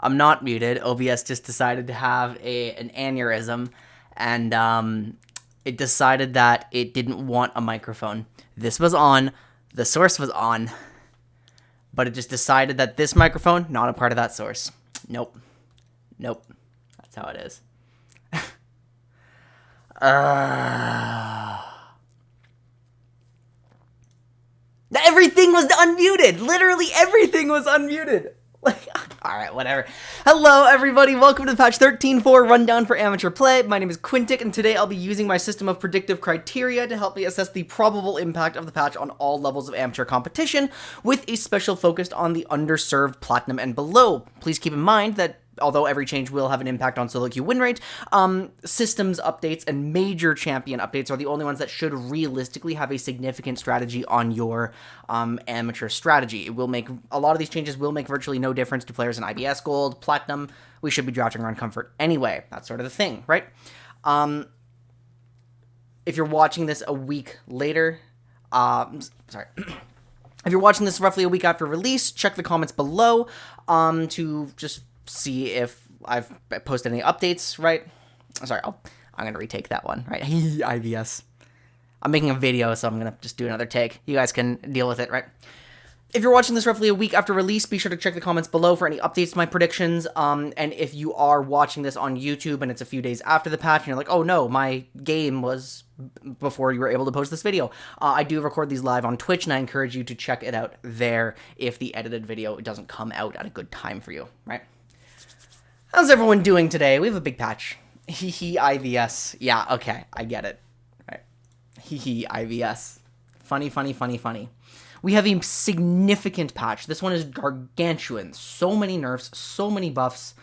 I'm not muted. OBS just decided to have an aneurysm, and it decided that it didn't want a microphone. This was on, the source was on, but it just decided that this microphone, not a part of that source. Nope. That's how it is. Everything was unmuted. Literally everything was unmuted. Alright, whatever. Hello, everybody. Welcome to the patch 13.4 rundown for amateur play. My name is Quinn, and today I'll be using my system of predictive criteria to help me assess the probable impact of the patch on all levels of amateur competition, with a special focus on the underserved, platinum, and below. Please keep in mind that although every change will have an impact on solo queue win rate, systems updates and major champion updates are the only ones that should realistically have a significant strategy on your amateur strategy. It will make, a lot of these changes will make virtually no difference to players in IBS Gold, Platinum. We should be drafting around Comfort anyway. That's sort of the thing, right? If you're watching this a week later, sorry. If you're watching this roughly a week after release, check the comments below to just see if I've posted any updates, right? Sorry, I'm going to retake that one, right? IBS. I'm making a video, so I'm going to just do another take. You guys can deal with it, right? If you're watching this roughly a week after release, be sure to check the comments below for any updates to my predictions. And if you are watching this on YouTube and it's a few days after the patch and you're like, oh no, my game was before you were able to post this video, I do record these live on Twitch, and I encourage you to check it out there if the edited video doesn't come out at a good time for you, right? How's everyone doing today? We have a big patch. Hee IVS. Yeah, okay, I get it. Right. Hee IVS. Funny. We have a significant patch. This one is gargantuan. So many nerfs, so many buffs,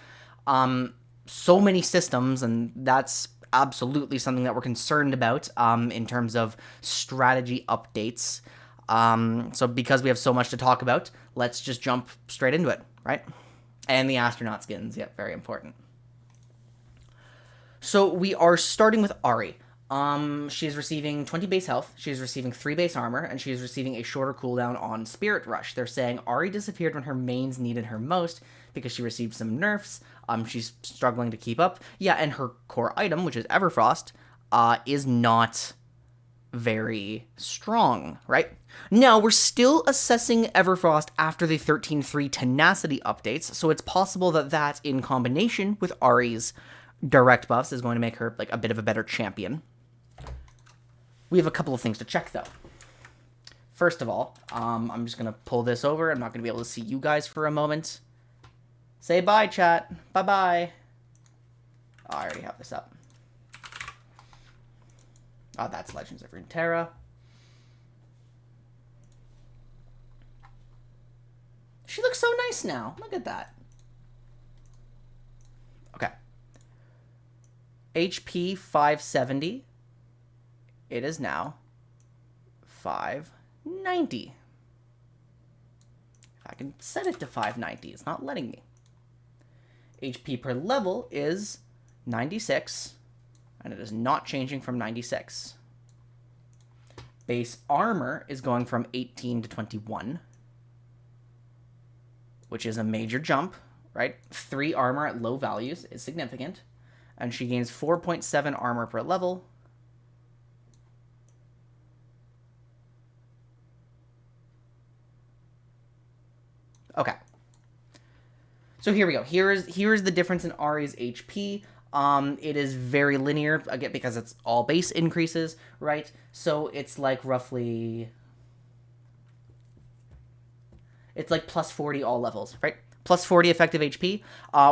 so many systems, and that's absolutely something that we're concerned about in terms of strategy updates. So because we have so much to talk about, let's just jump straight into it, right? And the astronaut skins, yeah, very important. So we are starting with Ahri. She is receiving 20 base health, she is receiving 3 base armor, and she is receiving a shorter cooldown on Spirit Rush. They're saying Ahri disappeared when her mains needed her most because she received some nerfs. She's struggling to keep up. Yeah, and her core item, which is Everfrost, is not very strong, right? Now, we're still assessing Everfrost after the 13.3 Tenacity updates, so it's possible that that, in combination with Ahri's direct buffs, is going to make her like a bit of a better champion. We have a couple of things to check, though. First of all, I'm just going to pull this over. I'm not going to be able to see you guys for a moment. Say bye, chat. Bye-bye. Oh, I already have this up. Oh, that's Legends of Runeterra. She looks so nice now. Look at that. Okay. HP 570. It is now 590. If I can set it to 590, it's not letting me. HP per level is 96, and it is not changing from 96. Base armor is going from 18 to 21, which is a major jump, right? 3 armor at low values is significant, and she gains 4.7 armor per level. Okay. So here we go. Here's the difference in Ahri's HP. It is very linear, again, because it's all base increases, right? So it's like roughly... It's like plus 40 all levels, right? Plus 40 effective HP.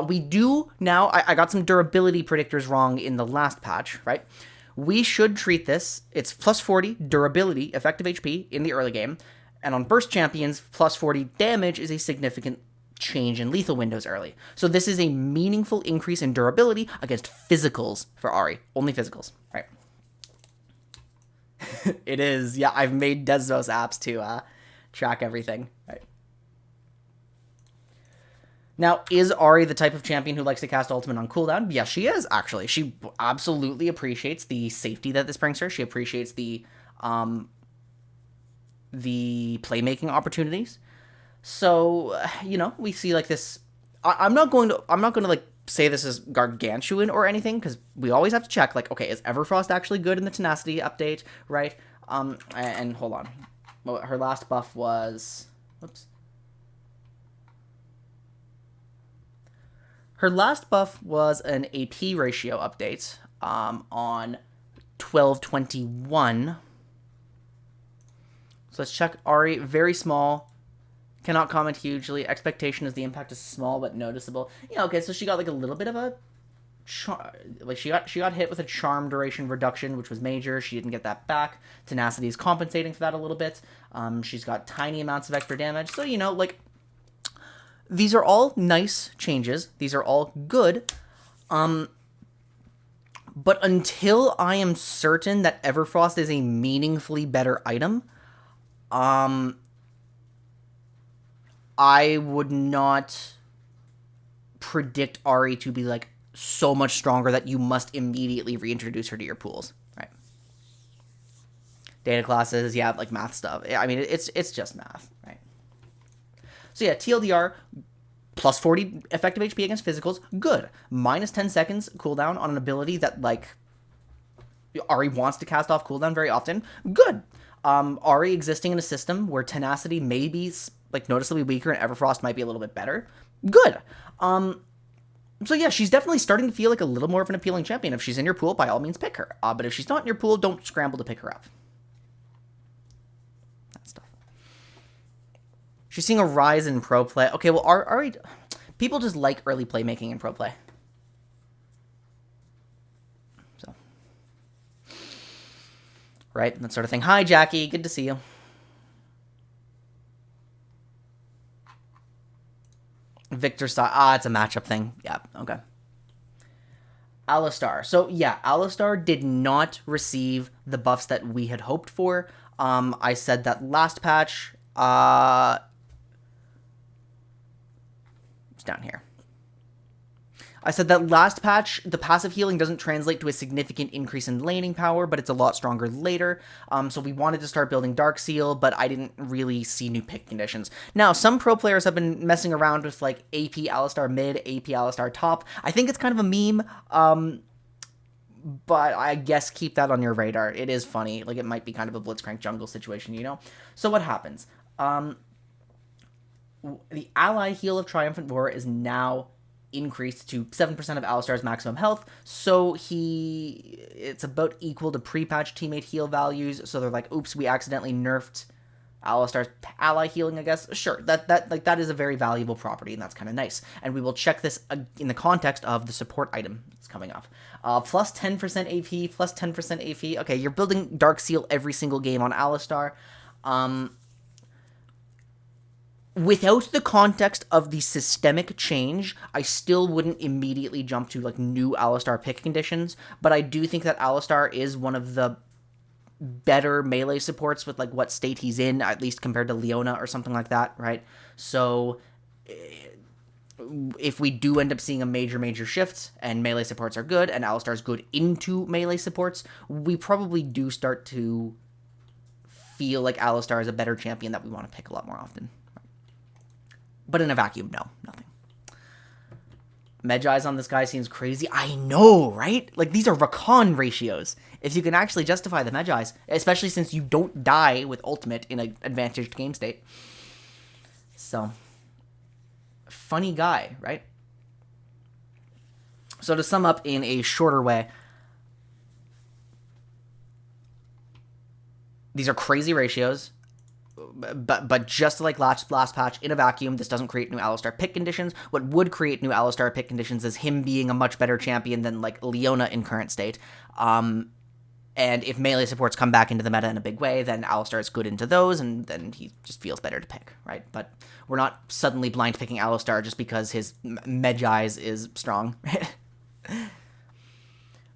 We do now... I got some durability predictors wrong in the last patch, right? We should treat this... It's plus 40 durability effective HP in the early game. And on burst champions, plus 40 damage is a significant change in lethal windows early. So this is a meaningful increase in durability against physicals for Ahri. Only physicals, right? It is. Yeah, I've made Desmos apps to track everything, right? Now, is Ahri the type of champion who likes to cast ultimate on cooldown? Yes, she is, actually. She absolutely appreciates the safety that this brings her. She appreciates the playmaking opportunities. So, you know, we see like this I'm not going to like say this is gargantuan or anything, because we always have to check, like, okay, is Everfrost actually good in the Tenacity update, right? And hold on. Well, her last buff was... Whoops. Her last buff was an AP ratio update on 12/21. So let's check Ari. Very small. Cannot comment hugely. Expectation is the impact is small but noticeable. Yeah, okay, so she got like a little bit of a... like she got hit with a charm duration reduction, which was major. She didn't get that back. Tenacity is compensating for that a little bit. She's got tiny amounts of extra damage. So, you know, like... These are all nice changes. These are all good. But until I am certain that Everfrost is a meaningfully better item, I would not predict Ari to be, like, so much stronger that you must immediately reintroduce her to your pools, right? Data classes, yeah, like math stuff. I mean, it's just math, right? So yeah, TLDR, plus 40 effective HP against physicals, good. Minus 10 seconds cooldown on an ability that, like, Ari wants to cast off cooldown very often, good. Ari existing in a system where Tenacity may be, like, noticeably weaker and Everfrost might be a little bit better, good. So yeah, she's definitely starting to feel like a little more of an appealing champion. If she's in your pool, by all means pick her. But if she's not in your pool, don't scramble to pick her up. She's seeing a rise in pro play. Okay, well, Ari... People just like early playmaking in pro play. So. Right, that sort of thing. Hi, Jackie. Good to see you. Victor saw... it's a matchup thing. Yeah, okay. Alistar. So, yeah, Alistar did not receive the buffs that we had hoped for. I said that last patch... It's down here. I said that last patch, the passive healing doesn't translate to a significant increase in laning power, but it's a lot stronger later. So we wanted to start building Dark Seal, but I didn't really see new pick conditions. Now, some pro players have been messing around with, like, AP Alistar mid, AP Alistar top. I think it's kind of a meme, but I guess keep that on your radar. It is funny. Like, it might be kind of a Blitzcrank jungle situation, you know? So what happens? The ally heal of Triumphant Roar is now increased to 7% of Alistar's maximum health, so it's about equal to pre-patch teammate heal values, so they're like, oops, we accidentally nerfed Alistar's ally healing, I guess. Sure, that is a very valuable property, and that's kind of nice. And we will check this in the context of the support item that's coming up. Plus 10% AP, plus 10% AP. Okay, you're building Dark Seal every single game on Alistar. Without the context of the systemic change, I still wouldn't immediately jump to, like, new Alistar pick conditions, but I do think that Alistar is one of the better melee supports with, like, what state he's in, at least compared to Leona or something like that, right? So if we do end up seeing a major shift, and melee supports are good, and Alistar's good into melee supports, we probably do start to feel like Alistar is a better champion that we want to pick a lot more often. But in a vacuum, no, nothing. Medjai's on this guy seems crazy. I know, right? Like, these are Rakan ratios. If you can actually justify the Medjai's, especially since you don't die with ultimate in an advantaged game state. So, funny guy, right? So to sum up in a shorter way, these are crazy ratios. But just like last patch, in a vacuum, this doesn't create new Alistar pick conditions. What would create new Alistar pick conditions is him being a much better champion than, like, Leona in current state. And if melee supports come back into the meta in a big way, then Alistar is good into those, and then he just feels better to pick, right? But we're not suddenly blind picking Alistar just because his Medjai's is strong, right?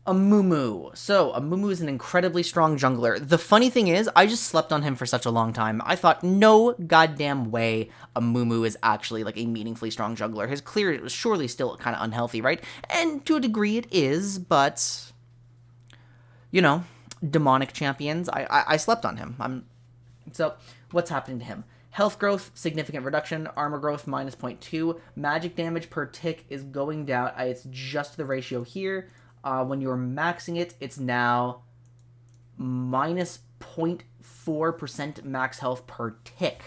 Amumu. So, Amumu is an incredibly strong jungler. The funny thing is, I just slept on him for such a long time. I thought, no goddamn way Amumu is actually, like, a meaningfully strong jungler. His clear is surely still kind of unhealthy, right? And to a degree it is, but, you know, demonic champions, I slept on him. So, what's happening to him? Health growth, significant reduction. Armor growth, minus 0.2. Magic damage per tick is going down. It's just the ratio here. When you're maxing it, it's now minus 0.4% max health per tick.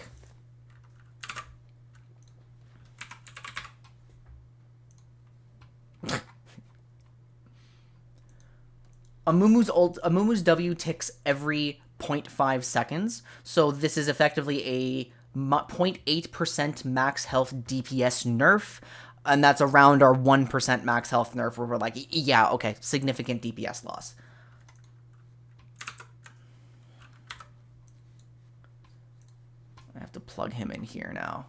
Amumu's W ticks every 0.5 seconds, so this is effectively a 0.8% max health DPS nerf, and that's around our 1% max health nerf, where we're like, yeah, okay, significant DPS loss. I have to plug him in here now.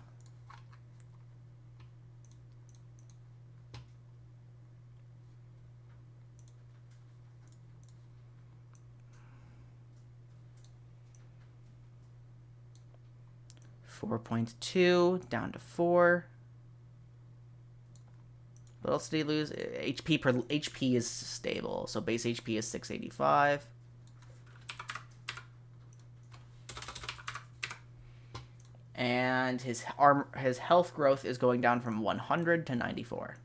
$4.2 down to 4. What else did he lose? HP is stable, so base HP is 685. And his health growth is going down from 100 to 94.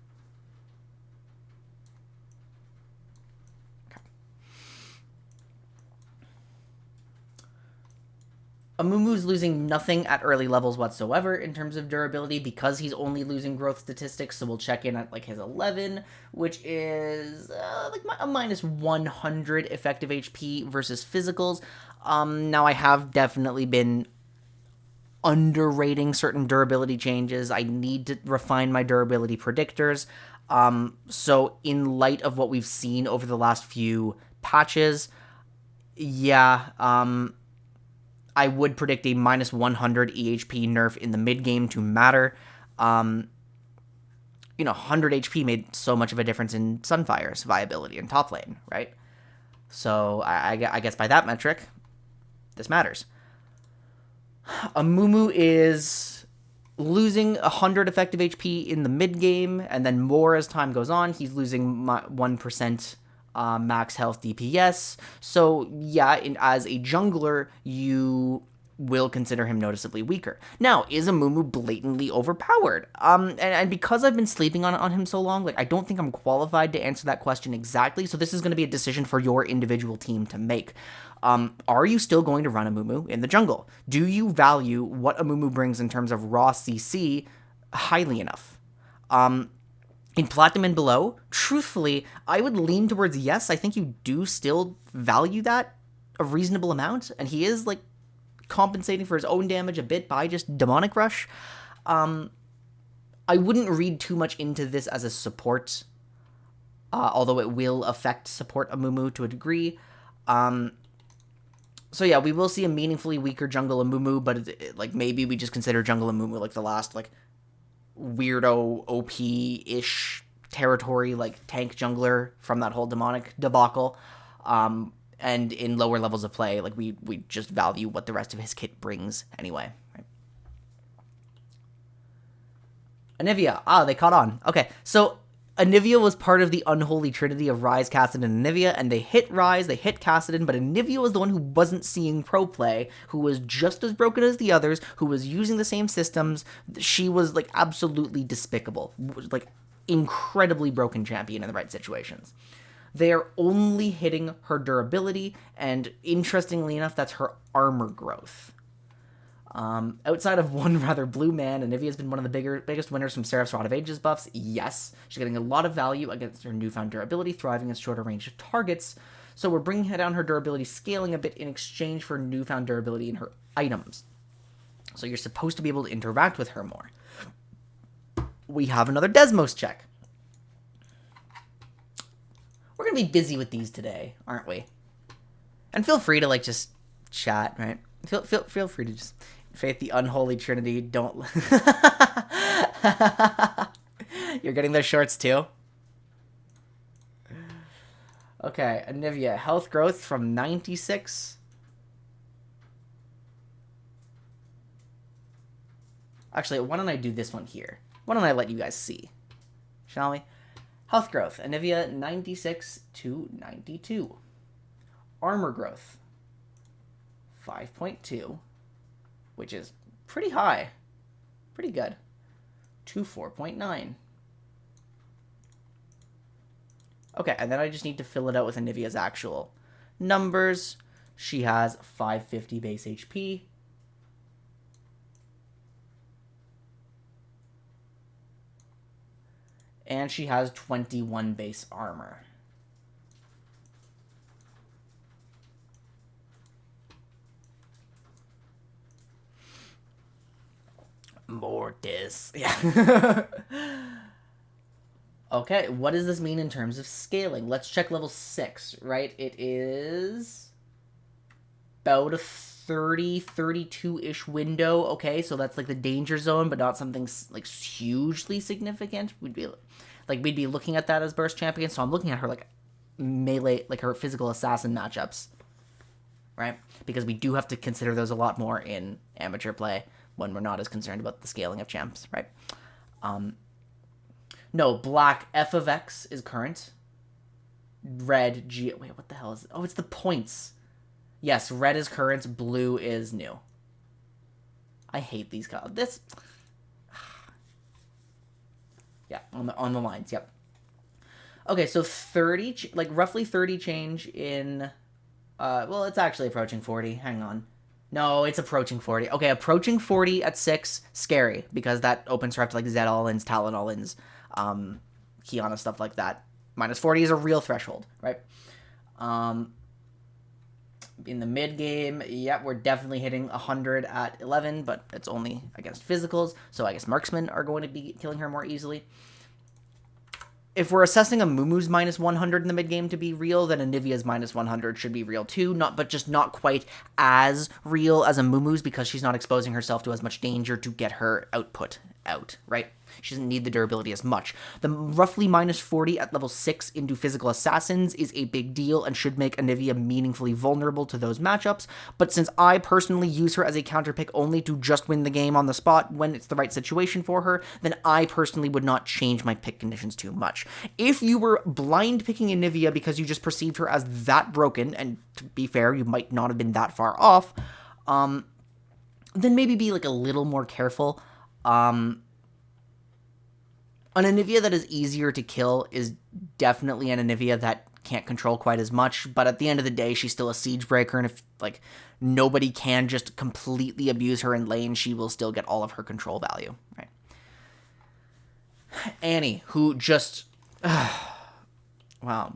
Amumu's losing nothing at early levels whatsoever in terms of durability because he's only losing growth statistics, so we'll check in at like his 11, which is like a minus 100 effective HP versus physicals. Now I have definitely been underrating certain durability changes. I need to refine my durability predictors. So in light of what we've seen over the last few patches, yeah, I would predict a minus 100 EHP nerf in the mid-game to matter. 100 HP made so much of a difference in Sunfire's viability in top lane, right? So I guess by that metric, this matters. Amumu is losing 100 effective HP in the mid-game, and then more as time goes on. He's losing 1% max health DPS. So yeah, as a jungler, you will consider him noticeably weaker. Now, is Amumu blatantly overpowered? And because I've been sleeping on him so long, like I don't think I'm qualified to answer that question exactly. So this is going to be a decision for your individual team to make. Are you still going to run Amumu in the jungle? Do you value what Amumu brings in terms of raw CC highly enough? In Platinum and below, truthfully, I would lean towards yes. I think you do still value that a reasonable amount, and he is like compensating for his own damage a bit by just Demonic Rush. I wouldn't read too much into this as a support, although it will affect support Amumu to a degree. So yeah, we will see a meaningfully weaker jungle Amumu, but like maybe we just consider jungle Amumu like the last like weirdo OP-ish territory, like tank jungler from that whole demonic debacle. And in lower levels of play, like we just value what the rest of his kit brings anyway. Right? Anivia. They caught on. Okay, so Anivia was part of the unholy trinity of Ryze, Kassadin, and Anivia, and they hit Ryze, they hit Kassadin, but Anivia was the one who wasn't seeing pro play, who was just as broken as the others, who was using the same systems. She was, like, absolutely despicable. Like, incredibly broken champion in the right situations. They are only hitting her durability, and interestingly enough, that's her armor growth. Outside of one rather blue man, Anivia's been one of the biggest winners from Seraph's Rod of Ages buffs. Yes, she's getting a lot of value against her newfound durability, thriving against shorter range targets. So we're bringing down her durability, scaling a bit in exchange for newfound durability in her items. So you're supposed to be able to interact with her more. We have another Desmos check. We're gonna be busy with these today, aren't we? And feel free to like just chat, right? Feel free to just faith the unholy trinity. Don't. You're getting those shorts too. Okay, Anivia, health growth from 96. Actually, why don't I do this one here? Why don't I let you guys see? Shall we? Health growth, Anivia 96 to 92. Armor growth 5.2, which is Pretty high. Pretty good. 24.9. Okay, and then I just need to fill it out with Anivia's actual numbers. She has 550 base HP. And she has 21 base armor. Mortis. Yeah. Okay, what does this mean in terms of scaling? Let's check level 6, right? It is about a 30, 32-ish window. Okay, so that's like the danger zone, but not something like hugely significant. We'd be looking at that as burst champion. So I'm looking at her like melee, like her physical assassin matchups, right? Because we do have to consider those a lot more in amateur play when we're not as concerned about the scaling of champs, right? No, black F of X is current. Red G. Wait, what the hell is it? Oh, it's the points. Yes, red is current. Blue is new. I hate these colors. This. Yeah, on the lines. Yep. Okay, so 30, like roughly 30 change in. Well, it's actually approaching 40. Hang on. No, it's approaching 40. Okay, approaching 40 at 6, scary, because that opens her up to like Zed all-ins, Talon all-ins, Kiana, stuff like that. Minus 40 is a real threshold, right? In the mid game, yep, we're definitely hitting 100 at 11, but it's only against physicals, so I guess marksmen are going to be killing her more easily. If we're assessing a Mumu's minus 100 in the mid game to be real, then Anivia's minus 100 should be real too. But just not quite as real as a Mumu's because she's not exposing herself to as much danger to get her output out, right? She doesn't need the durability as much. The roughly minus 40 at level 6 into physical assassins is a big deal and should make Anivia meaningfully vulnerable to those matchups, but since I personally use her as a counter pick only to just win the game on the spot when it's the right situation for her, then I personally would not change my pick conditions too much. If you were blind picking Anivia because you just perceived her as that broken, and to be fair, you might not have been that far off, then maybe be like a little more careful. An Anivia that is easier to kill is definitely an Anivia that can't control quite as much, but at the end of the day, she's still a siege breaker, and if, like, nobody can just completely abuse her in lane, she will still get all of her control value, right? Annie, who just... Wow.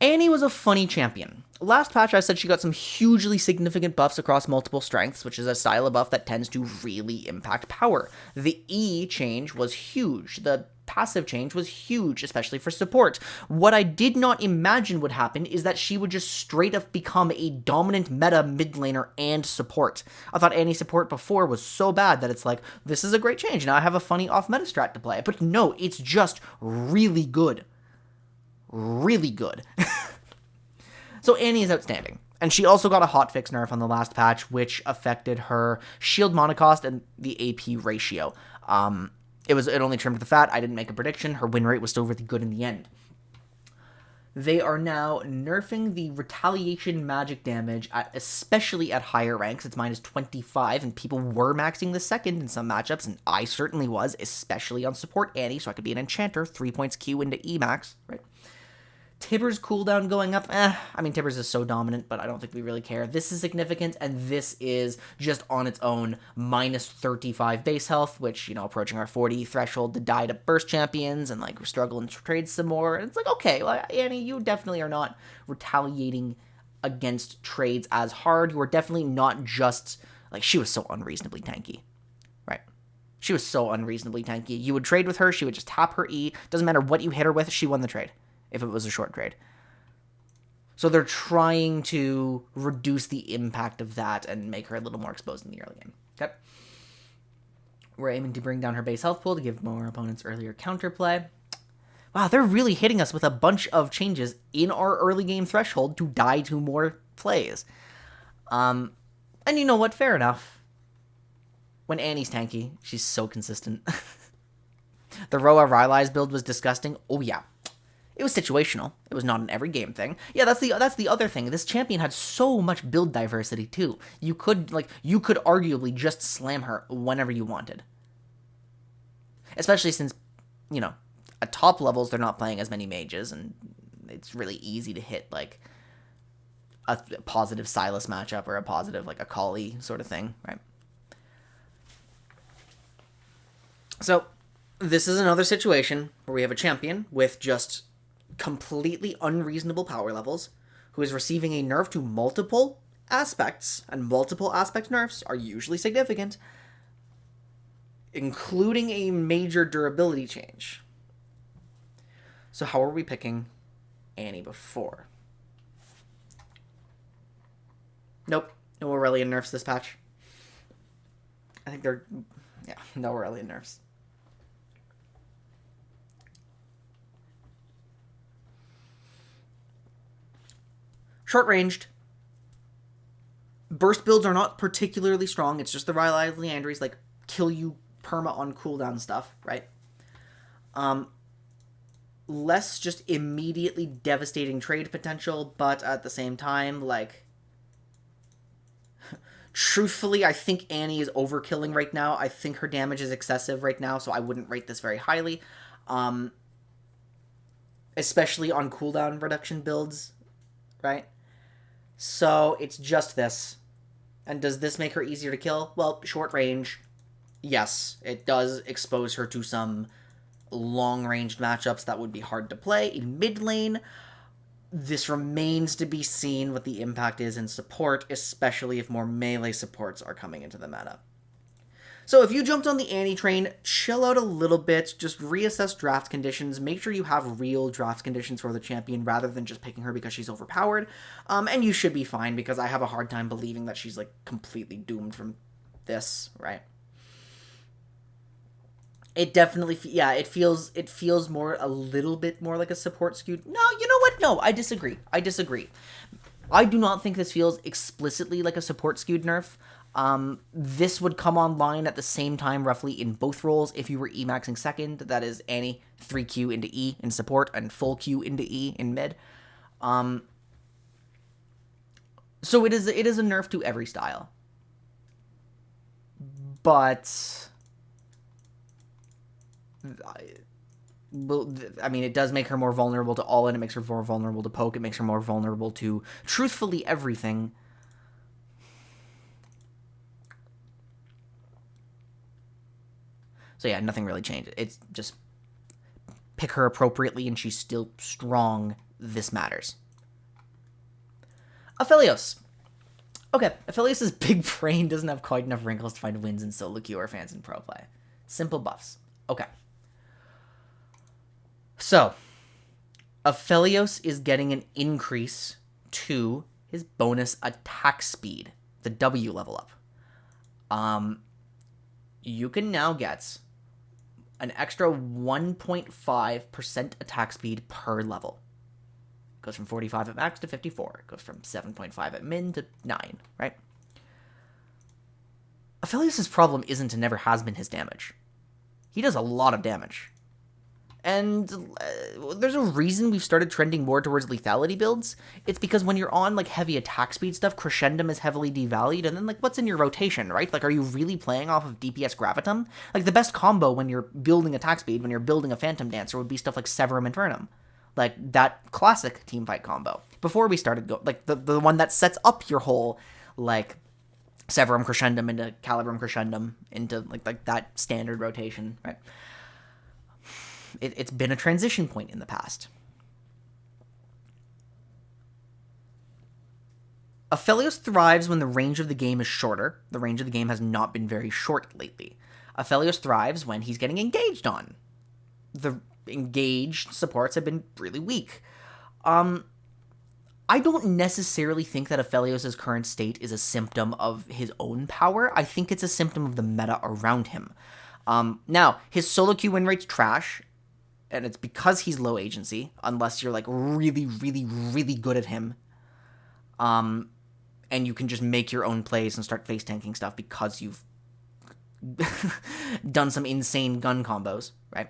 Annie was a funny champion. Last patch, I said she got some hugely significant buffs across multiple strengths, which is a style of buff that tends to really impact power. The E change was huge. The passive change was huge, especially for support. What I did not imagine would happen is that she would just straight up become a dominant meta mid laner and support. I thought Annie support before was so bad that it's like, this is a great change. Now I have a funny off-meta strat to play. But no, it's just really good. Really good. So Annie is outstanding. And she also got a hotfix nerf on the last patch, which affected her shield mana cost and the AP ratio. It only trimmed the fat. I didn't make a prediction. Her win rate was still really good in the end. They are now nerfing the retaliation magic damage, especially at higher ranks. It's minus 25, and people were maxing the second in some matchups, and I certainly was, especially on support Annie, so I could be an enchanter, 3 points Q into Emax, right? Tibbers cooldown going up, I mean, Tibbers is so dominant, but I don't think we really care. This is significant, and this is just on its own minus 35 base health, which, you know, approaching our 40 threshold to die to burst champions, and, like, we're struggling to trade some more, and it's like, okay, well, Annie, you definitely are not retaliating against trades as hard. You are definitely not just, like, she was so unreasonably tanky, right? She was so unreasonably tanky. You would trade with her, she would just tap her E, doesn't matter what you hit her with, she won the trade. If it was a short trade. So they're trying to reduce the impact of that and make her a little more exposed in the early game. Okay. We're aiming to bring down her base health pool to give more opponents earlier counterplay. Wow, they're really hitting us with a bunch of changes in our early game threshold to die to more plays. And you know what? Fair enough. When Annie's tanky, she's so consistent. The Roa Rylai's build was disgusting. Oh yeah. It was situational. It was not an every game thing. Yeah, that's the other thing. This champion had so much build diversity too. You could arguably just slam her whenever you wanted. Especially since, at top levels they're not playing as many mages, and it's really easy to hit like a positive Silas matchup or a positive like Akali sort of thing, right? So this is another situation where we have a champion with just completely unreasonable power levels who is receiving a nerf to multiple aspects, and multiple aspect nerfs are usually significant, including a major durability change. So how are we picking Annie before? Nope. No Aurelian nerfs this patch. I think no Aurelian nerfs. Short-ranged. Burst builds are not particularly strong. It's just the Rylai's Liandry's, like, kill you perma on cooldown stuff, right? Less just immediately devastating trade potential, but at the same time, like, truthfully, I think Annie is overkilling right now. I think her damage is excessive right now, so I wouldn't rate this very highly. Especially on cooldown reduction builds, right? So it's just this. And does this make her easier to kill? Well, short range, yes. It does expose her to some long-ranged matchups that would be hard to play. In mid lane, this remains to be seen what the impact is in support, especially if more melee supports are coming into the meta. So if you jumped on the Annie train, chill out a little bit, just reassess draft conditions, make sure you have real draft conditions for the champion rather than just picking her because she's overpowered, and you should be fine, because I have a hard time believing that she's, like, completely doomed from this, right? It definitely, it feels a little bit more like a support skewed. No, you know what? No, I disagree. I do not think this feels explicitly like a support skewed nerf. This would come online at the same time roughly in both roles if you were E-maxing second. That is Annie 3Q into E in support and full Q into E in mid. So it is a nerf to every style. But I mean, it does make her more vulnerable to all-in. It makes her more vulnerable to poke. It makes her more vulnerable to, truthfully, everything. So yeah, nothing really changed. It's just pick her appropriately and she's still strong. This matters. Aphelios. Okay, Aphelios' big brain doesn't have quite enough wrinkles to find wins in solo queue or fans in pro play. Simple buffs. Okay. So, Aphelios is getting an increase to his bonus attack speed, the W level up. You can now get an extra 1.5% attack speed per level. It goes from 45 at max to 54. It goes from 7.5 at min to 9, right? Aphelios' problem isn't and never has been his damage. He does a lot of damage. And there's a reason we've started trending more towards lethality builds. It's because when you're on, like, heavy attack speed stuff, Crescendum is heavily devalued, and then, like, what's in your rotation, right? Like, are you really playing off of DPS Gravitum? Like, the best combo when you're building attack speed, when you're building a Phantom Dancer, would be stuff like Severum Infernum. Like, that classic teamfight combo. Before we started, the one that sets up your whole, like, Severum Crescendum into Calibrum Crescendum into, like that standard rotation, right? It's been a transition point in the past. Aphelios thrives when the range of the game is shorter. The range of the game has not been very short lately. Aphelios thrives when he's getting engaged on. The engaged supports have been really weak. I don't necessarily think that Aphelios' current state is a symptom of his own power. I think it's a symptom of the meta around him. Now, his solo queue win rate's trash, and it's because he's low agency, unless you're, like, really, really, really good at him. And you can just make your own plays and start face tanking stuff because you've done some insane gun combos, right?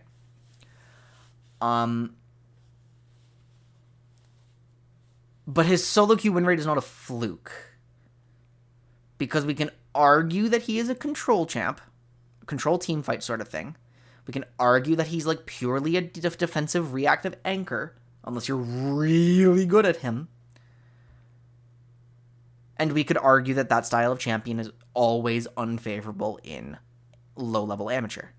But his solo queue win rate is not a fluke. Because we can argue that he is a control champ, a control team fight sort of thing. We can argue that he's like purely a defensive reactive anchor, unless you're really good at him. And we could argue that that style of champion is always unfavorable in low-level amateur.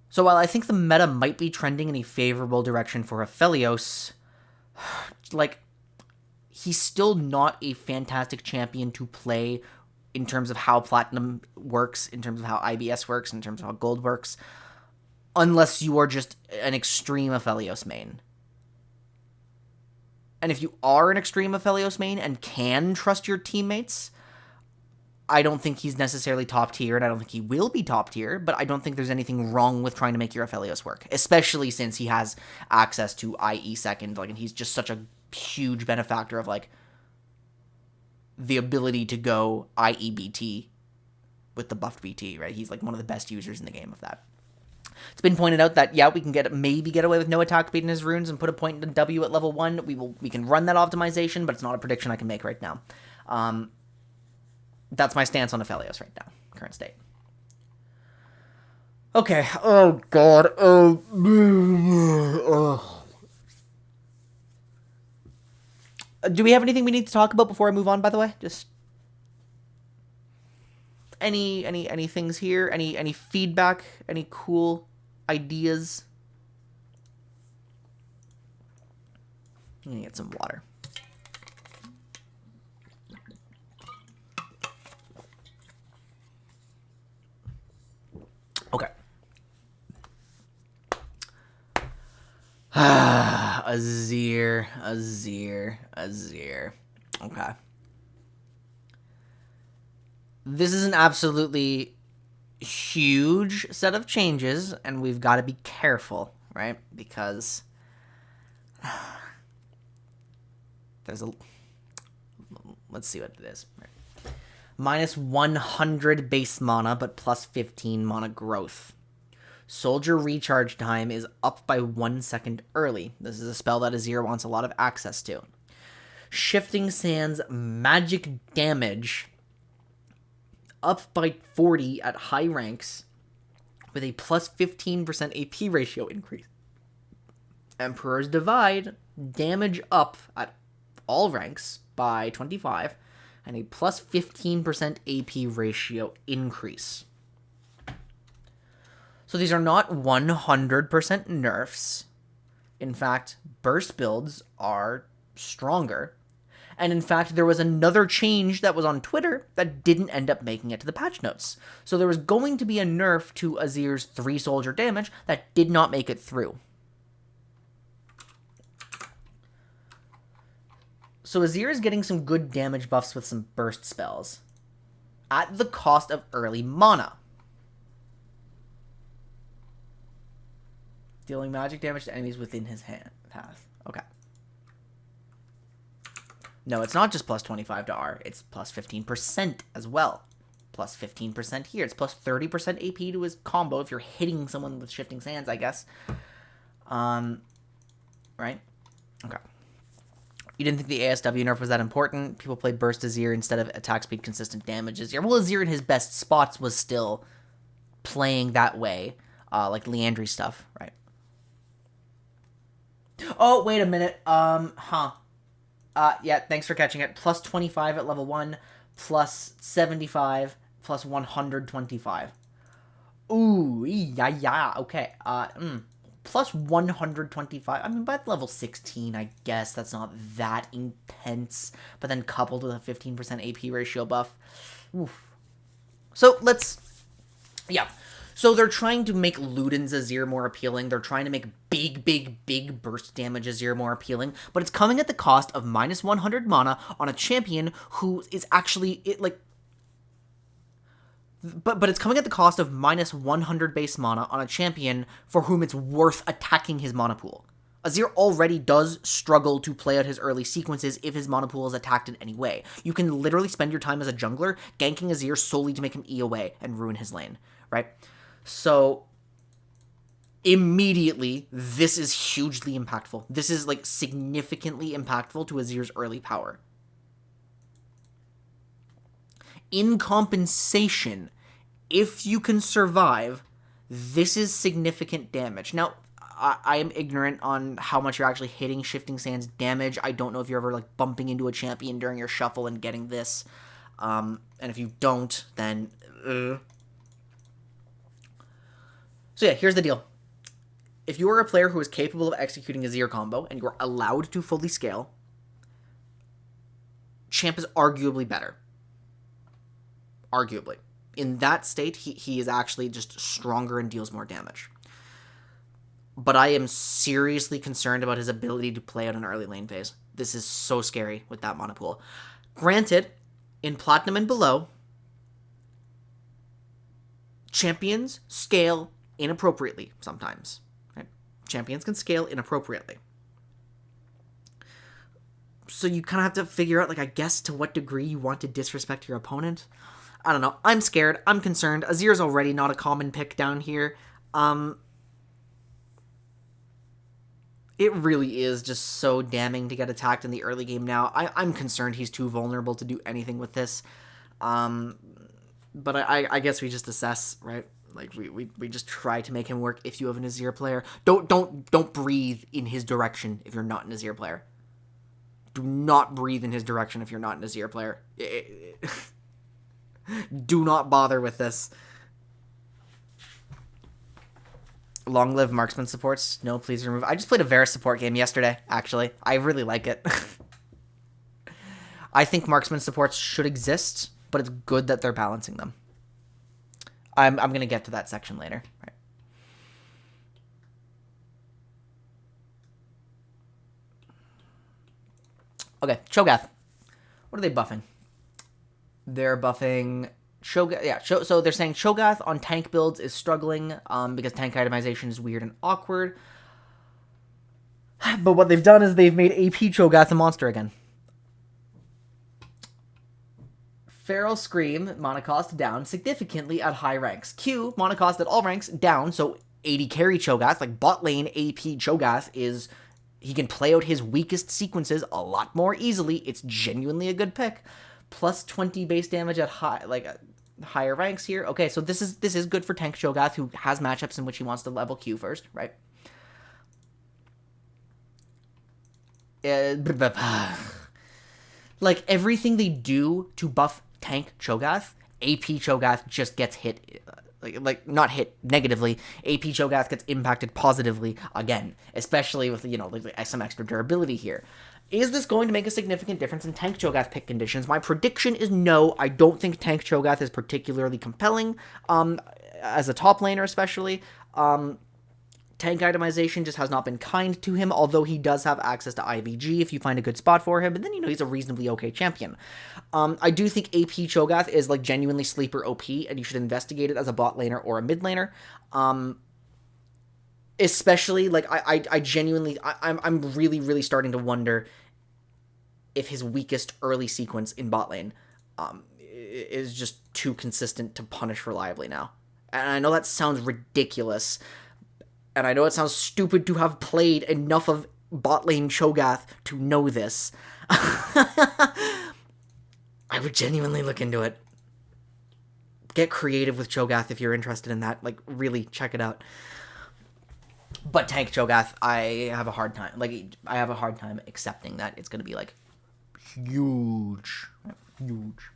So while I think the meta might be trending in a favorable direction for Aphelios, like, he's still not a fantastic champion to play in terms of how Platinum works, in terms of how IBS works, in terms of how Gold works, unless you are just an extreme Aphelios main. And if you are an extreme Aphelios main and can trust your teammates, I don't think he's necessarily top tier, and I don't think he will be top tier, but I don't think there's anything wrong with trying to make your Aphelios work, especially since he has access to IE second, like, and he's just such a huge benefactor of, like, the ability to go IEBT with the buffed BT, right? He's, like, one of the best users in the game of that. It's been pointed out that, yeah, we can maybe get away with no attack speed in his runes and put a point in W at level 1. We can run that optimization, but it's not a prediction I can make right now. That's my stance on Aphelios right now, current state. Okay. Oh, God. Do we have anything we need to talk about before I move on, by the way? Just any things here? Any feedback? Any cool ideas? I'm gonna get some water. Okay. Azir. Okay. This is an absolutely huge set of changes, and we've got to be careful, right? Because there's a... Let's see what it is. Minus 100 base mana, but plus 15 mana growth. Soldier recharge time is up by 1 second early. This is a spell that Azir wants a lot of access to. Shifting Sands magic damage up by 40 at high ranks with a plus 15% AP ratio increase. Emperor's Divide, damage up at all ranks by 25 and a plus 15% AP ratio increase. So these are not 100% nerfs. In fact, burst builds are stronger. And in fact, there was another change that was on Twitter that didn't end up making it to the patch notes. So there was going to be a nerf to Azir's 3 soldier damage that did not make it through. So Azir is getting some good damage buffs with some burst spells at the cost of early mana. Dealing magic damage to enemies within his hand path. Okay. No, it's not just plus 25 to R. It's plus 15% as well. Plus 15% here. It's plus 30% AP to his combo if you're hitting someone with Shifting Sands, I guess. Right? Okay. You didn't think the ASW nerf was that important? People play Burst Azir instead of attack speed consistent damage Azir. Well, Azir in his best spots was still playing that way. Like Leandry stuff, right? Oh, wait a minute. Yeah, thanks for catching it. Plus 25 at level 1, plus 75, plus 125. Ooh, yeah, okay. Plus 125. I mean, by level 16, I guess that's not that intense. But then coupled with a 15% AP ratio buff. Oof. So, yeah. So they're trying to make Luden's Azir more appealing. They're trying to make big burst damage Azir more appealing. But it's coming at the cost of minus 100 mana on a champion who is actually... But it's coming at the cost of minus 100 base mana on a champion for whom it's worth attacking his mana pool. Azir already does struggle to play out his early sequences if his mana pool is attacked in any way. You can literally spend your time as a jungler ganking Azir solely to make him E away and ruin his lane, right? So, immediately, this is hugely impactful. This is, like, significantly impactful to Azir's early power. In compensation, if you can survive, this is significant damage. Now, I am ignorant on how much you're actually hitting Shifting Sands damage. I don't know if you're ever, like, bumping into a champion during your shuffle and getting this. And if you don't, then... So yeah, here's the deal. If you are a player who is capable of executing a Azir combo, and you're allowed to fully scale, Champ is arguably better. Arguably. In that state, he is actually just stronger and deals more damage. But I am seriously concerned about his ability to play out an early lane phase. This is so scary with that monopool. Granted, in Platinum and below, champions scale inappropriately sometimes. Right? Champions can scale inappropriately. So you kind of have to figure out, like, I guess, to what degree you want to disrespect your opponent. I don't know. I'm scared. I'm concerned. Azir's already not a common pick down here. It really is just so damning to get attacked in the early game now. I'm concerned he's too vulnerable to do anything with this. But I guess we just assess, right? Like, we just try to make him work if you have an Azir player. Don't breathe in his direction if you're not an Azir player. Do not breathe in his direction if you're not an Azir player. Do not bother with this. Long live marksman supports. No, please remove. I just played a Varus support game yesterday, actually. I really like it. I think marksman supports should exist, but it's good that they're balancing them. I'm going to get to that section later. Right. Okay, Cho'Gath. What are they buffing? They're buffing Cho'Gath. Yeah, so they're saying Cho'Gath on tank builds is struggling because tank itemization is weird and awkward. But what they've done is they've made AP Cho'Gath a monster again. Feral Scream, mana cost down significantly at high ranks. Q, mana cost at all ranks down, so 80 carry Cho'Gath, like bot lane AP Cho'Gath is... He can play out his weakest sequences a lot more easily. It's genuinely a good pick. Plus 20 base damage at higher ranks here. Okay, so this is good for tank Cho'Gath, who has matchups in which he wants to level Q first, right? Like, everything they do to buff tank Cho'Gath, AP Cho'Gath just gets hit, like not hit negatively. AP Cho'Gath gets impacted positively again, especially with, you know, like some extra durability here. Is this going to make a significant difference in tank Cho'Gath pick conditions? My prediction is no. I don't think tank Cho'Gath is particularly compelling, as a top laner especially. Tank itemization just has not been kind to him, although he does have access to IVG if you find a good spot for him, and then, you know, he's a reasonably okay champion. I do think AP Cho'Gath is, like, genuinely sleeper OP, and you should investigate it as a bot laner or a mid laner. Especially, like, I genuinely, I'm really, really starting to wonder if his weakest early sequence in bot lane is just too consistent to punish reliably now. And I know that sounds ridiculous, and I know it sounds stupid to have played enough of bot lane Cho'Gath to know this. I would genuinely look into it. Get creative with Cho'Gath if you're interested in that. Like, really, check it out. But tank Cho'Gath, I have a hard time. Like, I have a hard time accepting that it's going to be, like, huge. Huge.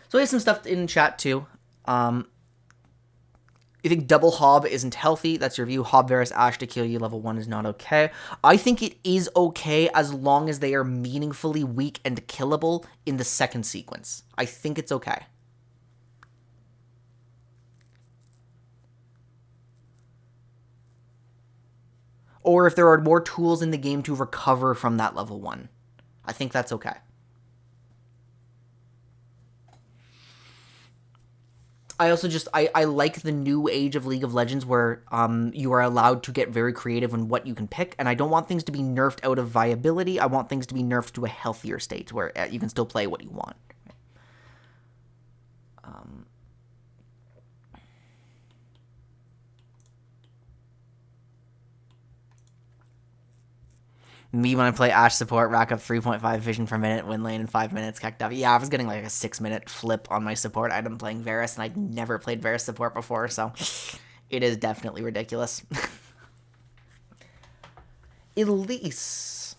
So we have some stuff in chat, too. You think double Hob isn't healthy? That's your view. Hob Varus Ashe to kill you level 1 is not okay. I think it is okay as long as they are meaningfully weak and killable in the second sequence. I think it's okay. Or if there are more tools in the game to recover from that level 1. I think that's okay. I also just, I like the new age of League of Legends where you are allowed to get very creative in what you can pick, and I don't want things to be nerfed out of viability. I want things to be nerfed to a healthier state where you can still play what you want. Me when I play Ashe support, rack up 3.5 vision per minute, win lane in 5 minutes, kicked up. Yeah, I was getting like a 6-minute flip on my support item playing Varus, and I'd never played Varus support before, so it is definitely ridiculous. Elise.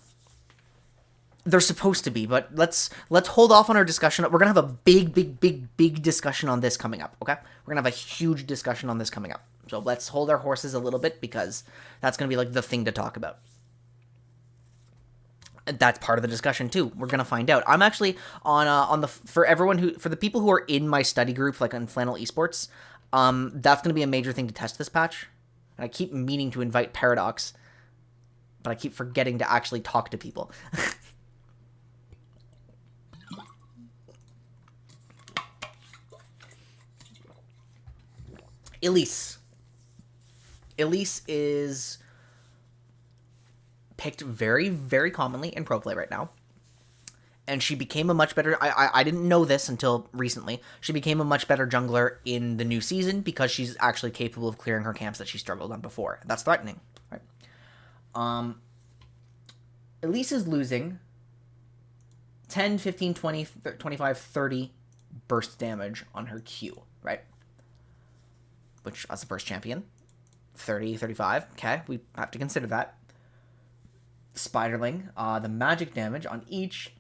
They're supposed to be, but let's hold off on our discussion. We're gonna have a big discussion on this coming up. Okay, we're gonna have a huge discussion on this coming up. So let's hold our horses a little bit because that's gonna be like the thing to talk about. That's part of the discussion too. We're gonna find out. I'm actually on the for the people who are in my study group, like on Flannel Esports. That's gonna be a major thing to test this patch. And I keep meaning to invite Paradox, but I keep forgetting to actually talk to people. Elise. Elise is picked very commonly in pro play right now. And she became a much better... I didn't know this until recently. She became a much better jungler in the new season because she's actually capable of clearing her camps that she struggled on before. That's threatening, right? Elise is losing 10, 15, 20, 25, 30 burst damage on her Q, right? Which, as a first champion, 30, 35. Okay, we have to consider that. Spiderling, the magic damage on each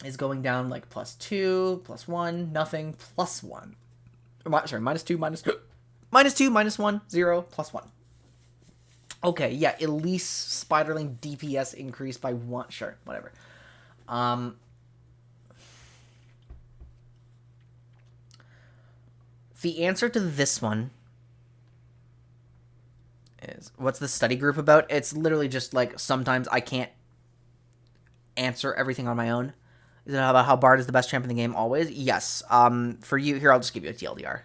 is going down like +2, +1, nothing, +1. Sorry, -2, -2, -2, -1, 0, +1. Okay, yeah, Elise Spiderling DPS increased by 1. Sure, whatever. The answer to this one is, what's the study group about? It's literally just like sometimes I can't answer everything on my own. Is it about how Bard is the best champ in the game always? Yes. For you, here, I'll just give you a TLDR.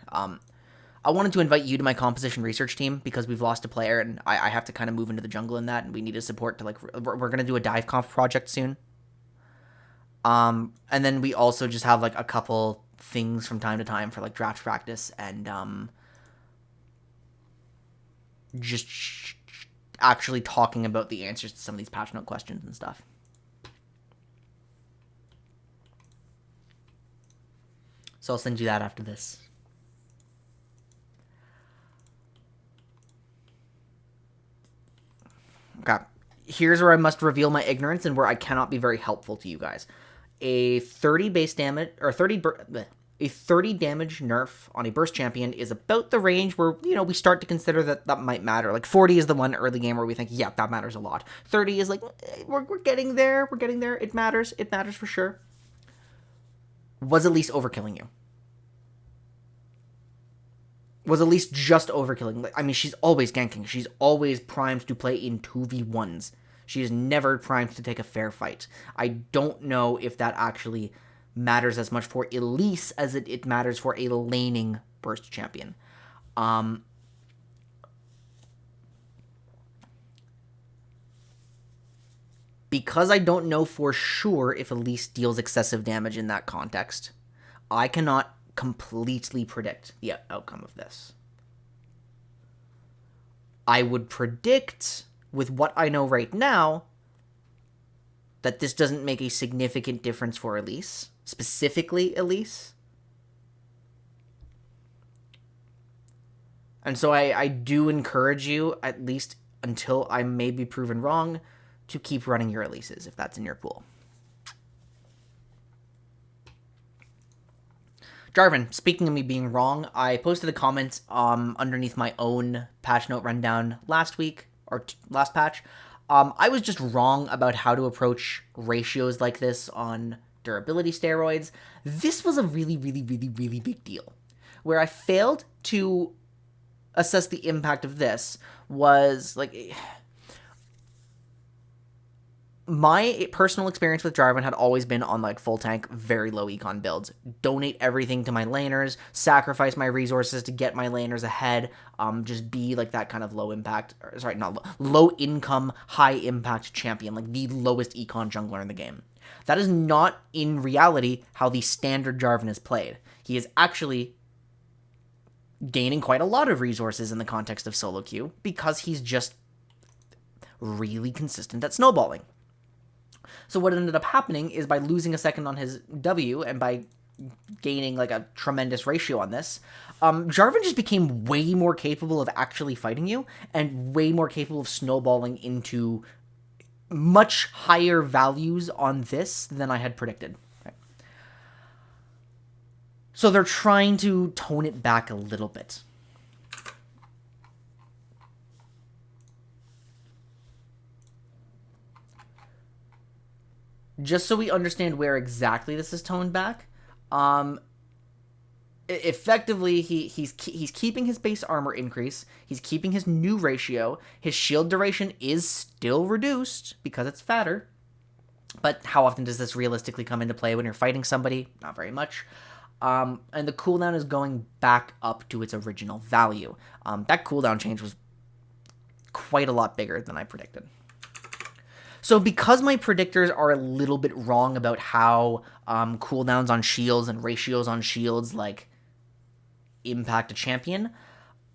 I wanted to invite you to my composition research team because we've lost a player and I have to kind of move into the jungle in that, and we need a support to, like, we're going to do a dive conf project soon. And then we also just have, like, a couple things from time to time for, like, draft practice and, just actually talking about the answers to some of these patch note questions and stuff. So I'll send you that after this. Okay. Here's where I must reveal my ignorance and where I cannot be very helpful to you guys. A 30 base damage, or 30 damage nerf on a burst champion is about the range where, you know, we start to consider that might matter. Like 40 is the one early game where we think, yeah, that matters a lot. 30 is like, we're getting there. We're getting there. It matters. It matters for sure. Was Elise overkilling you? Was Elise just overkilling? I mean, she's always ganking. She's always primed to play in 2v1s. She is never primed to take a fair fight. I don't know if that actually matters as much for Elise as it matters for a laning burst champion. Because I don't know for sure if Elise deals excessive damage in that context, I cannot completely predict the outcome of this. I would predict, with what I know right now, that this doesn't make a significant difference for Elise, specifically Elise. And so I do encourage you, at least until I may be proven wrong, to keep running your Elises if that's in your pool. Jarvan, speaking of me being wrong, I posted a comment underneath my own patch note rundown last week, or last patch. I was just wrong about how to approach ratios like this on durability steroids. This was a really big deal. Where I failed to assess the impact of this was, like, my personal experience with Jarvan had always been on, like, full tank, very low econ builds. Donate everything to my laners, sacrifice my resources to get my laners ahead, just be, like, that kind of low impact, or, sorry, not low income, high impact champion, like, the lowest econ jungler in the game. That is not, in reality, how the standard Jarvan is played. He is actually gaining quite a lot of resources in the context of solo queue, because he's just really consistent at snowballing. So what ended up happening is by losing a second on his W and by gaining like a tremendous ratio on this, Jarvan just became way more capable of actually fighting you and way more capable of snowballing into much higher values on this than I had predicted. Right? So they're trying to tone it back a little bit. Just so we understand where exactly this is toned back, effectively he's keeping his base armor increase, he's keeping his new ratio, his shield duration is still reduced because it's fatter, but how often does this realistically come into play when you're fighting somebody? Not very much. And the cooldown is going back up to its original value. That cooldown change was quite a lot bigger than I predicted. So because my predictors are a little bit wrong about how cooldowns on shields and ratios on shields like impact a champion,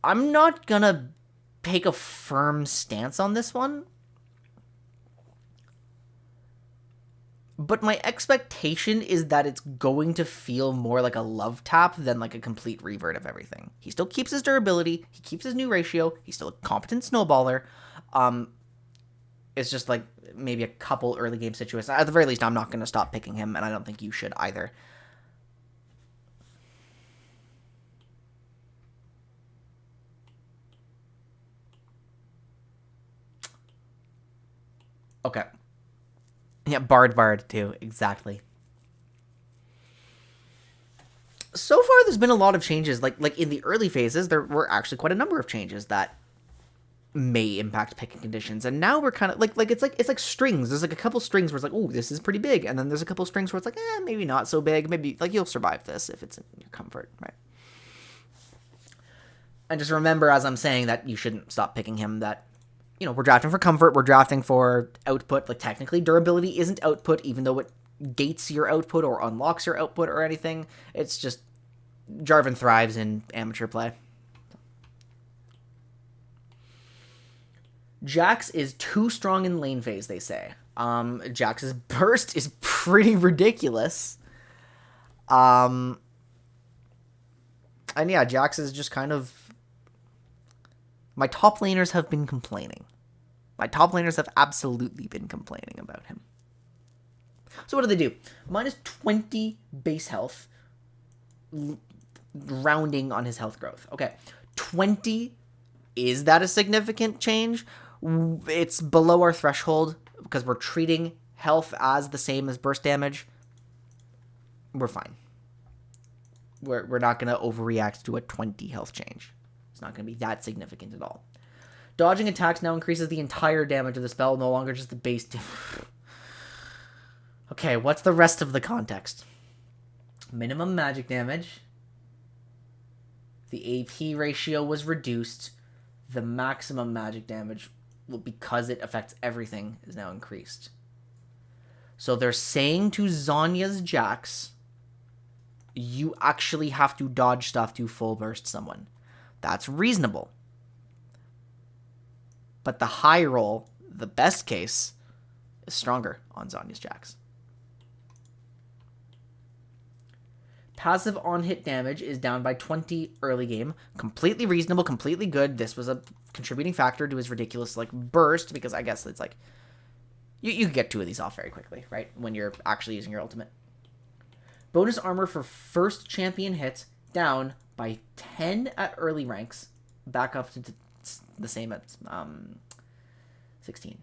I'm not gonna take a firm stance on this one. But my expectation is that it's going to feel more like a love tap than like a complete revert of everything. He still keeps his durability, he keeps his new ratio, he's still a competent snowballer. It's just like maybe a couple early game situations. At the very least, I'm not going to stop picking him, and I don't think you should either. Okay. Yeah, Bard too, exactly. So far, there's been a lot of changes. Like in the early phases, there were actually quite a number of changes that may impact picking conditions, and now we're kind of like it's like strings. There's like a couple strings where it's like, oh, this is pretty big, and then there's a couple strings where it's like, maybe not so big. Maybe like you'll survive this if it's in your comfort, right? And just remember, as I'm saying, that you shouldn't stop picking him. That we're drafting for comfort, we're drafting for output. Like technically, durability isn't output, even though it gates your output or unlocks your output or anything. It's just Jarvan thrives in amateur play. Jax is too strong in lane phase, they say. Jax's burst is pretty ridiculous. And yeah, Jax is just kind of... My top laners have been complaining. My top laners have absolutely been complaining about him. So what do they do? Minus 20 base health, rounding on his health growth. Okay, 20, is that a significant change? It's below our threshold because we're treating health as the same as burst damage. We're fine. We're not going to overreact to a 20 health change. It's not going to be that significant at all. Dodging attacks now increases the entire damage of the spell, no longer just the base. Okay, what's the rest of the context? Minimum magic damage. The AP ratio was reduced. The maximum magic damage, because it affects everything, is now increased. So they're saying to Zhonya's Jax, you actually have to dodge stuff to full burst someone. That's reasonable. But the high roll, the best case, is stronger on Zhonya's Jax. Passive on-hit damage is down by 20 early game. Completely reasonable, completely good. This was a contributing factor to his ridiculous burst, because I guess it's like... You can get two of these off very quickly, right? When you're actually using your ultimate. Bonus armor for first champion hit, down by 10 at early ranks. Back up to the same at 16.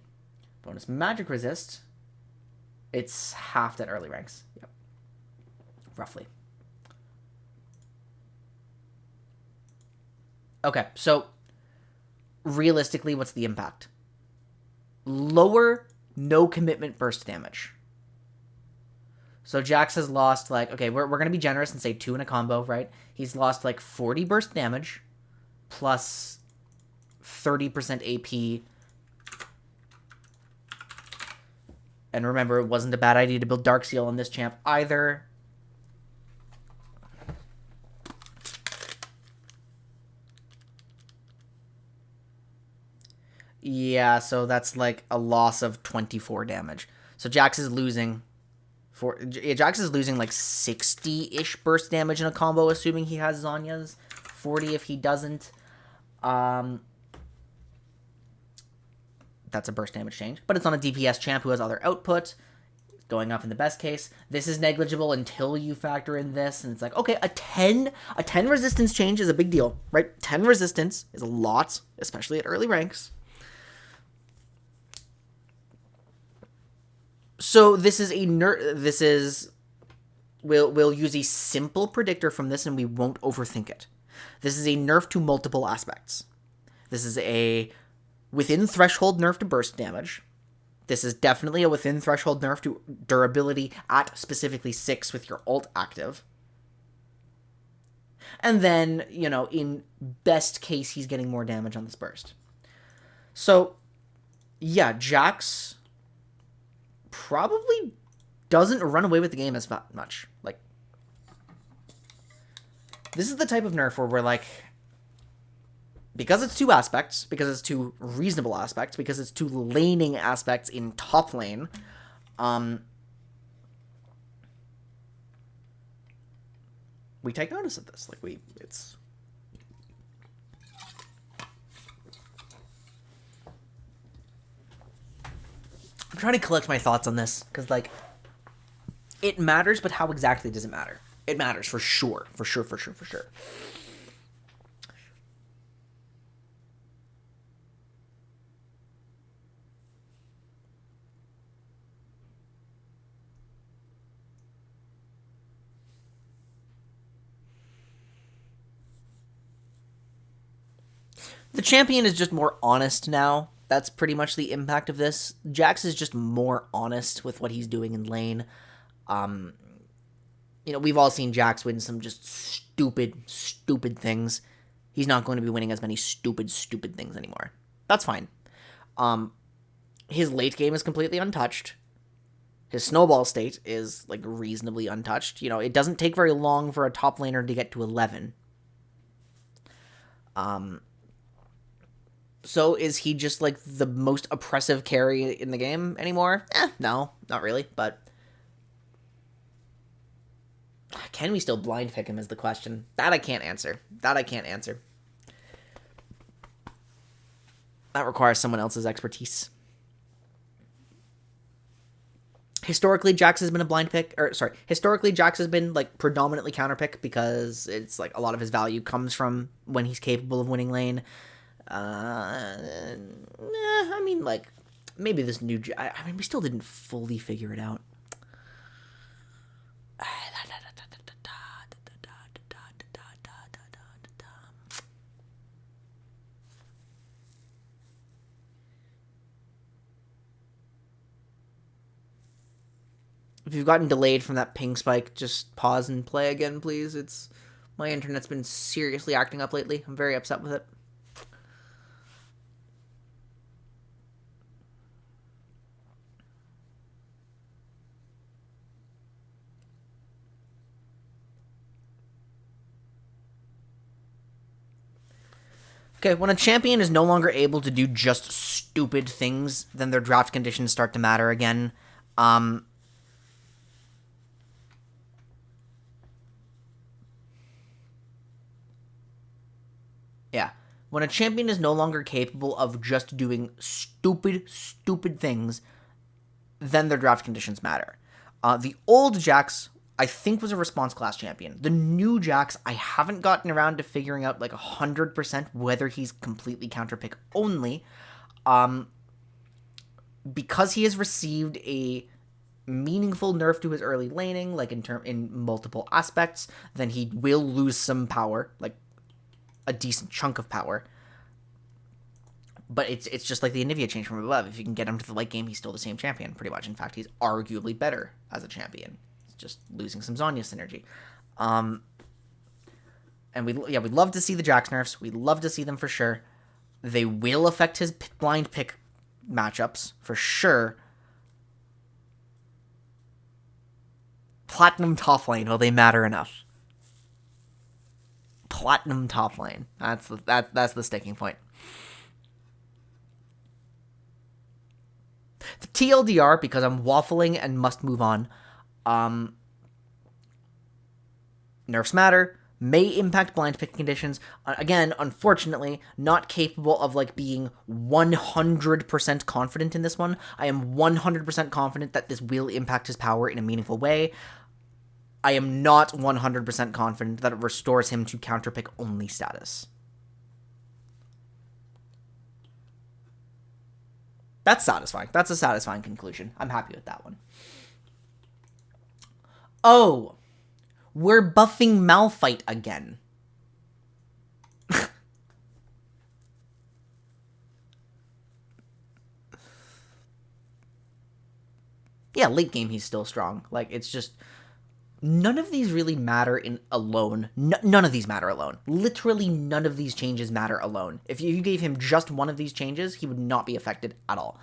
Bonus magic resist. It's halved at early ranks. Yep. Roughly. Okay, so realistically, what's the impact? Lower no commitment burst damage. So Jax has lost okay, we're going to be generous and say 2 in a combo, right? He's lost 40 burst damage plus 30% AP. And remember, it wasn't a bad idea to build Dark Seal on this champ either. Yeah, so that's like a loss of 24 damage. So Jax is losing Jax is losing like 60-ish burst damage in a combo, assuming he has Zanya's. 40 if he doesn't. Um, that's a burst damage change. But it's on a DPS champ who has other output. Going up in the best case. This is negligible until you factor in this, and it's like, okay, a 10 resistance change is a big deal, right? 10 resistance is a lot, especially at early ranks. So this is we'll use a simple predictor from this and we won't overthink it. This is a nerf to multiple aspects. This is a within threshold nerf to burst damage. This is definitely a within threshold nerf to durability at specifically 6 with your ult active. And then, in best case, he's getting more damage on this burst. So, yeah, Jax probably doesn't run away with the game as much. Like, this is the type of nerf where we're like, because it's two aspects, because it's two reasonable aspects, because it's two laning aspects in top lane, we take notice of this. Like, I'm trying to collect my thoughts on this, because, like, it matters, but how exactly does it matter? It matters, for sure. For sure. The champion is just more honest now. That's pretty much the impact of this. Jax is just more honest with what he's doing in lane. We've all seen Jax win some just stupid things. He's not going to be winning as many stupid things anymore. That's fine. His late game is completely untouched. His snowball state is, like, reasonably untouched. It doesn't take very long for a top laner to get to 11. So is he just, like, the most oppressive carry in the game anymore? No, not really, but can we still blind pick him is the question. That I can't answer. That requires someone else's expertise. Historically, Jax has been a blind pick, historically, Jax has been, like, predominantly counter pick because it's, like, a lot of his value comes from when he's capable of winning lane. I mean, like, maybe this new... we still didn't fully figure it out. If you've gotten delayed from that ping spike, just pause and play again, please. My internet's been seriously acting up lately. I'm very upset with it. Okay, when a champion is no longer able to do just stupid things, then their draft conditions start to matter again. Yeah. When a champion is no longer capable of just doing stupid things, then their draft conditions matter. The old Jax, I think, was a response class champion. The new Jax, I haven't gotten around to figuring out, like, 100% whether he's completely counterpick only. Because he has received a meaningful nerf to his early laning, like, in multiple aspects, then he will lose some power, like, a decent chunk of power. But it's just like the Anivia change from above. If you can get him to the late game, he's still the same champion, pretty much. In fact, he's arguably better as a champion. He's just losing some Zanya synergy. And we'd love to see the Jax nerfs. We'd love to see them for sure. They will affect his blind pick matchups, for sure. Platinum top lane, will they matter enough? Platinum top lane. That's the sticking point. The TLDR, because I'm waffling and must move on, nerfs matter, may impact blind pick conditions. Again, unfortunately, not capable of like being 100% confident in this one. I am 100% confident that this will impact his power in a meaningful way. I am not 100% confident that it restores him to counterpick only status. That's satisfying. That's a satisfying conclusion. I'm happy with that one. Oh, we're buffing Malphite again. Yeah, late game he's still strong. Like, it's just... None of these really matter alone. None of these matter alone. Literally none of these changes matter alone. If you gave him just one of these changes, he would not be affected at all.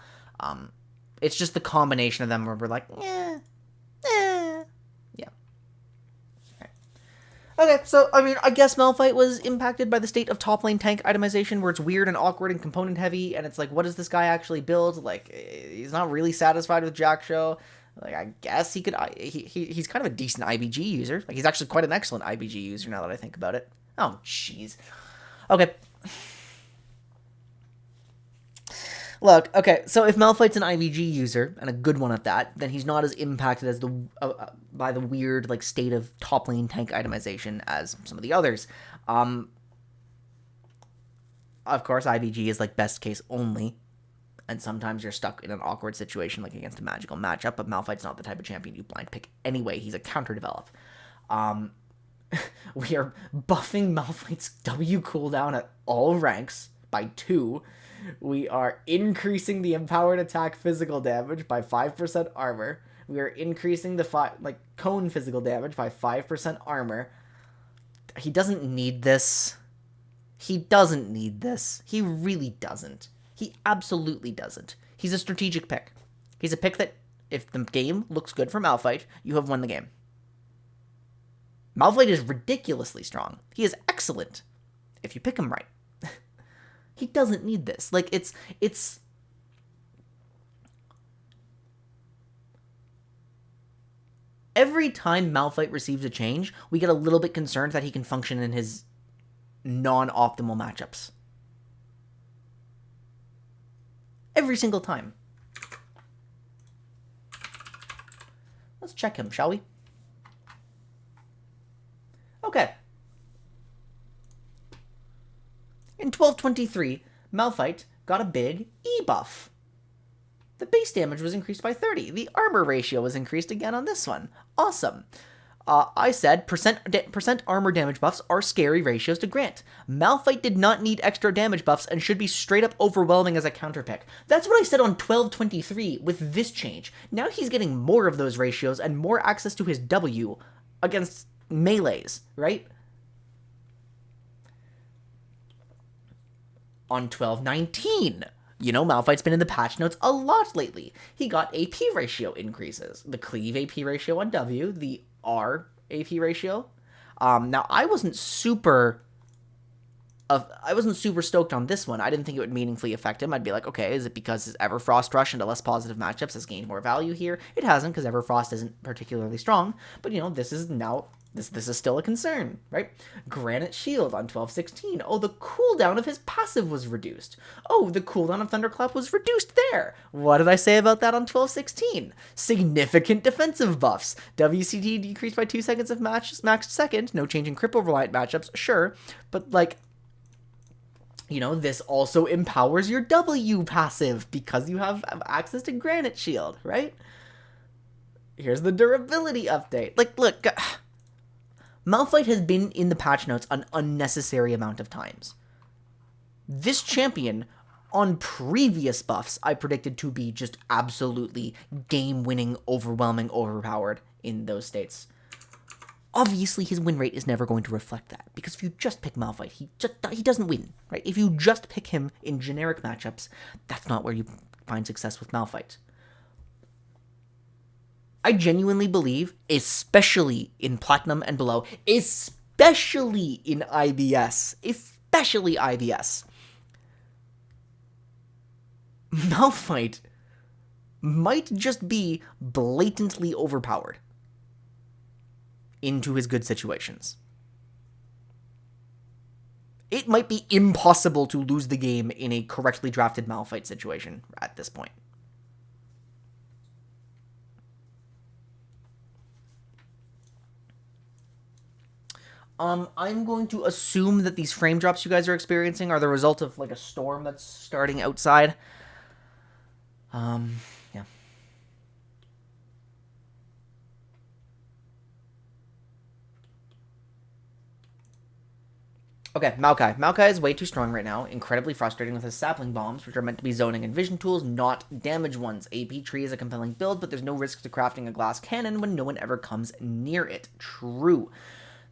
It's just the combination of them where we're like, yeah. Okay, so, I mean, I guess Malphite was impacted by the state of top lane tank itemization, where it's weird and awkward and component heavy, and it's like, what does this guy actually build? Like, he's not really satisfied with Jack-Show. Like, I guess he could, he's kind of a decent IBG user. Like, he's actually quite an excellent IBG user now that I think about it. Oh, jeez. Okay. Look, okay, so if Malphite's an IVG user, and a good one at that, then he's not as impacted as by the weird, like, state of top lane tank itemization as some of the others. Of course, IVG is, like, best case only, and sometimes you're stuck in an awkward situation, like against a magical matchup, but Malphite's not the type of champion you blind pick anyway. He's a counter-develop. We are buffing Malphite's W cooldown at all ranks by 2. We are increasing the empowered attack physical damage by 5% armor. We are increasing the cone physical damage by 5% armor. He doesn't need this. He doesn't need this. He really doesn't. He absolutely doesn't. He's a strategic pick. He's a pick that, if the game looks good for Malphite, you have won the game. Malphite is ridiculously strong. He is excellent if you pick him right. He doesn't need this. Like, it's... Every time Malphite receives a change, we get a little bit concerned that he can function in his non-optimal matchups. Every single time. Let's check him, shall we? Okay. In 1223, Malphite got a big E-buff. The base damage was increased by 30. The armor ratio was increased again on this one. Awesome. I said percent armor damage buffs are scary ratios to grant. Malphite did not need extra damage buffs and should be straight up overwhelming as a counterpick. That's what I said on 1223 with this change. Now he's getting more of those ratios and more access to his W against melees, right? On 1219, you know, Malphite's been in the patch notes a lot lately. He got AP ratio increases. The cleave AP ratio on W, the R AP ratio. Now, I wasn't super stoked on this one. I didn't think it would meaningfully affect him. I'd be like, okay, is it because his Everfrost rush into less positive matchups has gained more value here? It hasn't, because Everfrost isn't particularly strong. But, you know, this is still a concern, right? Granite Shield on 1216. Oh, the cooldown of his passive was reduced. Oh, the cooldown of Thunderclap was reduced there. What did I say about that on 1216? Significant defensive buffs. WCD decreased by 2 seconds of maxed second. No change in Cripple-reliant matchups, sure. But, like, you know, this also empowers your W passive because you have access to Granite Shield, right? Here's the durability update. Like, look... Malphite has been in the patch notes an unnecessary amount of times. This champion, on previous buffs, I predicted to be just absolutely game-winning, overwhelming, overpowered in those states. Obviously, his win rate is never going to reflect that, because if you just pick Malphite, he doesn't win, right? If you just pick him in generic matchups, that's not where you find success with Malphite. I genuinely believe, especially in Platinum and below, especially in IBS, Malphite might just be blatantly overpowered into his good situations. It might be impossible to lose the game in a correctly drafted Malphite situation at this point. I'm going to assume that these frame drops you guys are experiencing are the result of like a storm that's starting outside. Yeah. Okay, Maokai. Maokai is way too strong right now. Incredibly frustrating with his sapling bombs, which are meant to be zoning and vision tools, not damage ones. AP tree is a compelling build, but there's no risk to crafting a glass cannon when no one ever comes near it. True.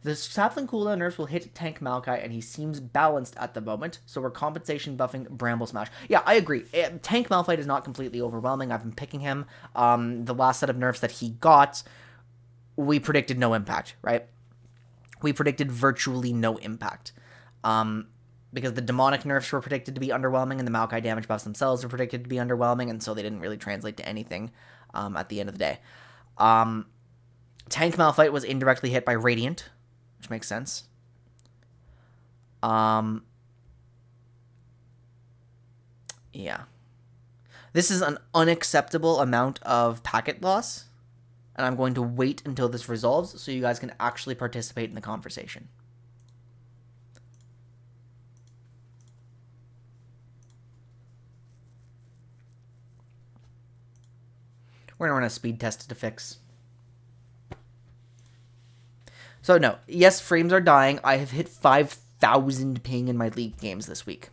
The sapling cooldown nerfs will hit tank Maokai, and he seems balanced at the moment, so we're compensation buffing Bramble Smash. Yeah, I agree. Tank Malphite is not completely overwhelming. I've been picking him. The last set of nerfs that he got, we predicted no impact, right? We predicted virtually no impact. Because the demonic nerfs were predicted to be underwhelming, and the Maokai damage buffs themselves were predicted to be underwhelming, and so they didn't really translate to anything at the end of the day. Tank Malphite was indirectly hit by Radiant, which makes sense. Yeah. This is an unacceptable amount of packet loss, and I'm going to wait until this resolves so you guys can actually participate in the conversation. We're going to run a speed test to fix. So no, yes, frames are dying. I have hit 5,000 ping in my League games this week.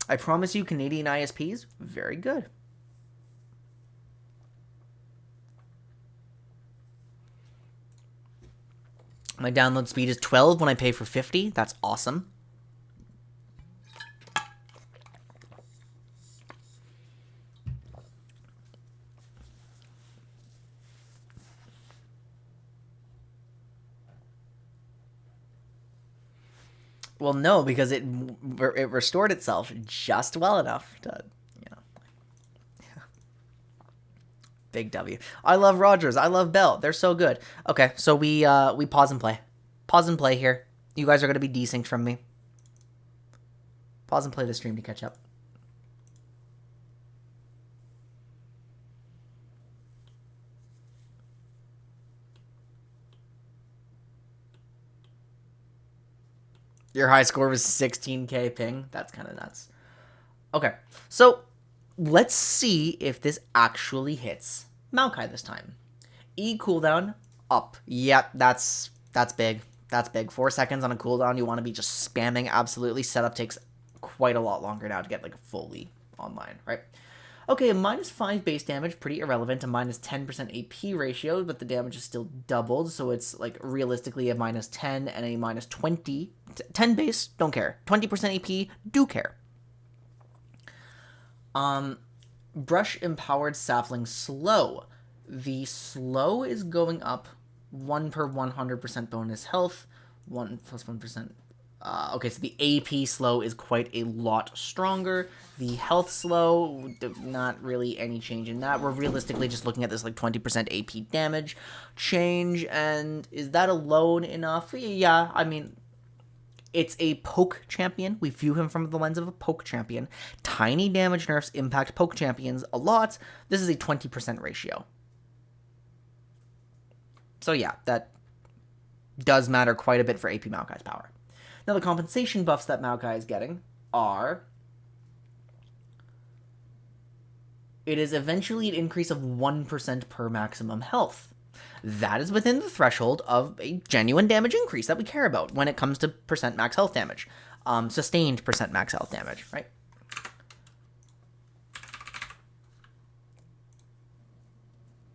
I promise you, Canadian ISPs, very good. My download speed is 12 when I pay for 50. That's awesome. Well, no, because it restored itself just well enough to, you know. Big W. I love Rogers. I love Bell. They're so good. Okay, so we pause and play. Pause and play here. You guys are going to be desynced from me. Pause and play the stream to catch up. Your high score was 16k ping. That's kind of nuts. Okay, so let's see if this actually hits Maokai this time. E cooldown up. Yep, that's big. That's big. 4 seconds on a cooldown. You want to be just spamming absolutely. Setup takes quite a lot longer now to get like fully online, right? Okay, a -5 base damage, pretty irrelevant. A -10% AP ratio, but the damage is still doubled, so it's like realistically a -10 and a -20. 10 base, don't care. 20% AP, do care. Brush empowered sapling slow. The slow is going up 1 per 100% bonus health, 1 plus 1%. Okay, so the AP slow is quite a lot stronger. The health slow, not really any change in that. We're realistically just looking at this like 20% AP damage change, and is that alone enough? Yeah, I mean, it's a poke champion. We view him from the lens of a poke champion. Tiny damage nerfs impact poke champions a lot. This is a 20% ratio. So yeah, that does matter quite a bit for AP Maokai's power. Now, the compensation buffs that Maokai is getting are... It is eventually an increase of 1% per maximum health. That is within the threshold of a genuine damage increase that we care about when it comes to percent max health damage. Sustained percent max health damage, right?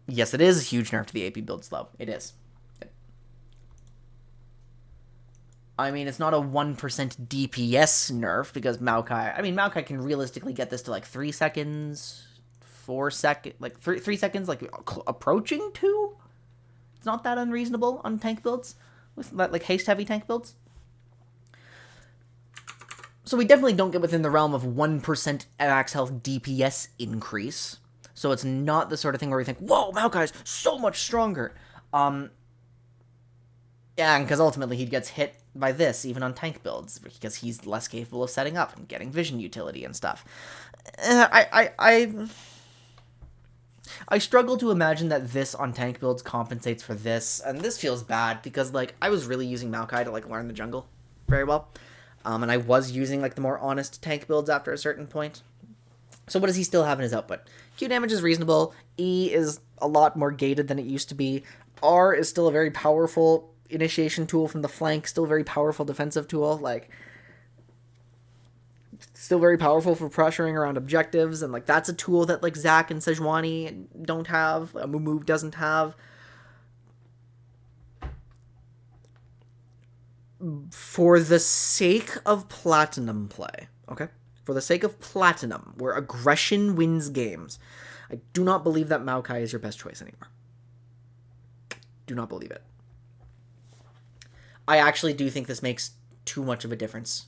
Yes, it is a huge nerf to the AP build slow. It is. I mean, it's not a 1% DPS nerf because Maokai... I mean, Maokai can realistically get this to like 3 seconds, 4 seconds... Like 3 seconds, like approaching 2? It's not that unreasonable on tank builds, with like haste-heavy tank builds. So we definitely don't get within the realm of 1% max health DPS increase. So it's not the sort of thing where we think, whoa, Maokai's so much stronger. Yeah, because ultimately he gets hit by this, even on tank builds, because he's less capable of setting up and getting vision utility and stuff. I struggle to imagine that this on tank builds compensates for this, and this feels bad, because, like, I was really using Maokai to, like, learn the jungle very well. And I was using, like, the more honest tank builds after a certain point. So what does he still have in his output? Q damage is reasonable. E is a lot more gated than it used to be. R is still a very powerful initiation tool from the flank, still a very powerful defensive tool, like, still very powerful for pressuring around objectives, and, like, that's a tool that, like, Zac and Sejuani don't have, Mumu doesn't have. For the sake of Platinum play, okay? For the sake of Platinum, where aggression wins games, I do not believe that Maokai is your best choice anymore. Do not believe it. I actually do think this makes too much of a difference.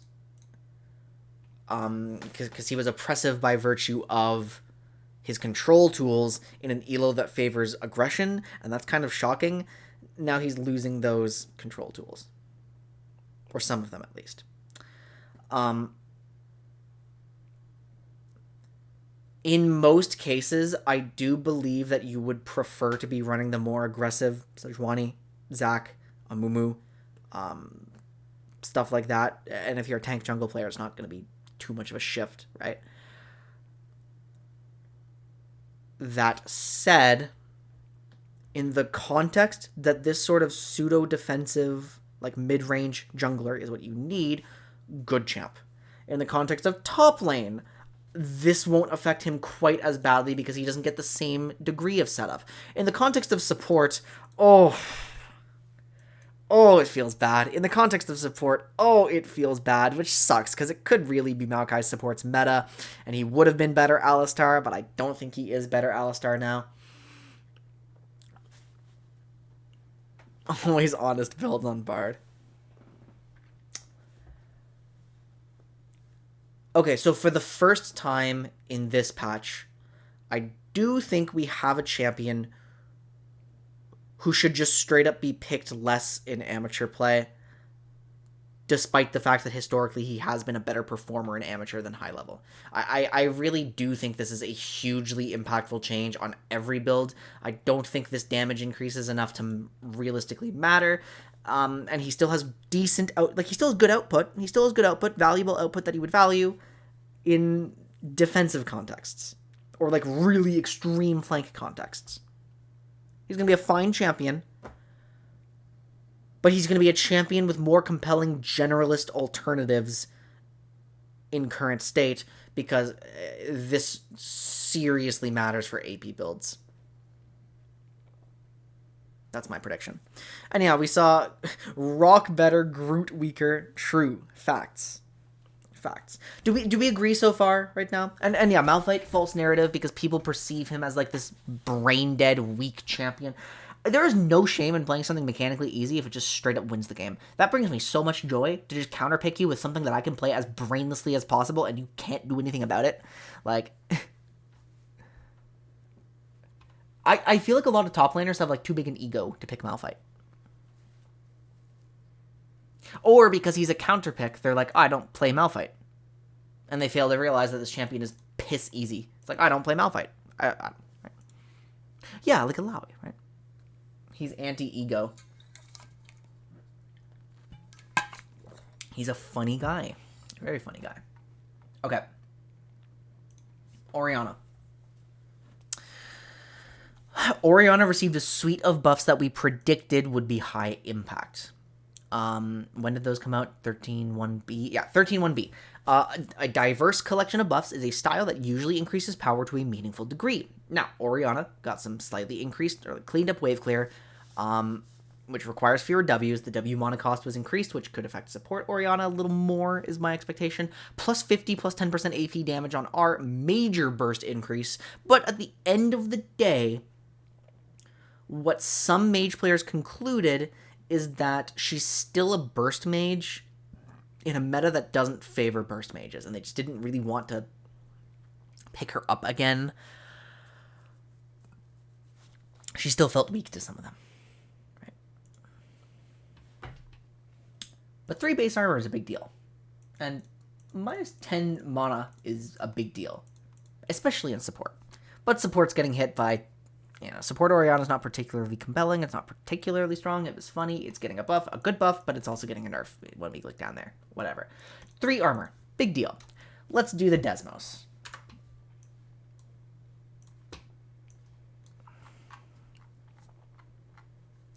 Because he was oppressive by virtue of his control tools in an elo that favors aggression, and that's kind of shocking. Now he's losing those control tools. Or some of them, at least. In most cases, I do believe that you would prefer to be running the more aggressive Sejuani, Zac, Mumu, stuff like that. And if you're a tank jungle player, it's not going to be too much of a shift, right? That said, in the context that this sort of pseudo-defensive, like, mid-range jungler is what you need, good champ. In the context of top lane, this won't affect him quite as badly because he doesn't get the same degree of setup. In the context of support, it feels bad. In the context of support, it feels bad, which sucks, because it could really be Maokai's support's meta, and he would have been better Alistar, but I don't think he is better Alistar now. Always honest build on Bard. Okay, so for the first time in this patch, I do think we have a champion who should just straight up be picked less in amateur play, despite the fact that historically he has been a better performer in amateur than high level. I really do think this is a hugely impactful change on every build. I don't think this damage increase is enough to realistically matter. And he still has he still has good output. He still has good output, valuable output that he would value in defensive contexts, or, like, really extreme flank contexts. He's going to be a fine champion, but he's going to be a champion with more compelling generalist alternatives in current state, because this seriously matters for AP builds. That's my prediction. And yeah, we saw Rock better, Groot weaker. True. Facts. Do we agree so far right now? And yeah, Malphite, false narrative, because people perceive him as, like, this brain dead weak champion. There is no shame in playing something mechanically easy if it just straight up wins the game. That brings me so much joy to just counterpick you with something that I can play as brainlessly as possible and you can't do anything about it. Like, I feel like a lot of top laners have, like, too big an ego to pick Malphite. Or because he's a counterpick, they're like, I don't play Malphite. And they fail to realize that this champion is piss easy. It's like, I don't play Malphite. Right? Yeah, like Alawi, right? He's anti-ego. He's a funny guy. Very funny guy. Okay. Orianna. Orianna received a suite of buffs that we predicted would be high impact. When did those come out? 13.1b? Yeah, 13.1b. A diverse collection of buffs is a style that usually increases power to a meaningful degree. Now, Orianna got some slightly increased, or cleaned up wave clear, which requires fewer Ws. The W mana cost was increased, which could affect support Orianna a little more, is my expectation. Plus 50, plus 10% AP damage on R, major burst increase. But at the end of the day, what some mage players concluded is that she's still a burst mage in a meta that doesn't favor burst mages, and they just didn't really want to pick her up again. She still felt weak to some of them. Right? But 3 base armor is a big deal. And minus 10 mana is a big deal. Especially in support. But support's getting hit by, support Orianna's not particularly compelling. It's not particularly strong. It was funny. It's getting a buff, a good buff, but it's also getting a nerf when we look down there. Whatever. 3 armor. Big deal. Let's do the Desmos.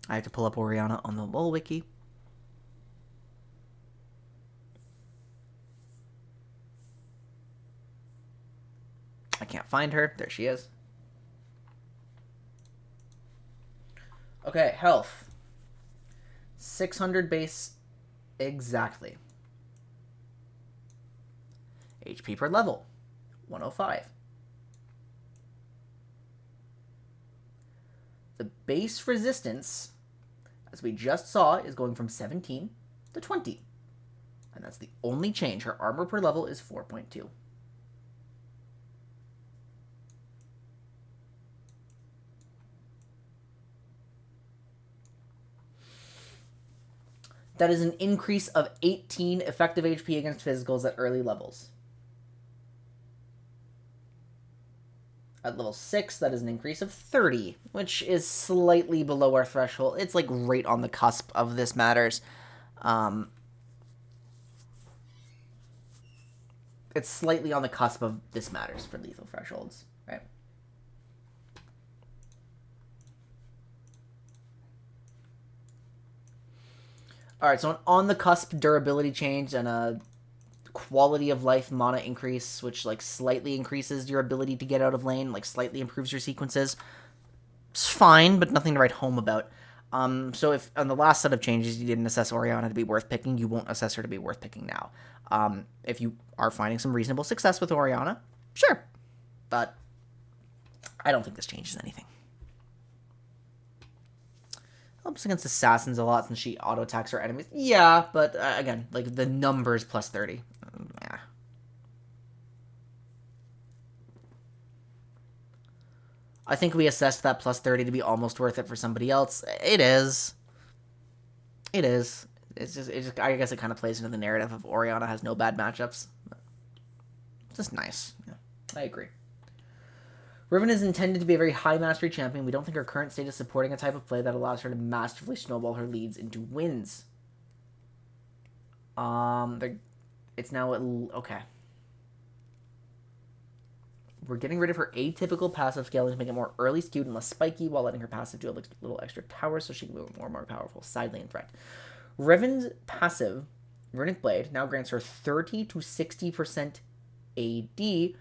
I have to pull up Orianna on the LoL wiki. I can't find her. There she is. Okay, health. 600 base exactly. HP per level. 105. The base resistance, as we just saw, is going from 17 to 20. And that's the only change. Her armor per level is 4.2. That is an increase of 18 effective HP against physicals at early levels. At level 6, that is an increase of 30, which is slightly below our threshold. It's like right on the cusp of this matters. It's slightly on the cusp of this matters for lethal thresholds, right? Alright, so an on-the-cusp durability change and a quality of life mana increase, which like slightly increases your ability to get out of lane, like slightly improves your sequences. It's fine, but nothing to write home about. So if on the last set of changes you didn't assess Orianna to be worth picking, you won't assess her to be worth picking now. If you are finding some reasonable success with Orianna, sure. But I don't think this changes anything. Helps against assassins a lot since she auto-attacks her enemies. Yeah, but again, like the numbers plus 30. Yeah. I think we assessed that plus 30 to be almost worth it for somebody else. It is. It is. It's just I guess it kind of plays into the narrative of Orianna has no bad matchups. It's just nice. Yeah, I agree. Riven is intended to be a very high mastery champion. We don't think her current state is supporting a type of play that allows her to masterfully snowball her leads into wins. It's now okay. We're getting rid of her atypical passive scaling to make it more early skewed and less spiky, while letting her passive do a little extra power so she can move more and more powerful side lane threat. Riven's passive, Runic Blade, now grants her 30 to 60% AD,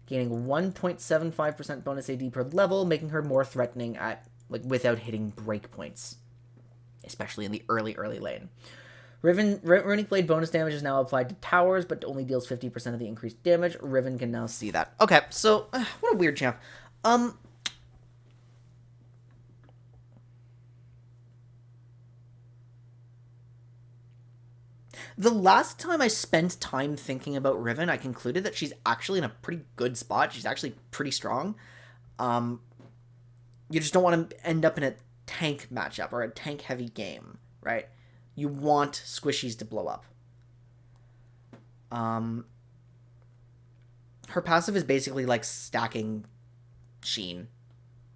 gaining 1.75% bonus AD per level, making her more threatening at without hitting breakpoints, especially in the early lane. Runic Blade bonus damage is now applied to towers, but only deals 50% of the increased damage. Riven can now see that. Okay, so what a weird champ. The last time I spent time thinking about Riven, I concluded that she's actually in a pretty good spot. She's actually pretty strong. You just don't want to end up in a tank matchup or a tank-heavy game, right? You want squishies to blow up. Her passive is basically like stacking Sheen.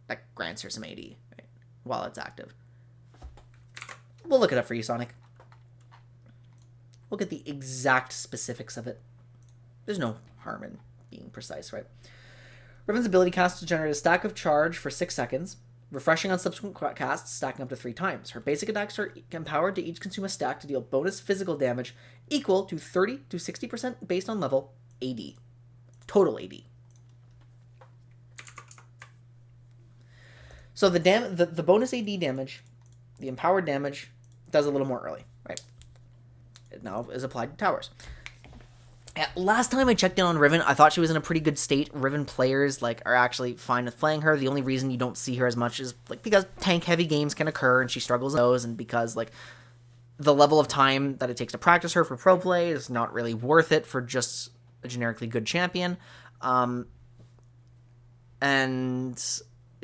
That grants her some AD, right? While it's active. We'll look it up for you, Sonic. We'll get the exact specifics of it. There's no harm in being precise, right? Riven's ability casts to generate a stack of charge for 6 seconds, refreshing on subsequent casts, stacking up to 3 times. Her basic attacks are empowered to each consume a stack to deal bonus physical damage equal to 30 to 60% based on level AD. Total AD. So the bonus AD damage, the empowered damage, does a little more early, right? It now is applied to towers. Last time I checked in on Riven, I thought she was in a pretty good state. Riven players are actually fine with playing her. The only reason you don't see her as much is because tank heavy games can occur and she struggles in those, and because the level of time that it takes to practice her for pro play is not really worth it for just a generically good champion. And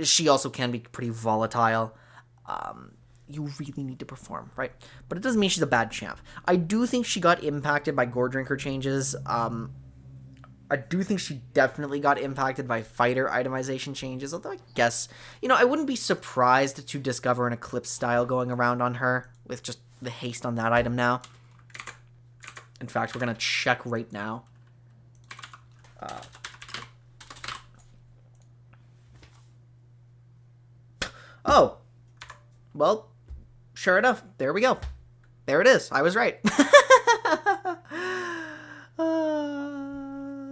she also can be pretty volatile. You really need to perform, right? But it doesn't mean she's a bad champ. I do think she got impacted by Gore Drinker changes. I do think she definitely got impacted by fighter itemization changes, although I guess, I wouldn't be surprised to discover an Eclipse style going around on her with just the haste on that item now. In fact, we're going to check right now. Oh, well, sure enough, there we go. There it is. I was right.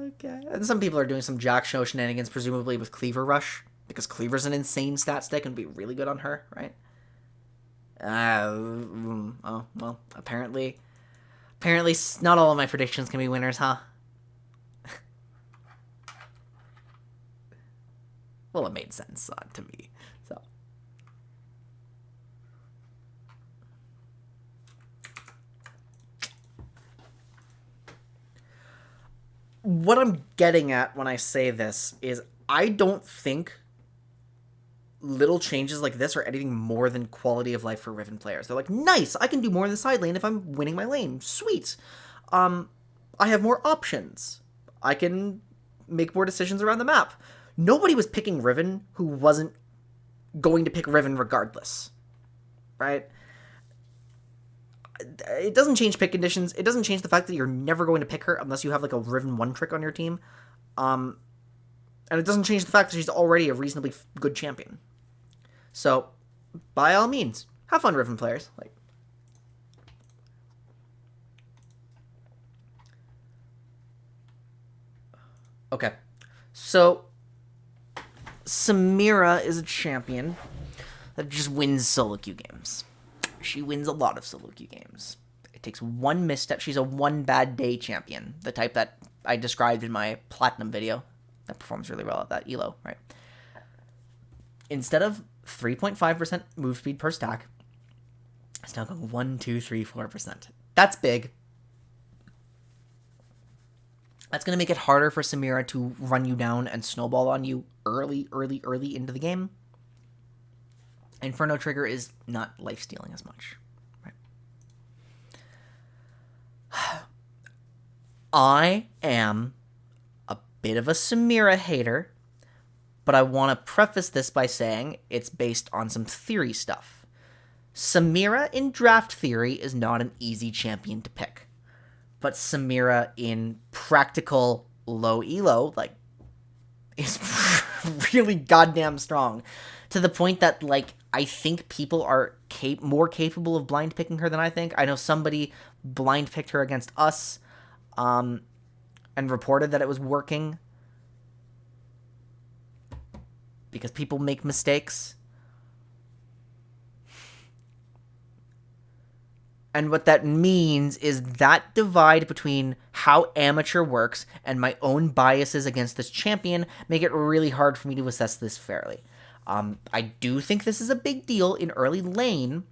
Okay. And some people are doing some Jack Show shenanigans, presumably with Cleaver Rush, because Cleaver's an insane stat stick and would be really good on her, right? Oh, well, apparently not all of my predictions can be winners, huh? Well, it made sense to me, so. What I'm getting at when I say this is I don't think little changes like this are anything more than quality of life for Riven players. They're like, nice, I can do more in the side lane if I'm winning my lane. Sweet. I have more options. I can make more decisions around the map. Nobody was picking Riven who wasn't going to pick Riven regardless. Right? It doesn't change pick conditions. It doesn't change the fact that you're never going to pick her unless you have like a Riven 1 trick on your team. And it doesn't change the fact that she's already a reasonably good champion. So, by all means, have fun, Riven players. Okay. So, Samira is a champion that just wins solo queue games. She wins a lot of solo queue games. It takes one misstep. She's a one bad day champion. The type that I described in my Platinum video. That performs really well at that elo, right? Instead of 3.5% move speed per stack, it's now going 1, 2, 3, 4%. That's big. That's going to make it harder for Samira to run you down and snowball on you early into the game. Inferno Trigger is not life-stealing as much. Right? I am a bit of a Samira hater, but I want to preface this by saying it's based on some theory stuff. Samira in draft theory is not an easy champion to pick, but Samira in practical low elo, is really goddamn strong. To the point that, I think people are more capable of blind picking her than I think. I know somebody blind picked her against us, and reported that it was working. Because people make mistakes. And what that means is that divide between how amateur works and my own biases against this champion make it really hard for me to assess this fairly. I do think this is a big deal in early lane,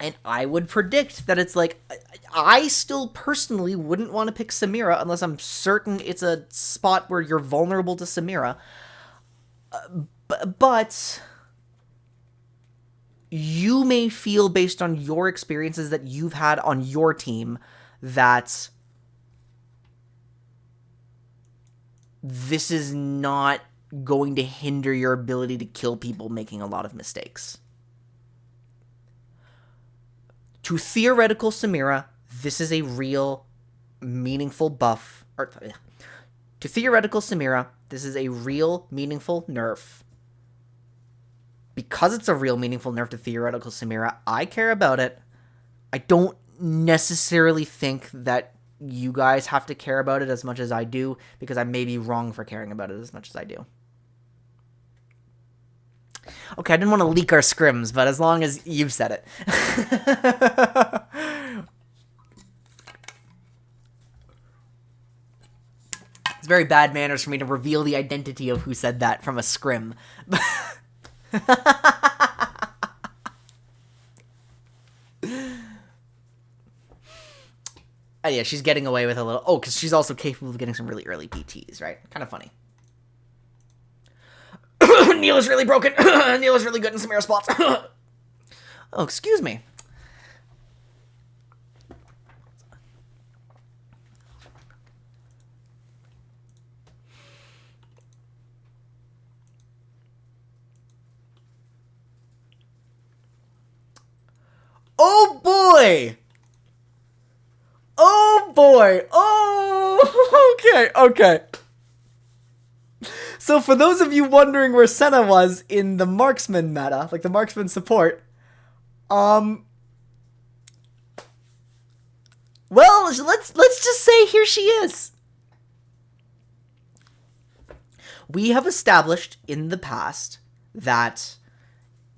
and I would predict that it's I still personally wouldn't want to pick Samira unless I'm certain it's a spot where you're vulnerable to Samira. But you may feel, based on your experiences that you've had on your team, that this is not going to hinder your ability to kill people making a lot of mistakes. To theoretical Samira, this is a real, meaningful buff. To theoretical Samira, this is a real, meaningful nerf. Because it's a real, meaningful nerf to theoretical Samira, I care about it. I don't necessarily think that you guys have to care about it as much as I do, because I may be wrong for caring about it as much as I do. Okay, I didn't want to leak our scrims, but as long as you've said it. It's very bad manners for me to reveal the identity of who said that from a scrim. Yeah, she's getting away with a little... Oh, because she's also capable of getting some really early PTs, right? Kind of funny. Neil is really broken. Neil is really good in some air spots. Oh, excuse me. Oh, boy! Oh, boy! Oh, okay. So for those of you wondering where Senna was in the marksman meta, like the marksman support, well, let's just say here she is. We have established in the past that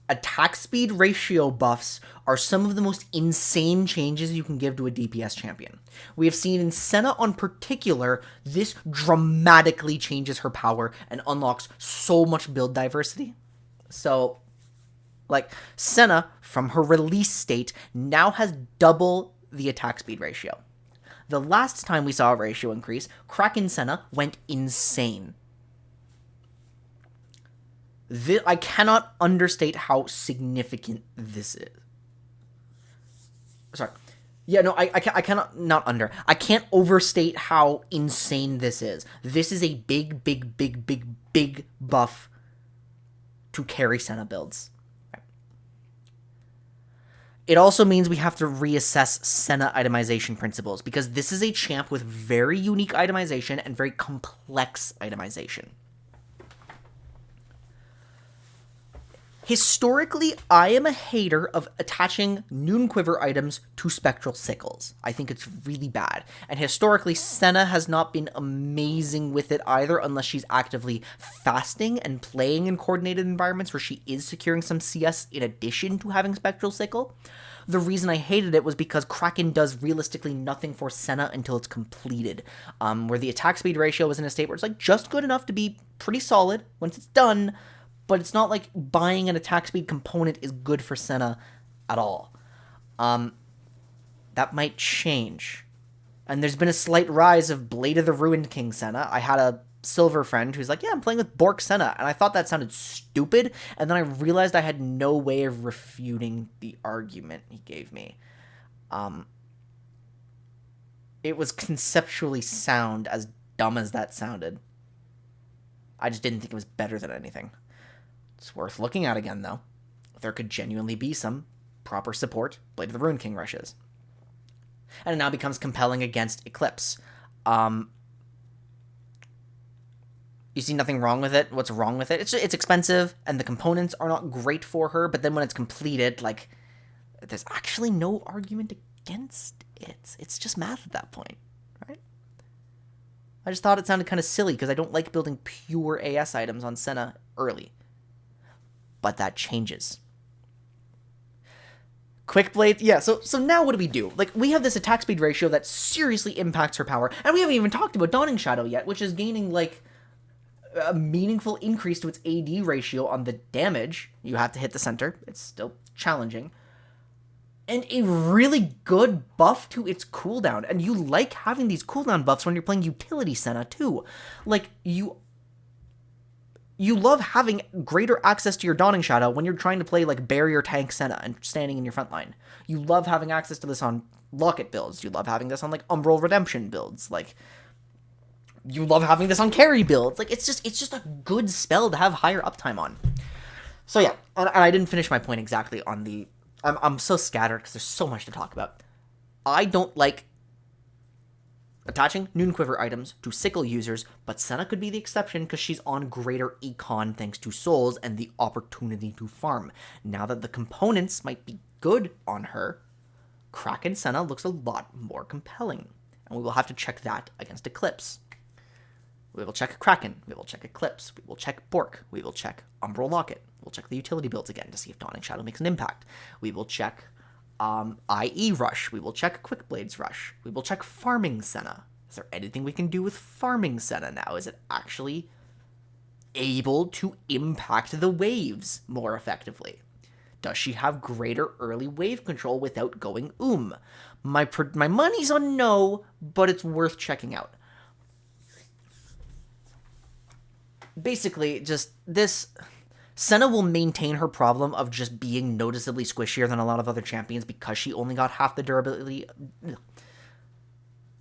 attack speed ratio buffs are some of the most insane changes you can give to a DPS champion. We have seen in Senna in particular, this dramatically changes her power and unlocks so much build diversity. So, like, Senna, from her release state, now has double the attack speed ratio. The last time we saw a ratio increase, Kraken Senna went insane. I cannot understate how significant this is. Sorry. Yeah, no, I cannot, not under. I can't overstate how insane this is. This is a big buff to carry Senna builds. It also means we have to reassess Senna itemization principles, because this is a champ with very unique itemization and very complex itemization. Historically, I am a hater of attaching Noon Quiver items to Spectral Sickles. I think it's really bad. And historically, Senna has not been amazing with it either, unless she's actively fasting and playing in coordinated environments where she is securing some CS in addition to having Spectral Sickle. The reason I hated it was because Kraken does realistically nothing for Senna until it's completed, where the attack speed ratio is in a state where it's like just good enough to be pretty solid once it's done, but it's not like buying an attack speed component is good for Senna at all. That might change. And there's been a slight rise of Blade of the Ruined King Senna. I had a silver friend who's like, yeah, I'm playing with Bork Senna. And I thought that sounded stupid. And then I realized I had no way of refuting the argument he gave me. It was conceptually sound, as dumb as that sounded. I just didn't think it was better than anything. It's worth looking at again, though. There could genuinely be some proper support Blade of the Ruined King rushes. And it now becomes compelling against Eclipse. You see nothing wrong with it. What's wrong with it? It's expensive, and the components are not great for her, but then when it's completed, like, there's actually no argument against it. It's just math at that point, right? I just thought it sounded kind of silly, because I don't like building pure AS items on Senna early. But that changes. Quick Blade, yeah, so now what do we do? Like, we have this attack speed ratio that seriously impacts her power, and we haven't even talked about Dawning Shadow yet, which is gaining, like, a meaningful increase to its AD ratio on the damage. You have to hit the center. It's still challenging. And a really good buff to its cooldown. And you like having these cooldown buffs when you're playing utility Senna, too. Like, you love having greater access to your Dawning Shadow when you're trying to play, like, barrier tank Senna and standing in your front line. You love having access to this on Locket builds. You love having this on, like, Umbral Redemption builds. Like, you love having this on carry builds. Like, it's just a good spell to have higher uptime on. So, yeah. And I didn't finish my point exactly on the... I'm so scattered because there's so much to talk about. I don't like attaching Noon Quiver items to Sickle users, but Senna could be the exception because she's on greater econ thanks to souls and the opportunity to farm. Now that the components might be good on her, Kraken Senna looks a lot more compelling, and we will have to check that against Eclipse. We will check Kraken, we will check Eclipse, we will check Bork, we will check Umbral Locket, we'll check the utility builds again to see if Dawning Shadow makes an impact. We will check IE Rush, we will check Quick Blades Rush, we will check Farming Senna. Is there anything we can do with Farming Senna now? Is it actually able to impact the waves more effectively? Does she have greater early wave control without going My money's on no, but it's worth checking out. Basically, just this... Senna will maintain her problem of just being noticeably squishier than a lot of other champions because she only got half the durability.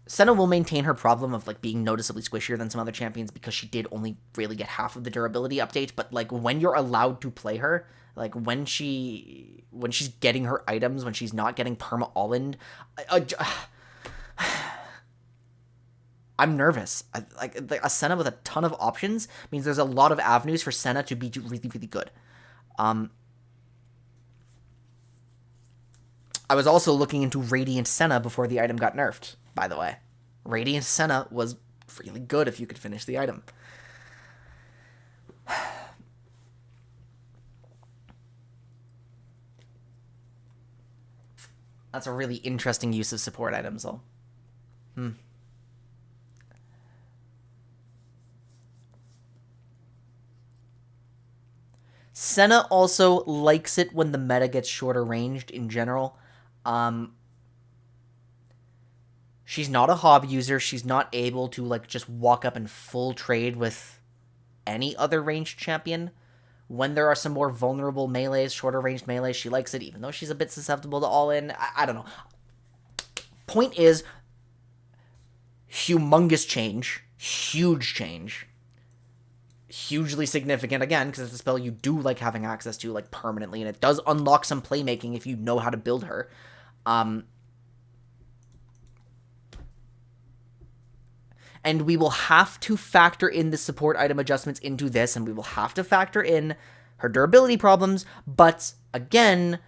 Senna will maintain her problem of, like, being noticeably squishier than some other champions because she did only really get half of the durability update, but, like, when you're allowed to play her, like, when she's getting her items, when she's not getting perma all-in, I'm nervous. A Senna with a ton of options means there's a lot of avenues for Senna to be really, really good. I was also looking into Radiant Senna before the item got nerfed, by the way. Radiant Senna was really good if you could finish the item. That's a really interesting use of support items, though. Senna also likes it when the meta gets shorter ranged in general. She's not a hobby user. She's not able to, like, just walk up and full trade with any other ranged champion. When there are some more vulnerable melees, shorter ranged melees, she likes it, even though she's a bit susceptible to all-in. I don't know. Point is, humongous change. Huge change. Hugely significant, again, because it's a spell you do like having access to, like, permanently, and it does unlock some playmaking if you know how to build her. And we will have to factor in the support item adjustments into this, and we will have to factor in her durability problems, but, again,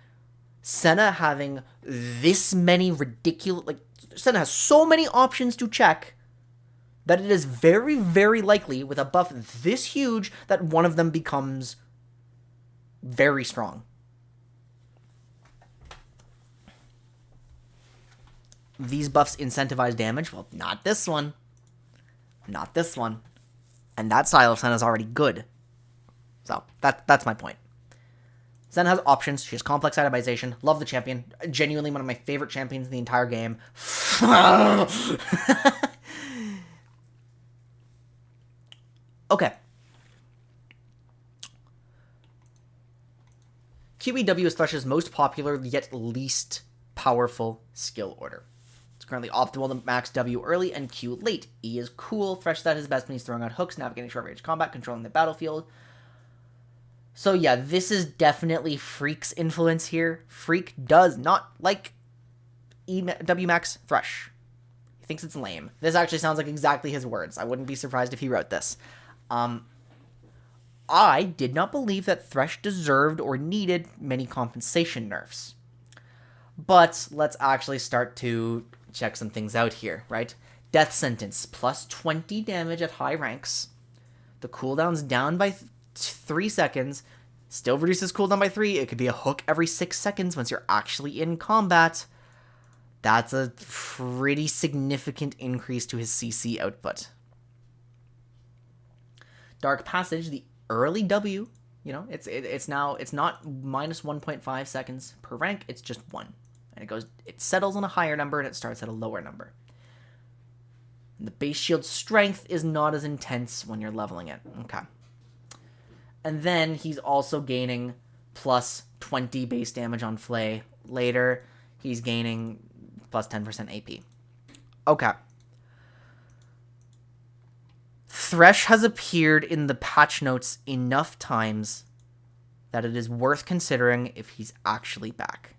Senna having this many ridiculous... Like, Senna has so many options to check that it is very, very likely, with a buff this huge, that one of them becomes very strong. These buffs incentivize damage? Well, not this one. Not this one. And that style of Senna is already good. So, that's my point. Senna has options. She has complex itemization. Love the champion. Genuinely one of my favorite champions in the entire game. Okay. QEW is Thresh's most popular, yet least powerful skill order. It's currently optimal to max W early and Q late. E is cool. Thresh is at his best when he's throwing out hooks, navigating short-range combat, controlling the battlefield. So yeah, this is definitely Freak's influence here. Freak does not like W max Thresh. He thinks it's lame. This actually sounds like exactly his words. I wouldn't be surprised if he wrote this. I did not believe that Thresh deserved or needed many compensation nerfs. But let's actually start to check some things out here, right? Death Sentence, plus 20 damage at high ranks. The cooldown's down by 3 seconds. Still reduces cooldown by 3. It could be a hook every 6 seconds once you're actually in combat. That's a pretty significant increase to his CC output. Dark Passage, the early W, you know, it's not minus 1.5 seconds per rank, it's just 1. And it settles on a higher number and it starts at a lower number. And the base shield strength is not as intense when you're leveling it. Okay. And then he's also gaining plus 20 base damage on Flay. Later, he's gaining plus 10% AP. Okay. Thresh has appeared in the patch notes enough times that it is worth considering if he's actually back.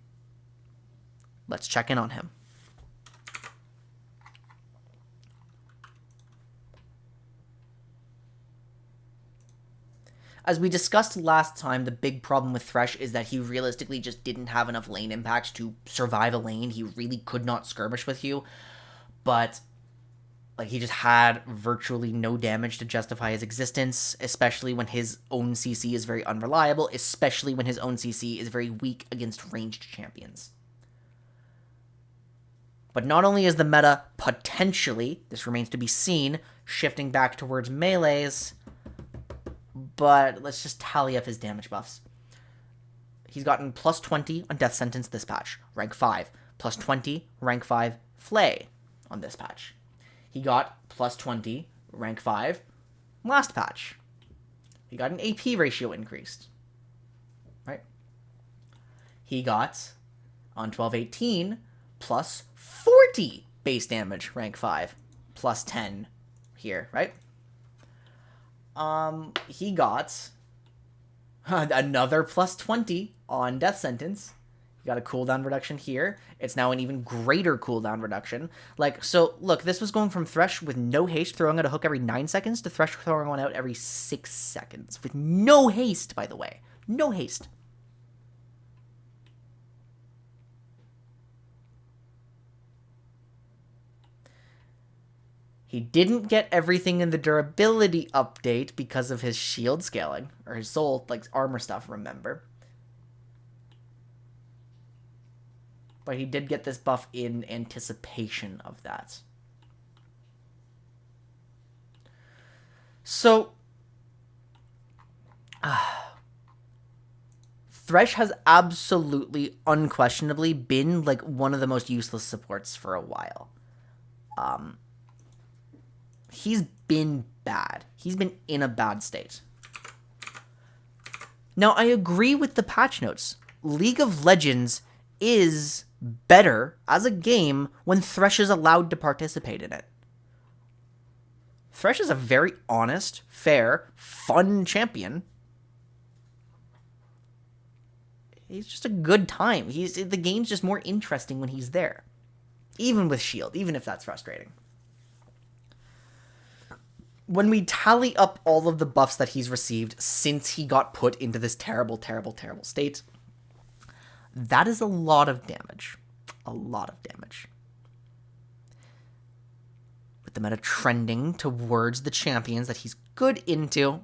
Let's check in on him. As we discussed last time, the big problem with Thresh is that he realistically just didn't have enough lane impact to survive a lane. He really could not skirmish with you, but like he just had virtually no damage to justify his existence, especially when his own CC is very unreliable, especially when his own CC is very weak against ranged champions. But not only is the meta potentially, this remains to be seen, shifting back towards melees, but let's just tally up his damage buffs. He's gotten plus 20 on Death Sentence this patch. Rank 5. Plus 20, rank 5, Flay on this patch. He got plus 20, rank 5, last patch. He got an AP ratio increased. Right? He got, on 12/18, plus 40 base damage, rank 5, plus 10 here, right? He got another plus 20 on Death Sentence. He got a cooldown reduction here. It's now an even greater cooldown reduction. Like, so, look, this was going from Thresh with no haste throwing out a hook every 9 seconds to Thresh throwing one out every 6 seconds. With no haste, by the way. No haste. He didn't get everything in the durability update because of his shield scaling, or his soul, like, armor stuff, remember. But he did get this buff in anticipation of that. So, Thresh has absolutely, unquestionably been, like, one of the most useless supports for a while. He's been bad. He's been in a bad state. Now, I agree with the patch notes. League of Legends is better as a game when Thresh is allowed to participate in it. Thresh is a very honest, fair, fun champion. He's just a good time. The game's just more interesting when he's there. Even with shield, even if that's frustrating. When we tally up all of the buffs that he's received since he got put into this terrible, terrible, terrible state, that is a lot of damage. A lot of damage. With the meta trending towards the champions that he's good into,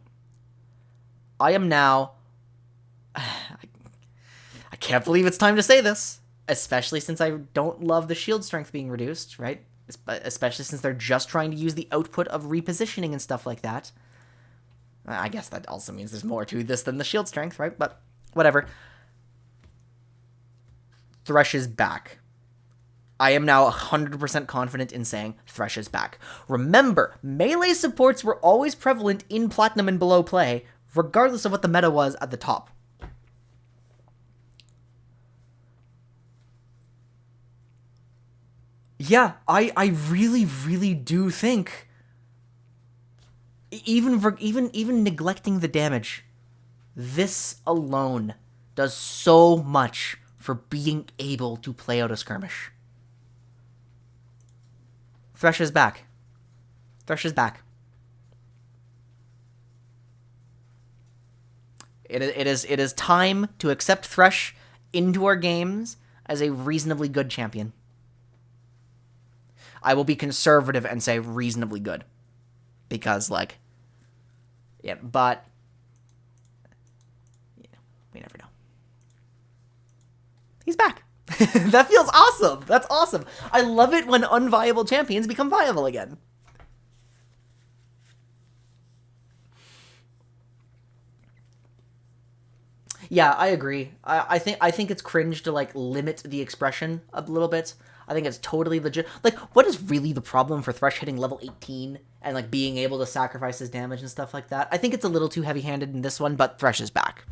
I am now... I can't believe it's time to say this, especially since I don't love the shield strength being reduced, right? Especially since they're just trying to use the output of repositioning and stuff like that. I guess that also means there's more to this than the shield strength, right? But whatever. Thresh is back. I am now 100% confident in saying Thresh is back. Remember, melee supports were always prevalent in Platinum and below play, regardless of what the meta was at the top. Yeah, I really, really do think even neglecting the damage, this alone does so much for being able to play out a skirmish. Thresh is back. Thresh is back. It is time to accept Thresh into our games as a reasonably good champion. I will be conservative and say reasonably good. Because, like... Yeah, but... Yeah, we never know. He's back. That feels awesome. That's awesome. I love it when unviable champions become viable again. Yeah, I agree. I think it's cringe to, like, limit the expression a little bit. I think it's totally legit. Like, what is really the problem for Thresh hitting level 18 and, like, being able to sacrifice his damage and stuff like that? I think it's a little too heavy-handed in this one, but Thresh is back.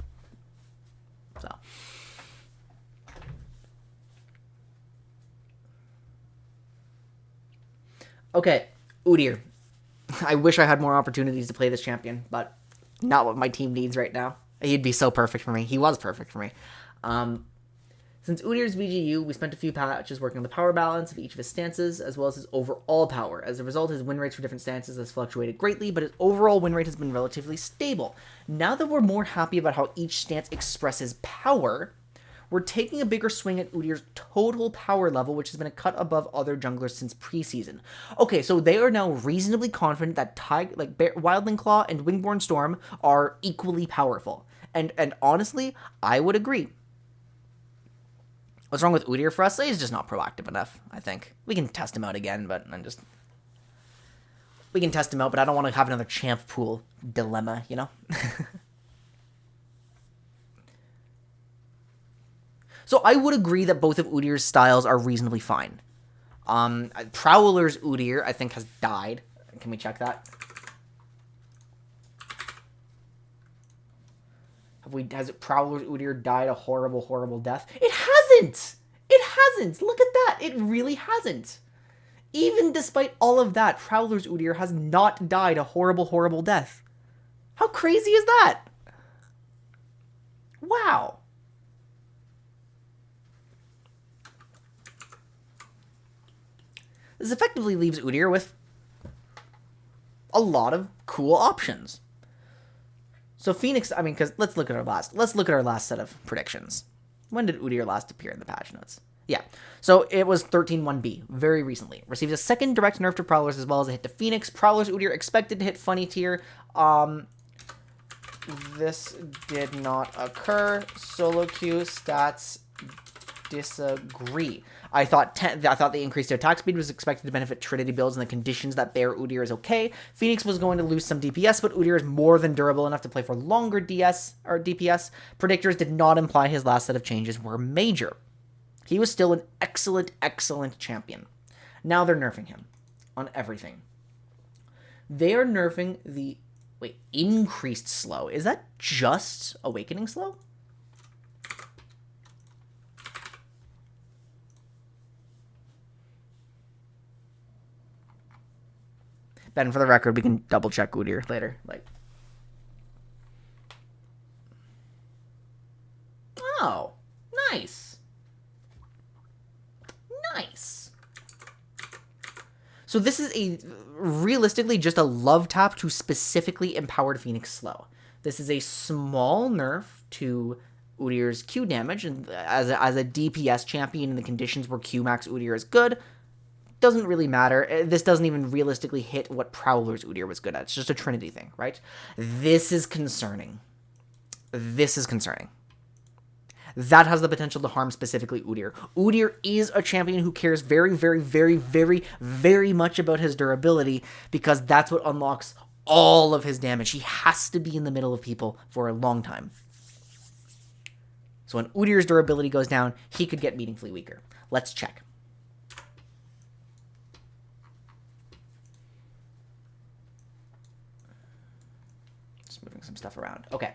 So. Okay, Udyr. I wish I had more opportunities to play this champion, but not what my team needs right now. He'd be so perfect for me. He was perfect for me. Since Udyr's VGU, we spent a few patches working on the power balance of each of his stances, as well as his overall power. As a result, his win rates for different stances has fluctuated greatly, but his overall win rate has been relatively stable. Now that we're more happy about how each stance expresses power, we're taking a bigger swing at Udyr's total power level, which has been a cut above other junglers since preseason. Okay, so they are now reasonably confident that Wildling Claw and Wingborne Storm are equally powerful. And honestly, I would agree. What's wrong with Udyr for us? He's just not proactive enough, I think. We can test him out again, but we can test him out, but I don't want to have another champ pool dilemma, you know? So I would agree that both of Udyr's styles are reasonably fine. Prowler's Udyr, I think, has died. Can we check that? Has Prowler's Udyr died a horrible, horrible death? It hasn't! It hasn't! Look at that! It really hasn't! Even despite all of that, Prowler's Udyr has not died a horrible, horrible death. How crazy is that? Wow. This effectively leaves Udyr with a lot of cool options. So Phoenix, I mean, because let's look at our last set of predictions. When did Udyr last appear in the patch notes? Yeah, so it was 13-1B, very recently. Received a second direct nerf to Prowlers as well as a hit to Phoenix. Prowler's Udyr expected to hit Funny Tier. This did not occur. Solo queue stats disagree. I thought the increase to attack speed was expected to benefit Trinity builds in the conditions that Bear Udyr is okay. Phoenix was going to lose some DPS, but Udyr is more than durable enough to play for longer DS or DPS. Predictors did not imply his last set of changes were major. He was still an excellent, excellent champion. Now they're nerfing him on everything. They are nerfing the increased slow. Is that just Awakening slow? Ben, for the record, we can double check Udyr later. Oh, nice. Nice. So this is realistically just a love tap to specifically empowered Phoenix slow. This is a small nerf to Udyr's Q damage, and as a DPS champion in the conditions where Q max Udyr is good, doesn't really matter. This doesn't even realistically hit what Prowler's Udyr was good at. It's just a Trinity thing, right? This is concerning. This is concerning. That has the potential to harm specifically Udyr. Udyr is a champion who cares very, very, very, very, very much about his durability because that's what unlocks all of his damage. He has to be in the middle of people for a long time. So when Udyr's durability goes down, he could get meaningfully weaker. Let's check. Just moving some stuff around. Okay.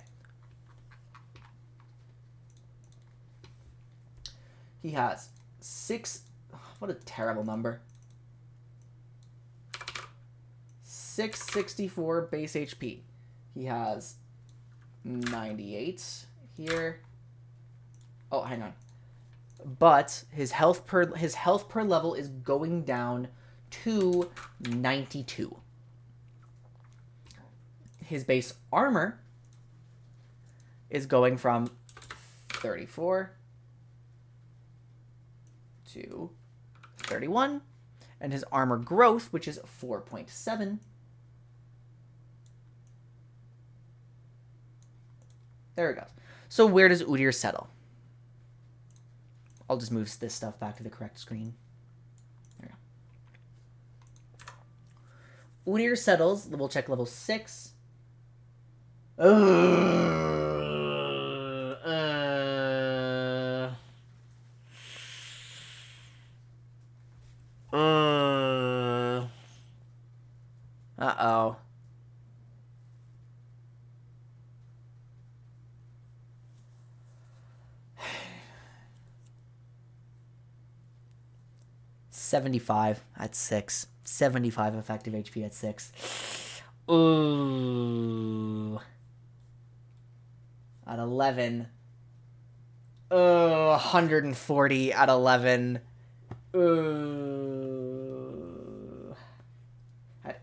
He has 6... What a terrible number. 664 base HP. He has 98 here. Oh, hang on. But his health per level is going down to 92. His base armor is going from 34 to 31, and his armor growth, which is 4.7, there it goes. So where does Udyr settle? I'll just move this stuff back to the correct screen. There we go. Udyr settles, we'll check level 6. Uh-oh. $75 at 6. 75 effective HP at 6. Ooh. At 11. 140 at 11.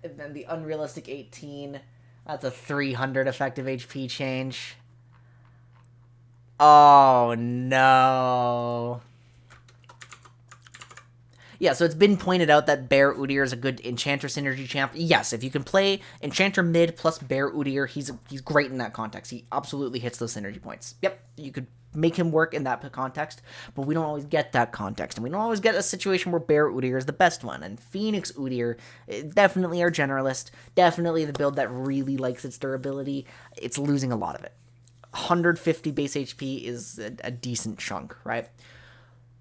And then the unrealistic 18. That's a 300 effective HP change. Oh, no. Yeah, so it's been pointed out that Bear Udyr is a good Enchanter synergy champ. Yes, if you can play Enchanter mid plus Bear Udyr, he's great in that context. He absolutely hits those synergy points. Yep, you could make him work in that context, but we don't always get that context, and we don't always get a situation where Bear Udyr is the best one, and Phoenix Udyr, definitely our generalist, definitely the build that really likes its durability. It's losing a lot of it. 150 base HP is a decent chunk, right?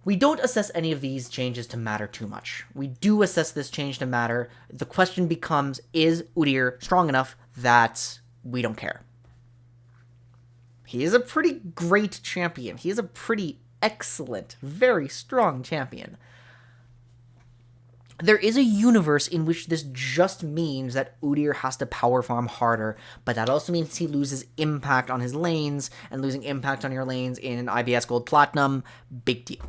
We don't assess any of these changes to matter too much. We do assess this change to matter. The question becomes, is Udyr strong enough that we don't care? He is a pretty great champion. He is a pretty excellent, very strong champion. There is a universe in which this just means that Udyr has to power farm harder, but that also means he loses impact on his lanes, and losing impact on your lanes in IBS Gold Platinum, big deal.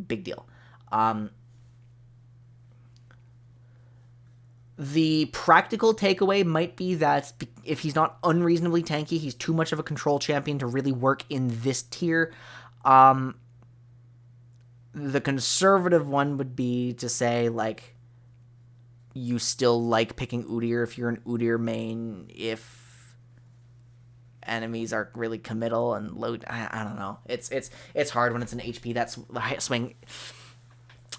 Big deal. The practical takeaway might be that if he's not unreasonably tanky, he's too much of a control champion to really work in this tier. The conservative one would be to say, like, you still like picking Udyr if you're an Udyr main, if enemies are really committal and low. I don't know. It's hard when it's an HP that's the highest swing.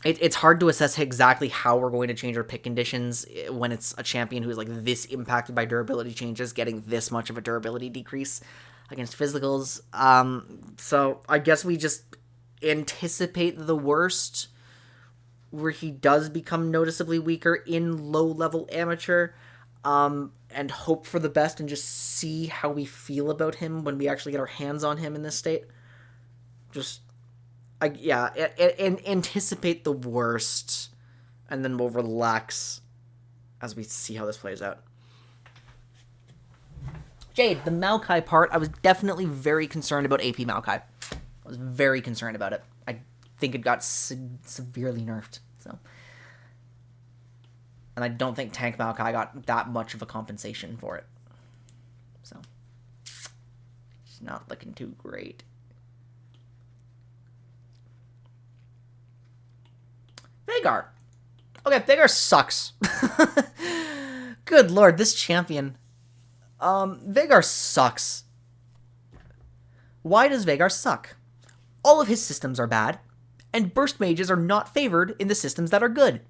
It's hard to assess exactly how we're going to change our pick conditions when it's a champion who's like this impacted by durability changes, getting this much of a durability decrease against physicals. So I guess we just anticipate the worst, where he does become noticeably weaker in low-level amateur, and hope for the best and just see how we feel about him when we actually get our hands on him in this state. Anticipate the worst, and then we'll relax as we see how this plays out. Jade, the Maokai part, I was definitely very concerned about AP Maokai. I was very concerned about it. I think it got severely nerfed. So, and I don't think Tank Maokai got that much of a compensation for it. So, it's not looking too great. Veigar. Okay, Veigar sucks. Good lord, this champion. Veigar sucks. Why does Veigar suck? All of his systems are bad, and burst mages are not favored in the systems that are good.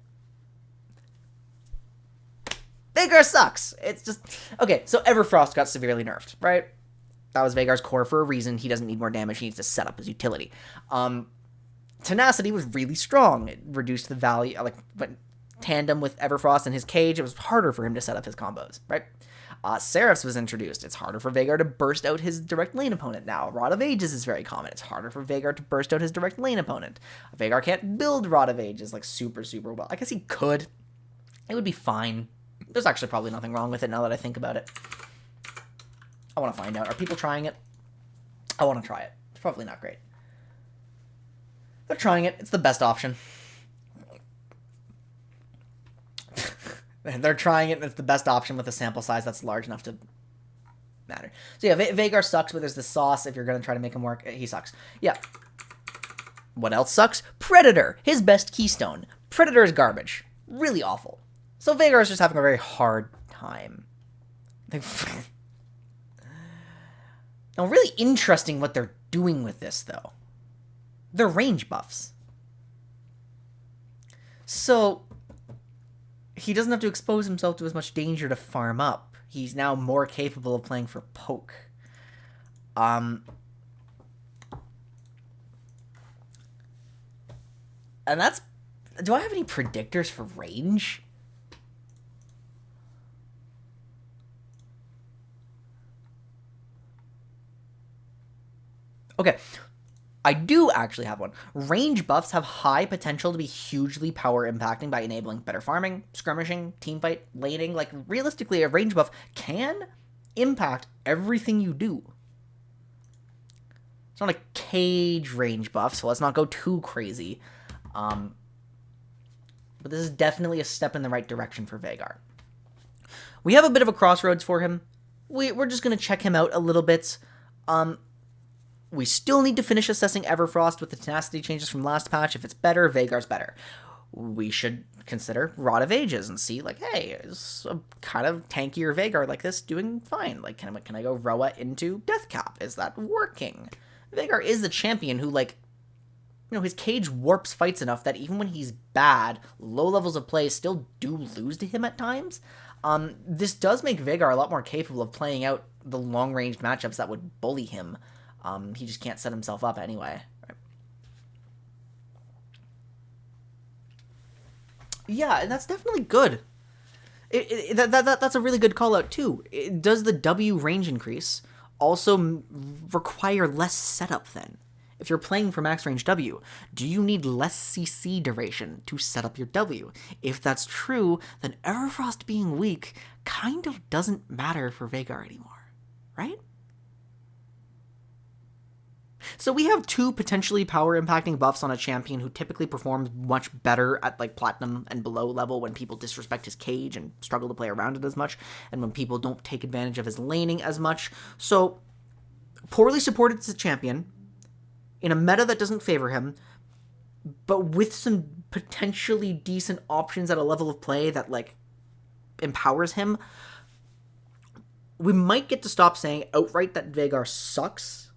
Veigar sucks. It's just... Okay, so Everfrost got severely nerfed, right? That was Veigar's core for a reason. He doesn't need more damage. He needs to set up his utility. Tenacity was really strong. It reduced the value, but tandem with Everfrost and his cage, it was harder for him to set up his combos, right? Seraphs was introduced. It's harder for Veigar to burst out his direct lane opponent now. Rod of Ages is very common. It's harder for Veigar to burst out his direct lane opponent. Veigar can't build Rod of Ages, like, super, super well. I guess he could. It would be fine. There's actually probably nothing wrong with it now that I think about it. I want to find out. Are people trying it? I want to try it. It's probably not great. They're trying it. It's the best option. They're trying it, and it's the best option with a sample size that's large enough to matter. So yeah, Veigar sucks, but there's the sauce. If you're going to try to make him work, he sucks. Yeah. What else sucks? Predator. His best keystone. Predator is garbage. Really awful. So Veigar is just having a very hard time. Now, really interesting what they're doing with this, though. They're range buffs. So he doesn't have to expose himself to as much danger to farm up. He's now more capable of playing for poke. And that's... Do I have any predictors for range? Okay. I do actually have one. Range buffs have high potential to be hugely power impacting by enabling better farming, skirmishing, teamfight, laning. Like, realistically, a range buff can impact everything you do. It's not a cage range buff, so let's not go too crazy. But this is definitely a step in the right direction for Veigar. We have a bit of a crossroads for him. We're just going to check him out a little bit. We still need to finish assessing Everfrost with the tenacity changes from last patch. If it's better, Veigar's better. We should consider Rod of Ages and see, like, hey, is a kind of tankier Veigar like this doing fine? Like, can I go Roa into Deathcap? Is that working? Veigar is the champion who, like, you know, his cage warps fights enough that even when he's bad, low levels of play still do lose to him at times. This does make Veigar a lot more capable of playing out the long-range matchups that would bully him. He just can't set himself up anyway. Right? Yeah, and that's definitely good. That's a really good call out too. Does the W range increase also require less setup then? If you're playing for max range W, do you need less CC duration to set up your W? If that's true, then Everfrost being weak kind of doesn't matter for Vhagar anymore, right? So we have two potentially power impacting buffs on a champion who typically performs much better at like platinum and below level when people disrespect his cage and struggle to play around it as much, and when people don't take advantage of his laning as much. So poorly supported as a champion in a meta that doesn't favor him, but with some potentially decent options at a level of play that like empowers him. We might get to stop saying outright that Vhagar sucks.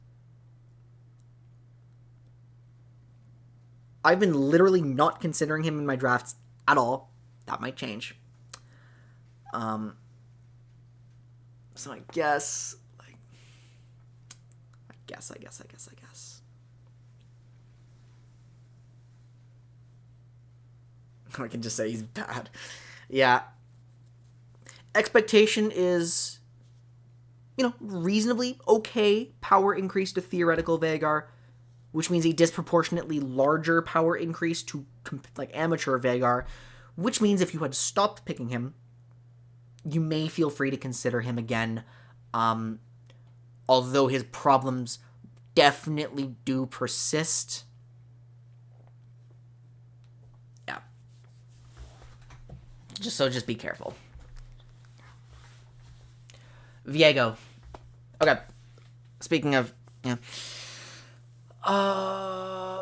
I've been literally not considering him in my drafts at all. That might change. So I guess, like, I guess. I can just say he's bad. Yeah. Expectation is, reasonably okay power increase to theoretical Vhagar, which means a disproportionately larger power increase to, like, amateur Vhagar, which means if you had stopped picking him, you may feel free to consider him again, although his problems definitely do persist. Yeah. Just be careful. Viego. Okay. Speaking of, yeah.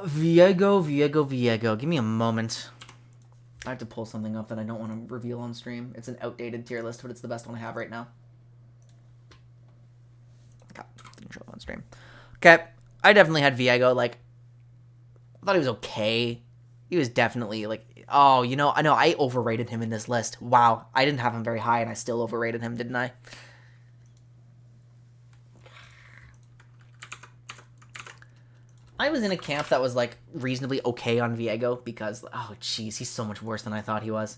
Viego. Give me a moment. I have to pull something up that I don't want to reveal on stream. It's an outdated tier list, but it's the best one I have right now. Okay, didn't show up on stream. Okay, I definitely had Viego. Like, I thought he was okay. He was definitely like, I know I overrated him in this list. Wow, I didn't have him very high, and I still overrated him, didn't I? I was in a camp that was, like, reasonably okay on Viego because, oh, jeez, he's so much worse than I thought he was.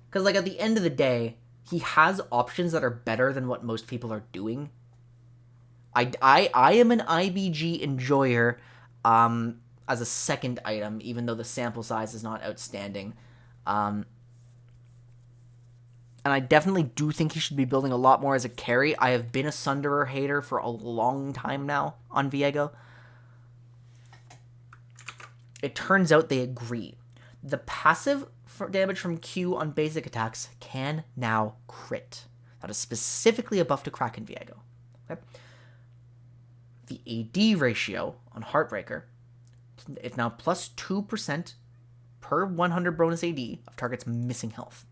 Because, like, at the end of the day, he has options that are better than what most people are doing. I am an IBG enjoyer as a second item, even though the sample size is not outstanding. And I definitely do think he should be building a lot more as a carry. I have been a Sunderer hater for a long time now on Viego. It turns out they agree. The passive damage from Q on basic attacks can now crit. That is specifically a buff to Kraken Viego. Okay? The AD ratio on Heartbreaker is now plus 2% per 100 bonus AD of targets missing health.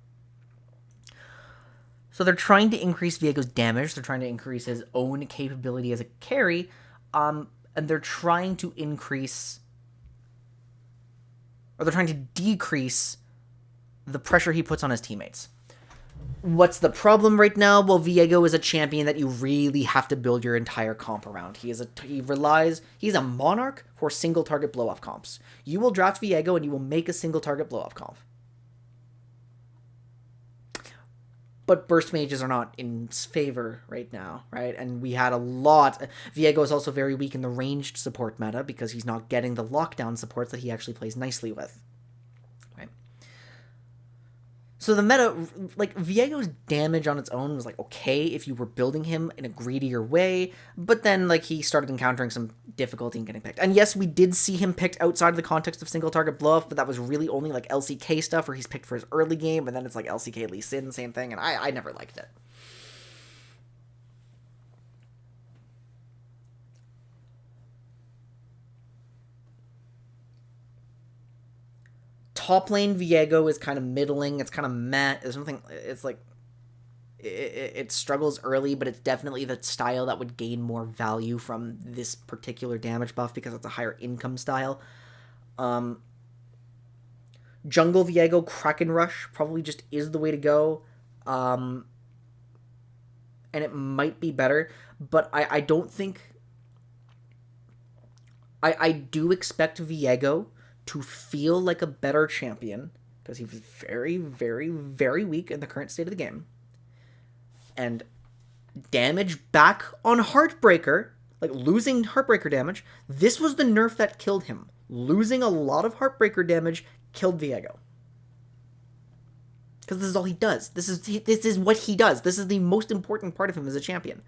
So they're trying to increase Viego's damage. They're trying to increase his own capability as a carry. And they're trying to they're trying to decrease the pressure he puts on his teammates. What's the problem right now? Well, Viego is a champion that you really have to build your entire comp around. He's a monarch for single target blow off comps. You will draft Viego and you will make a single target blow off comp. But burst mages are not in favor right now, right? And we had a lot. Viego is also very weak in the ranged support meta because he's not getting the lockdown supports that he actually plays nicely with. Right? So the meta, like, Viego's damage on its own was, like, okay if you were building him in a greedier way, but then, like, he started encountering some difficulty in getting picked. And yes, we did see him picked outside of the context of single target blow-off, but that was really only, like, LCK stuff where he's picked for his early game, and then it's, like, LCK Lee Sin, same thing, and I never liked it. Top lane Viego is kind of middling. It's kind of meh. There's nothing. It's like it struggles early, but it's definitely the style that would gain more value from this particular damage buff because it's a higher income style. Jungle Viego Kraken Rush probably just is the way to go. and it might be better, but I don't think... I do expect Viego to feel like a better champion, because he was very, very, very weak in the current state of the game. And damage back on Heartbreaker, like losing Heartbreaker damage, this was the nerf that killed him. Losing a lot of Heartbreaker damage killed Viego. Because this is all he does. This is what he does. This is the most important part of him as a champion.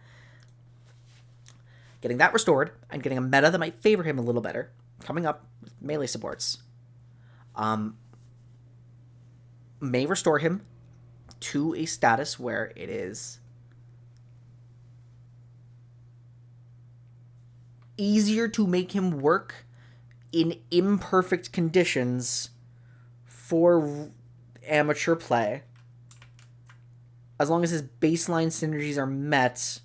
Getting that restored, and getting a meta that might favor him a little better, coming up with melee supports, may restore him to a status where it is easier to make him work in imperfect conditions for amateur play, as long as his baseline synergies are met.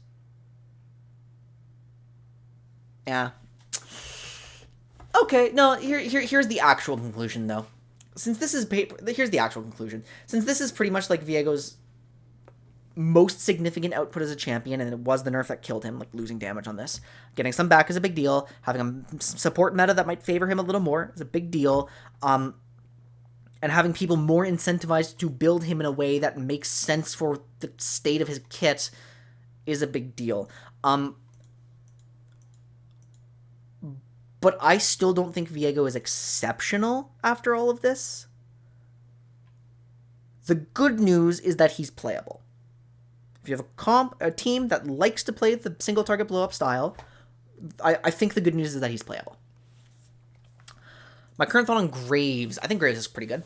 Yeah. Okay, no, here's the actual conclusion, though. Since this is here's the actual conclusion. Since this is pretty much like Viego's most significant output as a champion, and it was the nerf that killed him, like losing damage on this. Getting some back is a big deal. Having a support meta that might favor him a little more is a big deal. And having people more incentivized to build him in a way that makes sense for the state of his kit is a big deal. But I still don't think Viego is exceptional after all of this. The good news is that he's playable. If you have a team that likes to play the single target blow up style, I think the good news is that he's playable. My current thought on Graves, I think Graves is pretty good.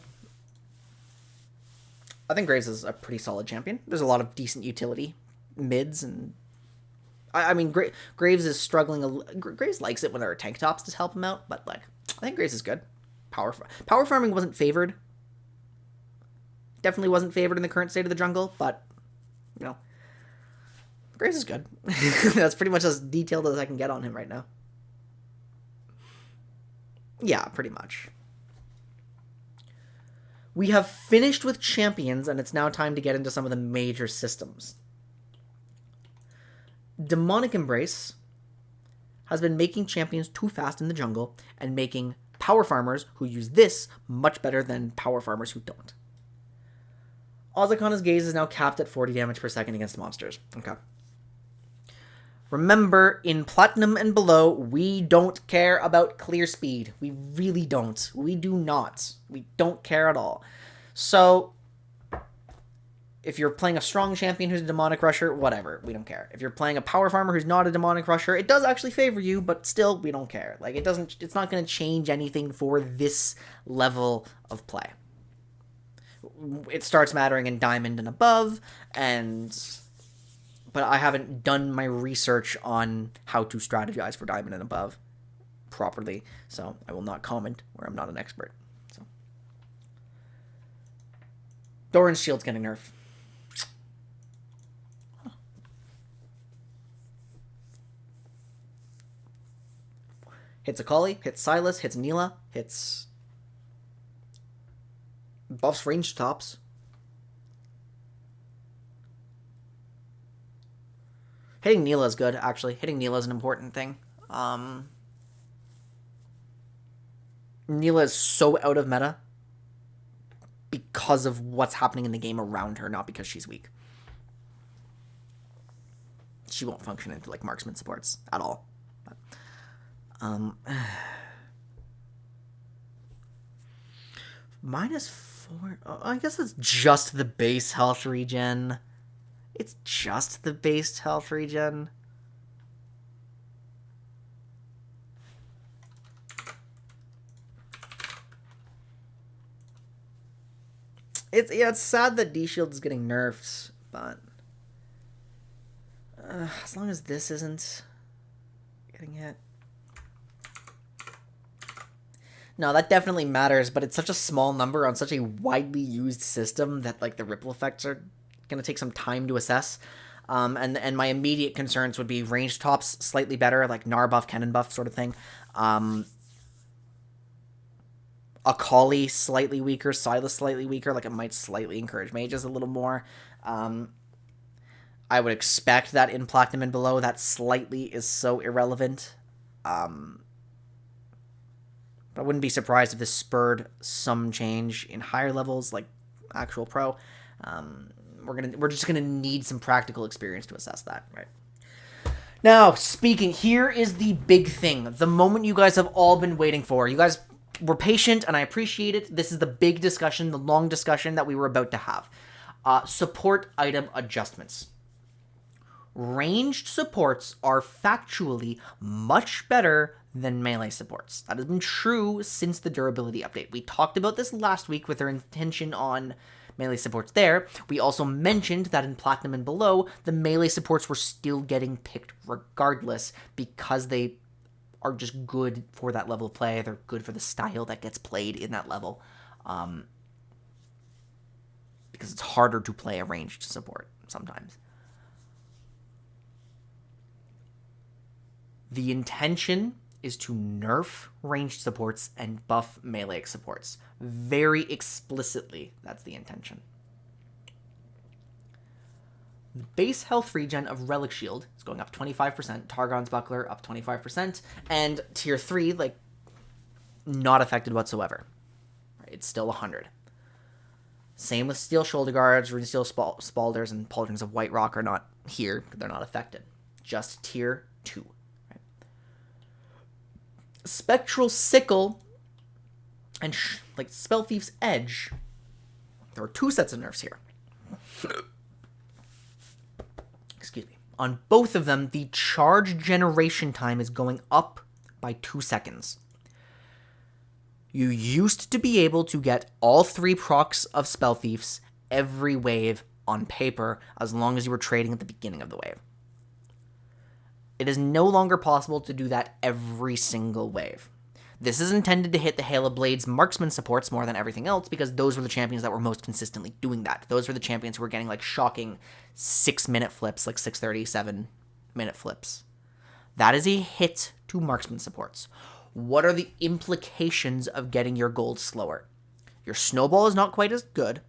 I think Graves is a pretty solid champion. There's a lot of decent utility mids, and I mean, Graves is struggling. Graves likes it when there are tank tops to help him out, but like, I think Graves is good. Power farming wasn't favored. Definitely wasn't favored in the current state of the jungle, but you know, Graves is good. That's pretty much as detailed as I can get on him right now. Yeah, pretty much. We have finished with champions, and it's now time to get into some of the major systems. Demonic Embrace has been making champions too fast in the jungle and making power farmers who use this much better than power farmers who don't. Ozakana's Gaze is now capped at 40 damage per second against monsters. Okay. Remember, in Platinum and below, we don't care about clear speed. We really don't. We do not. We don't care at all. So if you're playing a strong champion who's a demonic rusher, whatever, we don't care. If you're playing a power farmer who's not a demonic rusher, it does actually favor you, but still, we don't care. Like, it's not going to change anything for this level of play. It starts mattering in Diamond and above, but I haven't done my research on how to strategize for Diamond and above properly, so I will not comment where I'm not an expert. So, Doran's shield's getting nerfed. Hits Akali, hits Sylas, hits Neela, hits... buffs range tops. Hitting Neela is good, actually. Hitting Neela is an important thing. Neela is so out of meta because of what's happening in the game around her, not because she's weak. She won't function into, like, marksman supports at all. But, -4. Oh, I guess it's just the base health regen. It's just the base health regen. It's sad that D-Shield is getting nerfed, but as long as this isn't getting hit. No, that definitely matters, but it's such a small number on such a widely used system that, like, the ripple effects are going to take some time to assess. And my immediate concerns would be range tops slightly better, like Gnar buff, Cannon buff sort of thing. Akali slightly weaker, Sylas slightly weaker, like it might slightly encourage mages a little more. I would expect that in Platinum and below, that slightly is so irrelevant. But I wouldn't be surprised if this spurred some change in higher levels, like actual Pro. We're just gonna need some practical experience to assess that, right? Now, here is the big thing. The moment you guys have all been waiting for. You guys were patient, and I appreciate it. This is the big discussion, the long discussion that we were about to have. Support item adjustments. Ranged supports are factually much better than melee supports. That has been true since the durability update. We talked about this last week with our intention on melee supports there. We also mentioned that in Platinum and below, the melee supports were still getting picked regardless because they are just good for that level of play. They're good for the style that gets played in that level. Because it's harder to play a ranged support sometimes. The intention is to nerf ranged supports and buff melee supports. Very explicitly, that's the intention. The base health regen of Relic Shield is going up 25%, Targon's Buckler up 25%, and Tier 3, like, not affected whatsoever. It's still 100. Same with Steel Shoulder Guards, Rune Steel Spalders, and Pauldrons of White Rock are not here, they're not affected. Just Tier 2. Spectral Sickle and Spell Thief's Edge. There are two sets of nerfs here. Excuse me. On both of them, the charge generation time is going up by 2 seconds. You used to be able to get all 3 procs of Spell Thieves every wave on paper as long as you were trading at the beginning of the wave. It is no longer possible to do that every single wave. This is intended to hit the Hail of Blades marksman supports more than everything else because those were the champions that were most consistently doing that. Those were the champions who were getting shocking 6-minute flips, 6:30, 7-minute flips. That is a hit to marksman supports. What are the implications of getting your gold slower? Your snowball is not quite as good,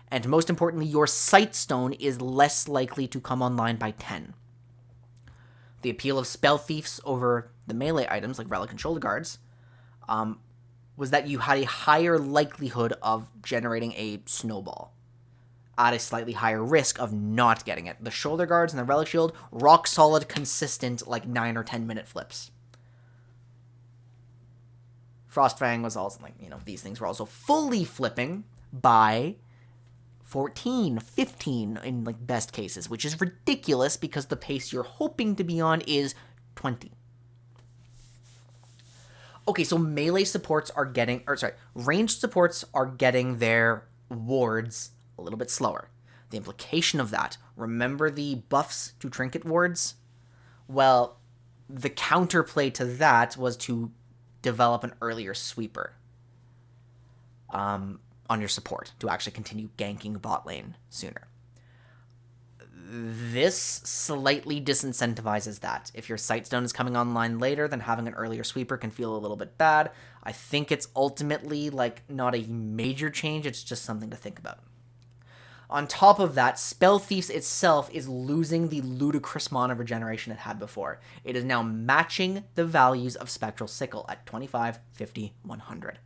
and most importantly, your Sightstone is less likely to come online by 10. The appeal of Spell Thieves over the melee items, like Relic and Shoulder Guards, was that you had a higher likelihood of generating a snowball at a slightly higher risk of not getting it. The Shoulder Guards and the Relic Shield, rock solid, consistent, 9 or 10-minute flips. Frostfang was also, these things were also fully flipping by 14, 15 in best cases, which is ridiculous because the pace you're hoping to be on is 20. Okay, so melee supports are getting, ranged supports are getting their wards a little bit slower. The implication of that, remember the buffs to trinket wards? Well, the counterplay to that was to develop an earlier sweeper. On your support to actually continue ganking bot lane sooner. This slightly disincentivizes that. If your Sightstone is coming online later, then having an earlier sweeper can feel a little bit bad. I think it's ultimately not a major change, it's just something to think about. On top of that, Spell Thieves itself is losing the ludicrous mana regeneration it had before. It is now matching the values of Spectral Sickle at 25, 50, 100.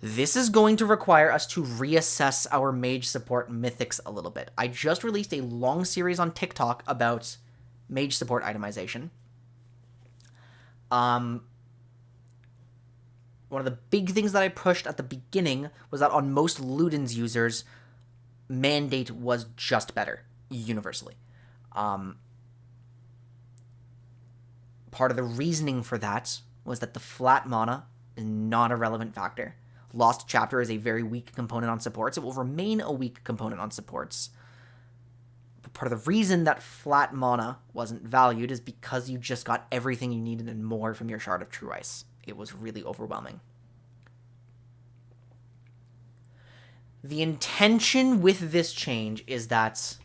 This is going to require us to reassess our mage support mythics a little bit. I just released a long series on TikTok about mage support itemization. One of the big things that I pushed at the beginning was that on most Ludens users, Mandate was just better, universally. Part of the reasoning for that was that the flat mana is not a relevant factor. Lost Chapter is a very weak component on supports. It will remain a weak component on supports. But part of the reason that flat mana wasn't valued is because you just got everything you needed and more from your Shard of True Ice. It was really overwhelming. The intention with this change is that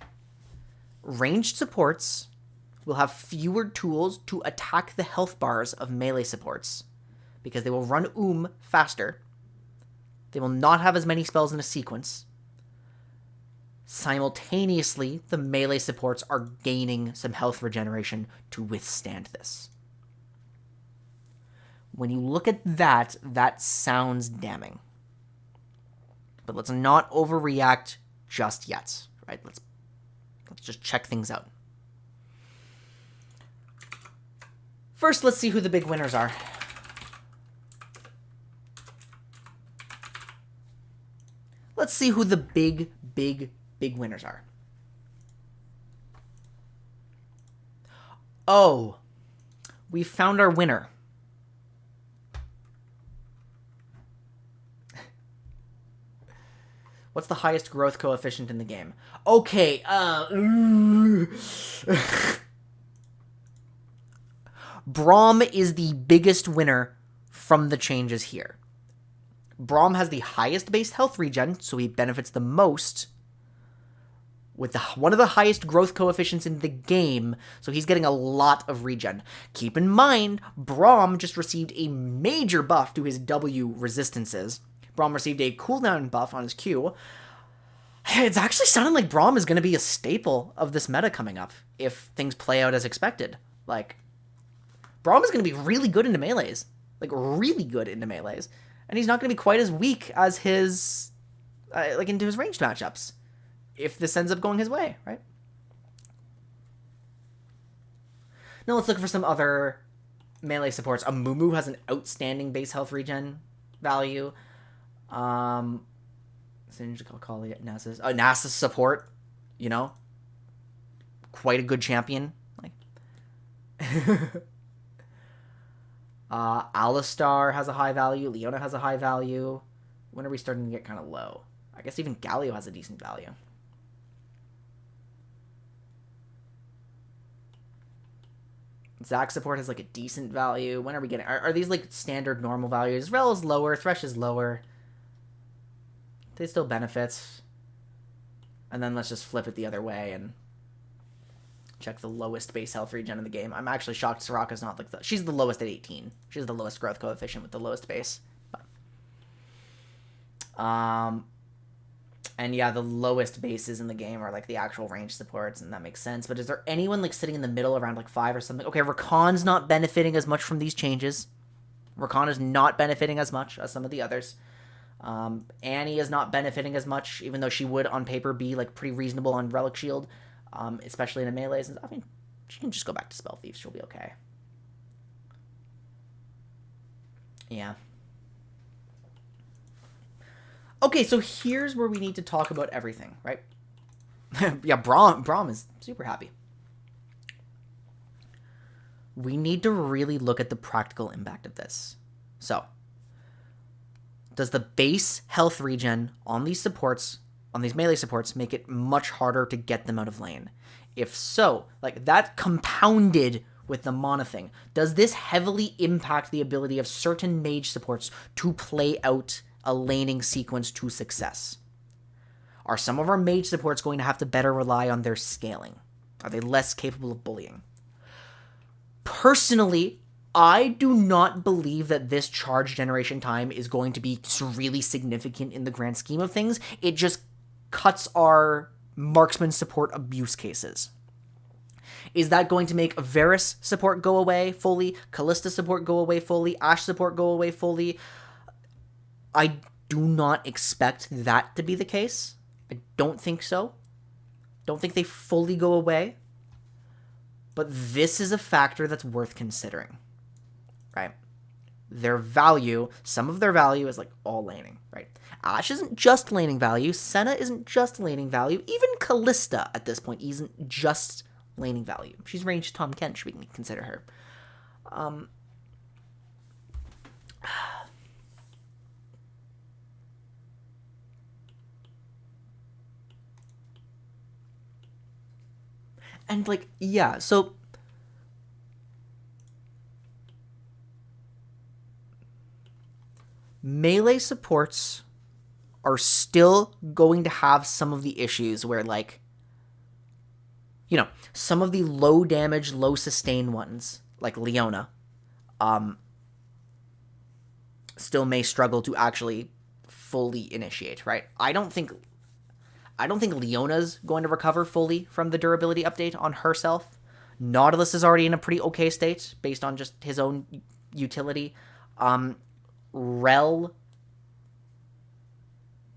ranged supports will have fewer tools to attack the health bars of melee supports because they will run faster. They will not have as many spells in a sequence. Simultaneously, the melee supports are gaining some health regeneration to withstand this. When you look at that, that sounds damning. But let's not overreact just yet, right? Let's just check things out. First, let's see who the big winners are. Let's see who the big winners are. Oh, we found our winner. What's the highest growth coefficient in the game? Okay, Braum is the biggest winner from the changes here. Braum has the highest base health regen, so he benefits the most, with one of the highest growth coefficients in the game, so he's getting a lot of regen. Keep in mind, Braum just received a major buff to his W resistances. Braum received a cooldown buff on his Q. It's actually sounding like Braum is going to be a staple of this meta coming up, if things play out as expected. Like, Braum is going to be really good into melees. Like, really good into melees. And he's not going to be quite as weak as his, into his ranged matchups, if this ends up going his way, right? Now let's look for some other melee supports. Amumu has an outstanding base health regen value. Singe, Kalkali, Nasus. Nasus support, you know? Quite a good champion. Like, Alistar has a high value. Leona has a high value. When are we starting to get kind of low? I guess even Galio has a decent value. Zac support has like a decent value. When are we getting... Are these like standard normal values? Rel is lower. Thresh is lower. They still benefits. And then let's just flip it the other way and check the lowest base health regen in the game. I'm actually shocked Soraka's not like she's the lowest at 18. She's the lowest growth coefficient with the lowest base. But, and yeah, the lowest bases in the game are like the actual range supports, and that makes sense. But is there anyone like sitting in the middle around like 5 or something? Okay, Rakan's not benefiting as much from these changes. Rakan is not benefiting as much as some of the others. Annie is not benefiting as much, even though she would on paper be like pretty reasonable on Relic Shield, especially in the melees. I mean, she can just go back to Spell Thief. She'll be okay. Yeah. Okay, so here's where we need to talk about everything, right? Yeah, Braum is super happy. We need to really look at the practical impact of this. So, does the base health regen on these supports, on these melee supports, make it much harder to get them out of lane? If so, like that compounded with the mana thing, does this heavily impact the ability of certain mage supports to play out a laning sequence to success? Are some of our mage supports going to have to better rely on their scaling? Are they less capable of bullying? Personally, I do not believe that this charge generation time is going to be really significant in the grand scheme of things. It just cuts our marksman support abuse cases. Is that going to make Varus support go away fully? Callista support go away fully? Ashe support go away fully? I do not expect that to be the case. I don't think so. Don't think they fully go away. But this is a factor that's worth considering. Right? Their value, some of their value is like all laning, right? Ashe isn't just laning value. Senna isn't just laning value. Even Callista at this point isn't just laning value. She's ranged Tom Kench. We can consider her. And like, yeah, so melee supports are still going to have some of the issues where, like, you know, some of the low damage, low sustain ones, like Leona, still may struggle to actually fully initiate, right? I don't think I don't think Leona's going to recover fully from the durability update on herself. Nautilus is already in a pretty okay state based on just his own utility. Rel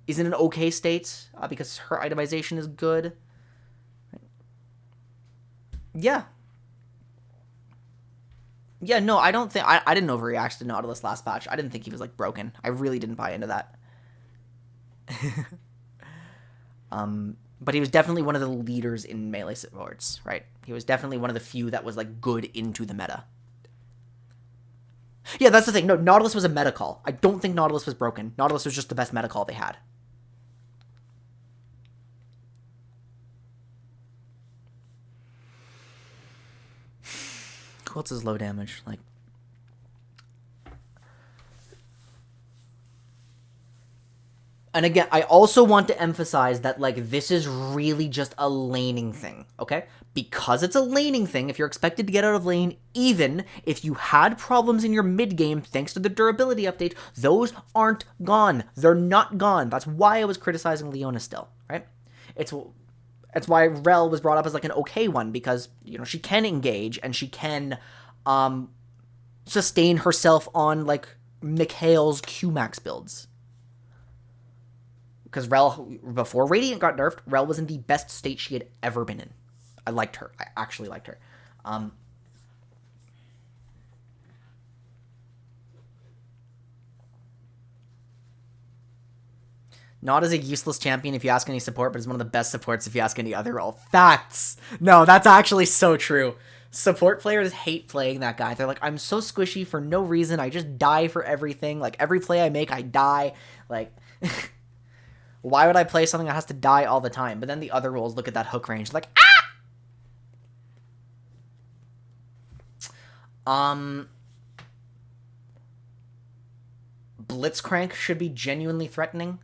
is in an okay state because her itemization is good. Yeah. Yeah, no, I don't think... I didn't overreact to Nautilus last patch. I didn't think he was, like, broken. I really didn't buy into that. But he was definitely one of the leaders in melee supports, right? He was definitely one of the few that was, like, good into the meta. Yeah, that's the thing. No, Nautilus was a meta call. I don't think Nautilus was broken. Nautilus was just the best meta call they had. Who else is low damage? Like, and again, I also want to emphasize that, like, this is really just a laning thing, okay? Because it's a laning thing, if you're expected to get out of lane, even if you had problems in your mid game thanks to the durability update, those aren't gone. They're not gone. That's why I was criticizing Leona still, right? It's why Rel was brought up as, like, an okay one, because, you know, she can engage, and she can, sustain herself on, like, Mikhail's Q-Max builds. Because Rel, before Radiant got nerfed, Rel was in the best state she had ever been in. I liked her. I actually liked her. Not as a useless champion if you ask any support, but as one of the best supports if you ask any other role. Facts! No, that's actually so true. Support players hate playing that guy. They're like, I'm so squishy for no reason. I just die for everything. Like, every play I make, I die. Like... Why would I play something that has to die all the time? But then the other roles look at that hook range like, ah! Blitzcrank should be genuinely threatening.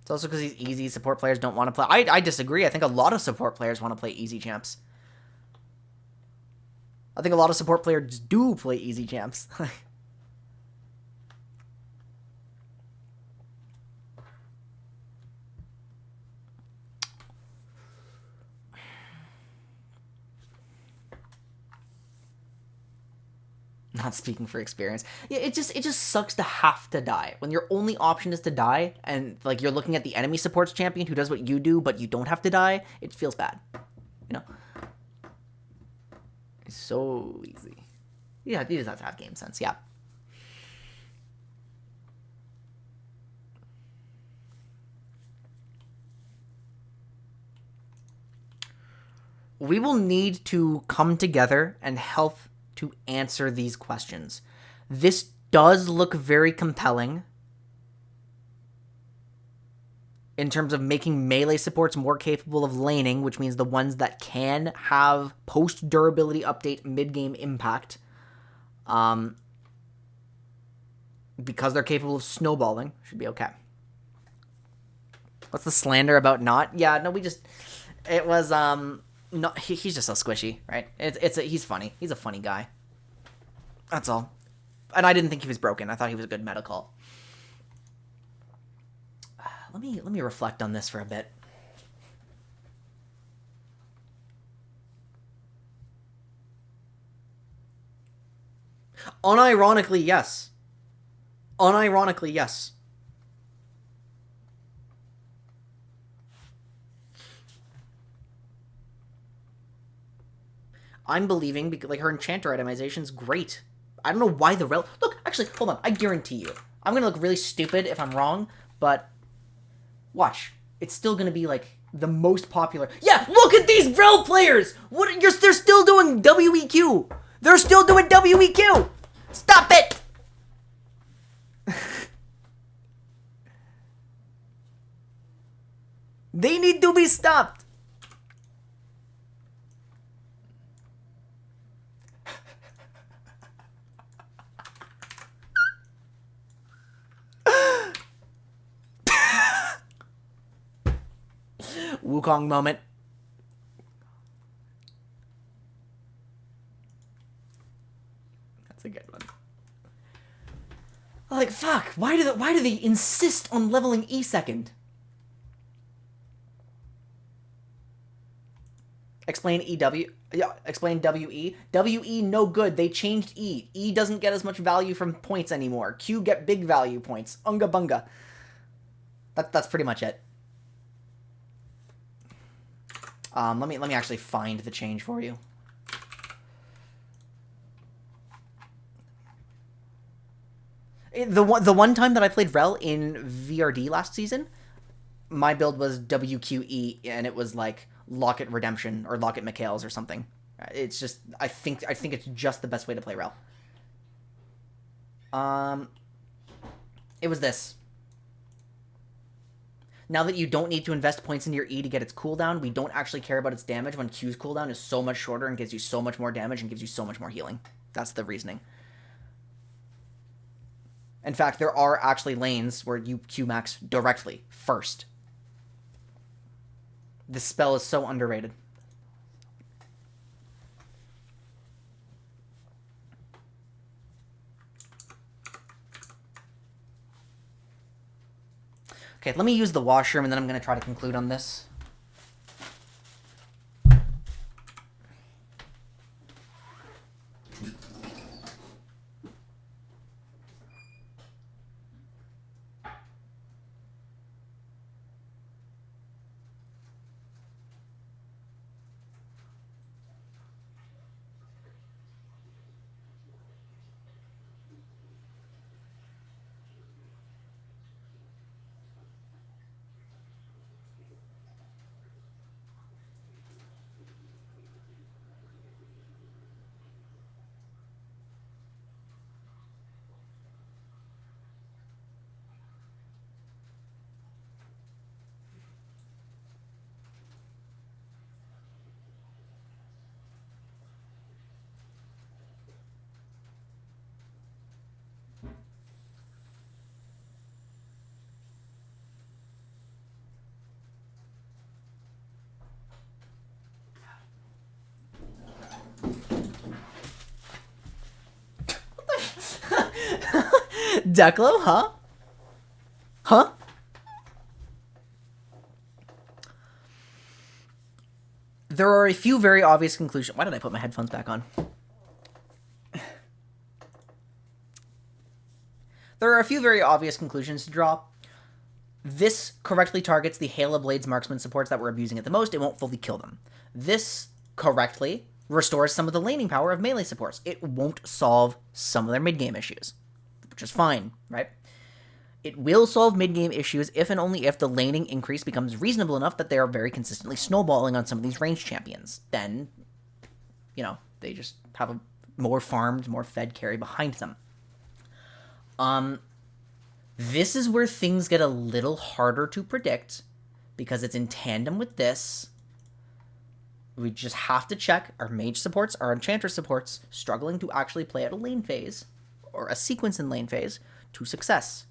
It's also because he's easy. Support players don't want to play. I disagree. I think a lot of support players want to play easy champs. I think a lot of support players do play easy champs. Not speaking for experience. Yeah, it just sucks to have to die. When your only option is to die, and, like, you're looking at the enemy supports champion who does what you do, but you don't have to die, it feels bad. You know? It's so easy. Yeah, he does have to have game sense, yeah. We will need to come together and help to answer these questions. This does look very compelling in terms of making melee supports more capable of laning, which means the ones that can have post-durability update mid-game impact, because they're capable of snowballing, should be okay. What's the slander about not? Yeah, no, it was, no, he's just so squishy, right? He's funny. He's a funny guy. That's all. And I didn't think he was broken. I thought he was a good meta call. Let me reflect on this for a bit. Unironically, yes. Unironically, yes. I'm believing, because, like, her enchanter itemization is great. I don't know why the rel... Look, actually, hold on. I guarantee you. I'm going to look really stupid if I'm wrong, but... Watch. It's still going to be, like, the most popular... Yeah, look at these rel players! They're still doing WEQ! They're still doing WEQ! Stop it! They need to be stopped! Wukong moment. That's a good one. Like, fuck, why do they insist on leveling E second? Explain EW. Yeah, explain WE. WE, no good. They changed E. E doesn't get as much value from points anymore. Q get big value points. Unga bunga. That's pretty much it. Let me actually find the change for you. The one time that I played Rel in VRD last season, my build was WQE, and it was like Locket Redemption or Locket McHale's or something. It's just I think it's just the best way to play Rel. It was this. Now that you don't need to invest points into your E to get its cooldown, we don't actually care about its damage when Q's cooldown is so much shorter and gives you so much more damage and gives you so much more healing. That's the reasoning. In fact, there are actually lanes where you Q-max directly, first. This spell is so underrated. Okay, let me use the washroom, and then I'm going to try to conclude on this. Declo, huh? Huh? There are a few very obvious conclusions. Why did I put my headphones back on? There are a few very obvious conclusions to draw. This correctly targets the Halo Blades marksman supports that were abusing it the most. It won't fully kill them. This correctly restores some of the laning power of melee supports. It won't solve some of their mid-game issues, which is fine, right? It will solve mid-game issues if and only if the laning increase becomes reasonable enough that they are very consistently snowballing on some of these ranged champions. Then, you know, they just have a more farmed, more fed carry behind them. This is where things get a little harder to predict because it's in tandem with this. We just have to check our mage supports, our enchanter supports, struggling to actually play out a lane phase or a sequence in lane phase to success.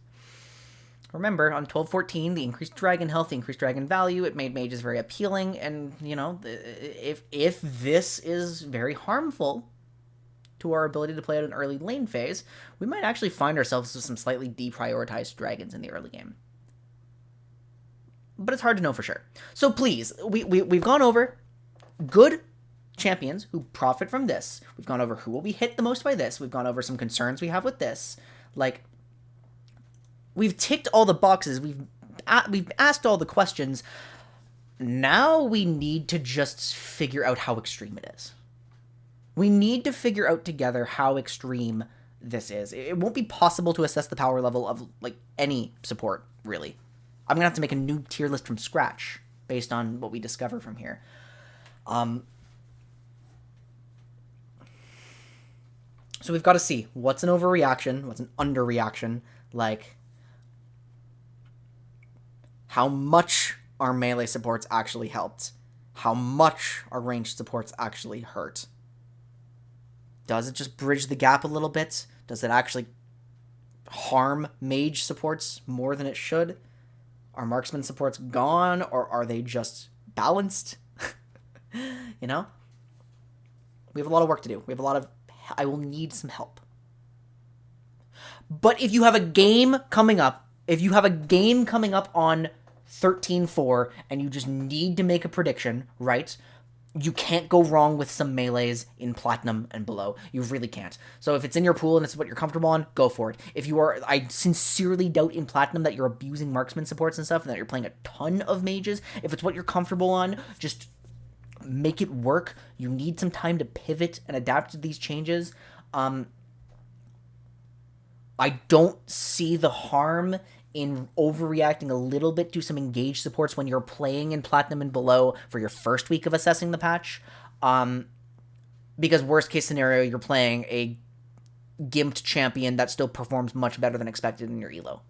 Remember, on 12-14, the increased dragon health, the increased dragon value, it made mages very appealing, and, you know, if this is very harmful to our ability to play out an early lane phase, we might actually find ourselves with some slightly deprioritized dragons in the early game. But it's hard to know for sure. So please, we've gone over good champions who profit from this. We've gone over who will be hit the most by this. We've gone over some concerns we have with this. Like, we've ticked all the boxes. We've asked all the questions. Now we need to just figure out how extreme it is. We need to figure out together how extreme this is. It won't be possible to assess the power level of, like, any support, really. I'm going to have to make a new tier list from scratch based on what we discover from here. So we've got to see what's an overreaction, what's an underreaction, like how much our melee supports actually helped, how much our ranged supports actually hurt. Does it just bridge the gap a little bit? Does it actually harm mage supports more than it should? Are marksman supports gone, or are they just balanced? You know? We have a lot of work to do. We have a lot of... I will need some help. But if you have a game coming up, on 13-4 and you just need to make a prediction, right? You can't go wrong with some melees in Platinum and below. You really can't. So if it's in your pool and it's what you're comfortable on, go for it. If you are, I sincerely doubt in Platinum that you're abusing marksman supports and stuff and that you're playing a ton of mages. If it's what you're comfortable on, just make it work. You need some time to pivot and adapt to these changes. I don't see the harm in overreacting a little bit to some engaged supports when you're playing in Platinum and below for your first week of assessing the patch. Because worst case scenario, you're playing a gimped champion that still performs much better than expected in your elo.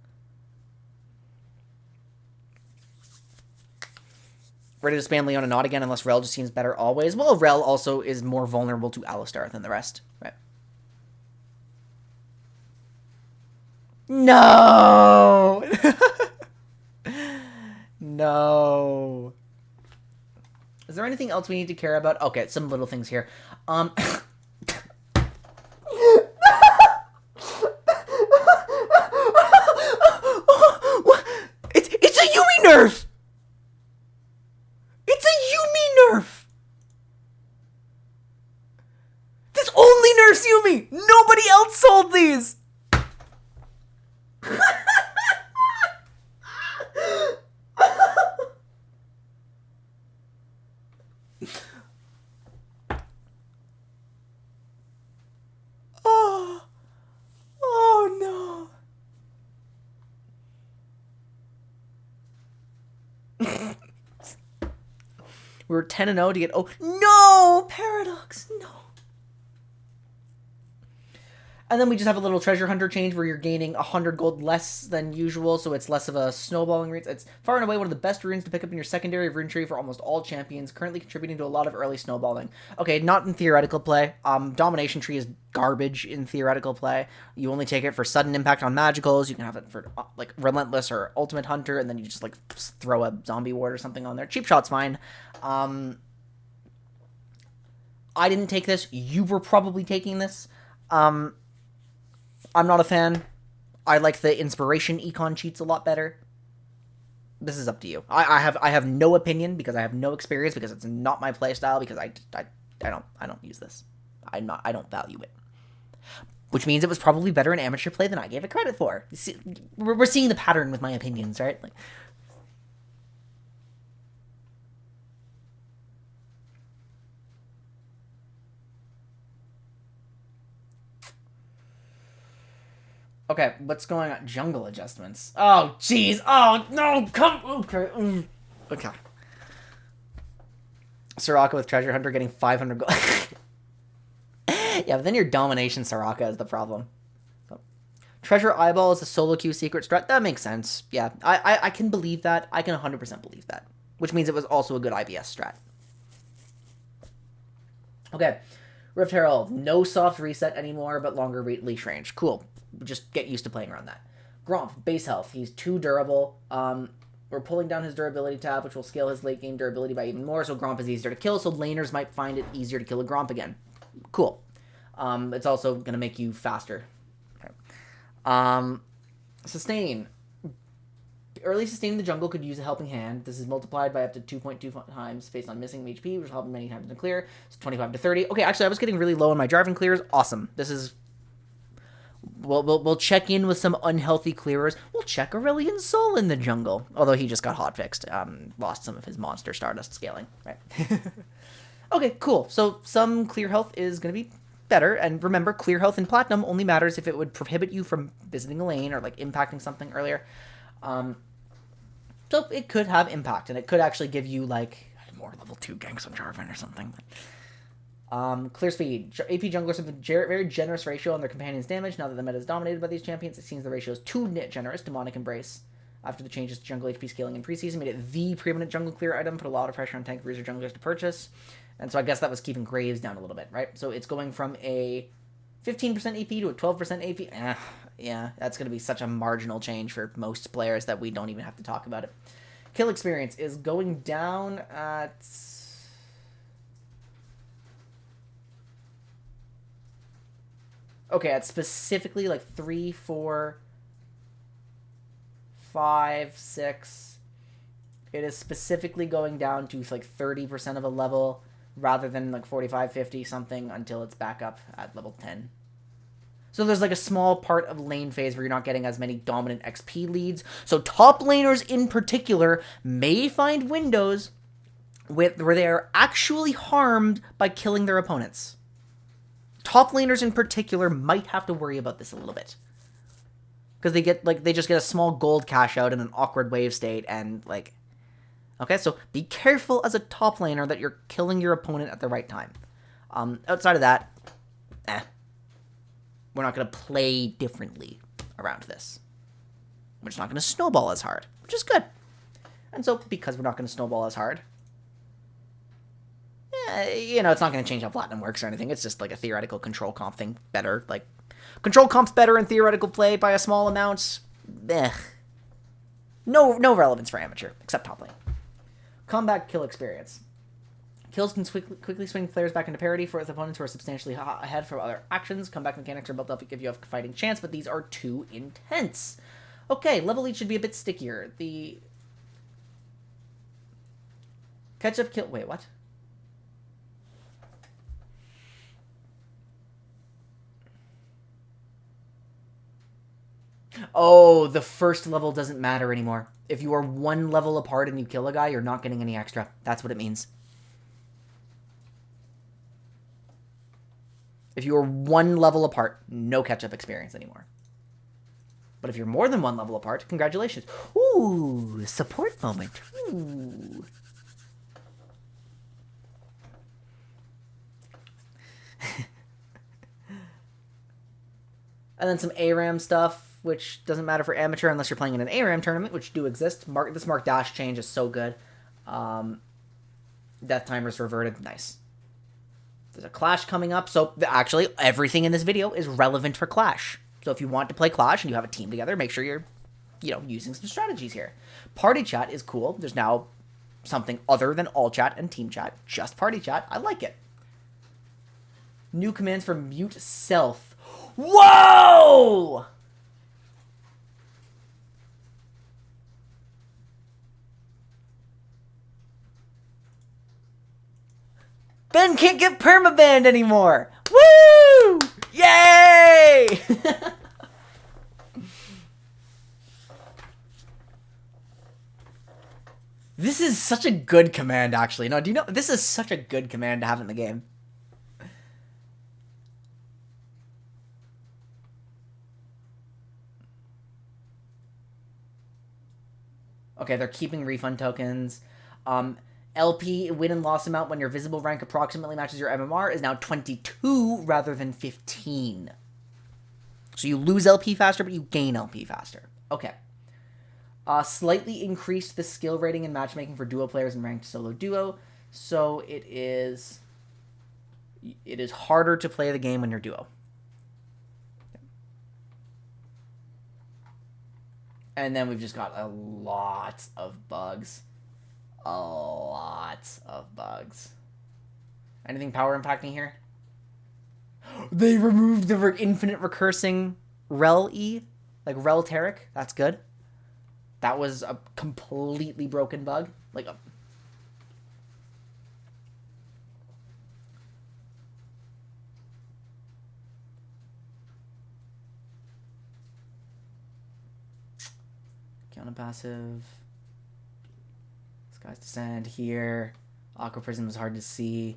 Ready to spam Leona not again unless Rel just seems better always. Well, Rel also is more vulnerable to Alistar than the rest, right? No! No. Is there anything else we need to care about? Okay, some little things here. It's a Yumi nerf! It's a Yumi nerf! This only nerfs Yumi! Nobody else sold these! Oh no. We were 10-0 to get... Oh, no! Paradox, no. And then we just have a little treasure hunter change where you're gaining 100 gold less than usual, so it's less of a snowballing rate. It's far and away one of the best runes to pick up in your secondary rune tree for almost all champions, currently contributing to a lot of early snowballing. Okay, not in theoretical play. Domination tree is garbage in theoretical play. You only take it for sudden impact on magicals. You can have it for like Relentless or Ultimate Hunter, and then you just like throw a zombie ward or something on there. Cheap shot's fine. I didn't take this. You were probably taking this. I'm not a fan. I like the inspiration econ cheats a lot better. This is up to you. I have no opinion because I have no experience because it's not my playstyle because I don't use this. I don't value it. Which means it was probably better in amateur play than I gave it credit for. You see, we're seeing the pattern with my opinions, right? Like, okay, what's going on? Jungle adjustments. Oh, jeez. Oh, no, come. Okay. Okay. Soraka with Treasure Hunter getting 500 gold. Yeah, but then your Domination Soraka is the problem. So, Treasure Eyeball is a solo queue secret strat. That makes sense. Yeah, I can believe that. I can 100% believe that. Which means it was also a good IBS strat. Okay. Rift Herald. No soft reset anymore, but longer leash range. Cool. Just get used to playing around that. Gromp, base health. He's too durable. We're pulling down his durability tab, which will scale his late game durability by even more, so Gromp is easier to kill, so laners might find it easier to kill a Gromp again. Cool. It's also going to make you faster. Okay. Sustain. Early sustain in the jungle could use a helping hand. This is multiplied by up to 2.2 times based on missing HP, which will help many times in clear. So 25 to 30. Okay, actually, I was getting really low on my driving clears. Awesome. This is... We'll check in with some unhealthy clearers. We'll check Aurelion Sol in the jungle. Although he just got hotfixed. Lost some of his monster Stardust scaling. Right. Okay, cool. So some clear health is going to be better. And remember, clear health in Platinum only matters if it would prohibit you from visiting a lane or like impacting something earlier. So it could have impact. And it could actually give you like more level 2 ganks on Jarvan or something. Clear speed. AP junglers have a very generous ratio on their companion's damage. Now that the meta is dominated by these champions, it seems the ratio is too generous. Demonic Embrace, after the changes to jungle HP scaling in preseason, made it the preeminent jungle clear item, put a lot of pressure on tank bruiser junglers to purchase. And so I guess that was keeping Graves down a little bit, right? So it's going from a 15% AP to a 12% AP. Yeah, that's going to be such a marginal change for most players that we don't even have to talk about it. Kill experience is going down at... Okay, it's specifically like 3, 4, 5, 6. It is specifically going down to like 30% of a level rather than like 45, 50 something until it's back up at level 10. So there's like a small part of lane phase where you're not getting as many dominant XP leads. So top laners in particular may find windows where they are actually harmed by killing their opponents. Top laners in particular might have to worry about this a little bit. Because they just get a small gold cash out in an awkward wave state and like... Okay, so be careful as a top laner that you're killing your opponent at the right time. Outside of that, we're not going to play differently around this. We're just not going to snowball as hard, which is good. And so, because we're not going to snowball as hard, it's not going to change how Platinum works or anything. It's just like a theoretical control comp thing. Better, like, control comp's better in theoretical play by a small amount. No relevance for amateur, except top lane. Combat kill experience. Kills can quickly swing players back into parity for opponents who are substantially ahead from other actions. Comeback mechanics are built up to give you a fighting chance, but these are too intense. Okay, level lead should be a bit stickier. The catch-up kill... Wait, what? Oh, the first level doesn't matter anymore. If you are one level apart and you kill a guy, you're not getting any extra. That's what it means. If you are one level apart, no catch-up experience anymore. But if you're more than one level apart, congratulations. Ooh, support moment. Ooh. And then some ARAM stuff, which doesn't matter for amateur unless you're playing in an ARAM tournament, which do exist. This Mark Dash change is so good. Death timers reverted. Nice. There's a Clash coming up, so actually everything in this video is relevant for Clash. So if you want to play Clash and you have a team together, make sure you're, using some strategies here. Party chat is cool. There's now something other than all chat and team chat, just party chat. I like it. New commands for mute self. Whoa! Ben can't get permabanned anymore! Woo! Yay! This is such a good command, actually. No, do you know? This is such a good command to have in the game. Okay, they're keeping refund tokens. LP win and loss amount when your visible rank approximately matches your MMR is now 22 rather than 15. So you lose LP faster, but you gain LP faster. Okay. Slightly increased the skill rating and matchmaking for duo players in ranked solo duo. So it is harder to play the game when you're duo. And then we've just got a lot of bugs. A lot of bugs. Anything power impacting here? They removed the infinite recursing Rel E, like Rel Taric. That's good. That was a completely broken bug. Like a... Counter passive. Sky's Descent here. Aqua Prism was hard to see.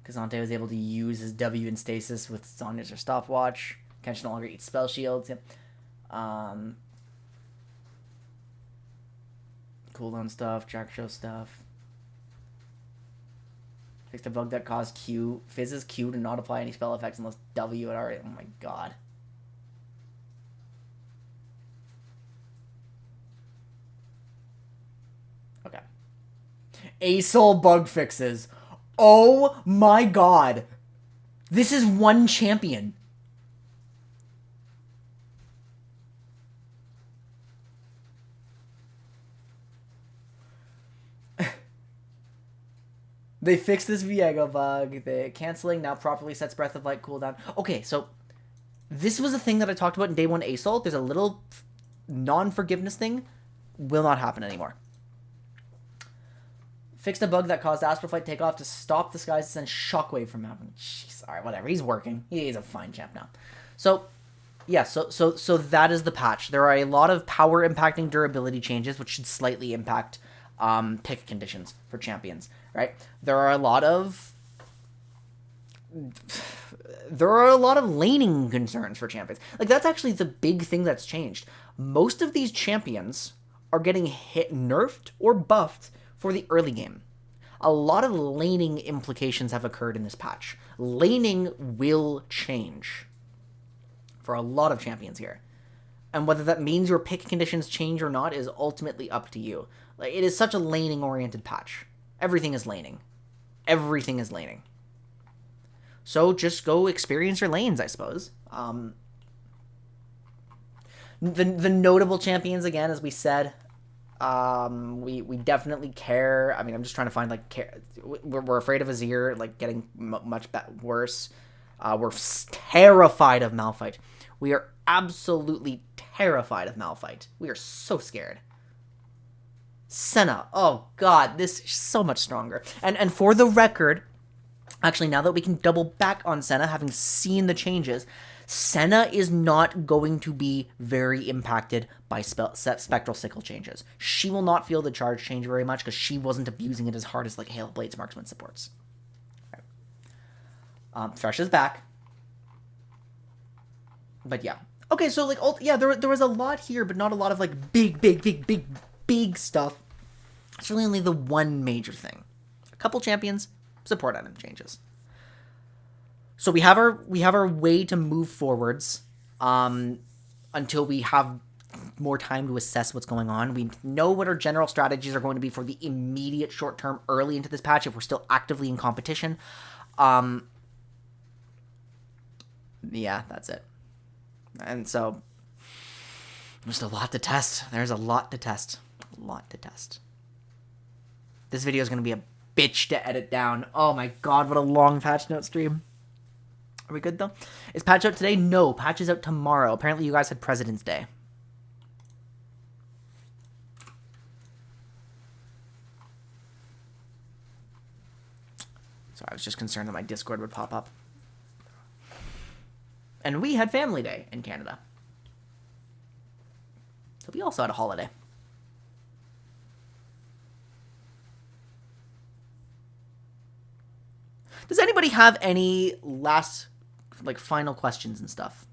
Kazante was able to use his W in stasis with Zonya's or stopwatch. Kenshin no longer eats spell shields. Yep. Cooldown stuff, Jack Show stuff. Fixed a bug that caused Fizz's Q to not apply any spell effects unless W had already. Oh my god. Okay. ASOL bug fixes. Oh my god. This is one champion. They fixed this Viego bug. The canceling now properly sets Breath of Light cooldown. Okay, so This was a thing that I talked about in Day 1 ASOL. There's a little non-forgiveness thing. Will not happen anymore. Fixed a bug that caused Astroflight takeoff to stop the skies to send Shockwave from happening. Jeez, alright, whatever. He's working. He's a fine champ now. So, yeah, so that is the patch. There are a lot of power impacting durability changes, which should slightly impact pick conditions for champions, right? There are a lot of laning concerns for champions. Like, that's actually the big thing that's changed. Most of these champions are getting nerfed or buffed for the early game. A lot of laning implications have occurred in this patch. Laning will change for a lot of champions here. And whether that means your pick conditions change or not is ultimately up to you. Like, it is such a laning-oriented patch. Everything is laning. Everything is laning. So just go experience your lanes, I suppose. The notable champions, again, as we said, we definitely care. I mean, I'm just trying to find, like, care. We're afraid of Azir, like, getting much worse. We're terrified of Malphite. We are absolutely terrified of Malphite. We are so scared. Senna. Oh, God. This is so much stronger. And for the record, actually, now that we can double back on Senna, having seen the changes, Senna is not going to be very impacted by Spectral Sickle changes. She will not feel the charge change very much because she wasn't abusing it as hard as, like, Hail Blades Marksman supports. Right. Thresh is back. But yeah. Okay, so, like, yeah, there was a lot here, but not a lot of, like, big stuff. It's really only the one major thing. A couple champions, support item changes. So we have our way to move forwards until we have more time to assess what's going on. We know what our general strategies are going to be for the immediate short term early into this patch if we're still actively in competition. Yeah, that's it. And so there's a lot to test. There's a lot to test. A lot to test. This video is going to be a bitch to edit down. Oh my god, what a long patch note stream. Are we good, though? Is patch out today? No, patch is out tomorrow. Apparently you guys had President's Day. So I was just concerned that my Discord would pop up. And we had Family Day in Canada. So we also had a holiday. Does anybody have any last, like, final questions and stuff?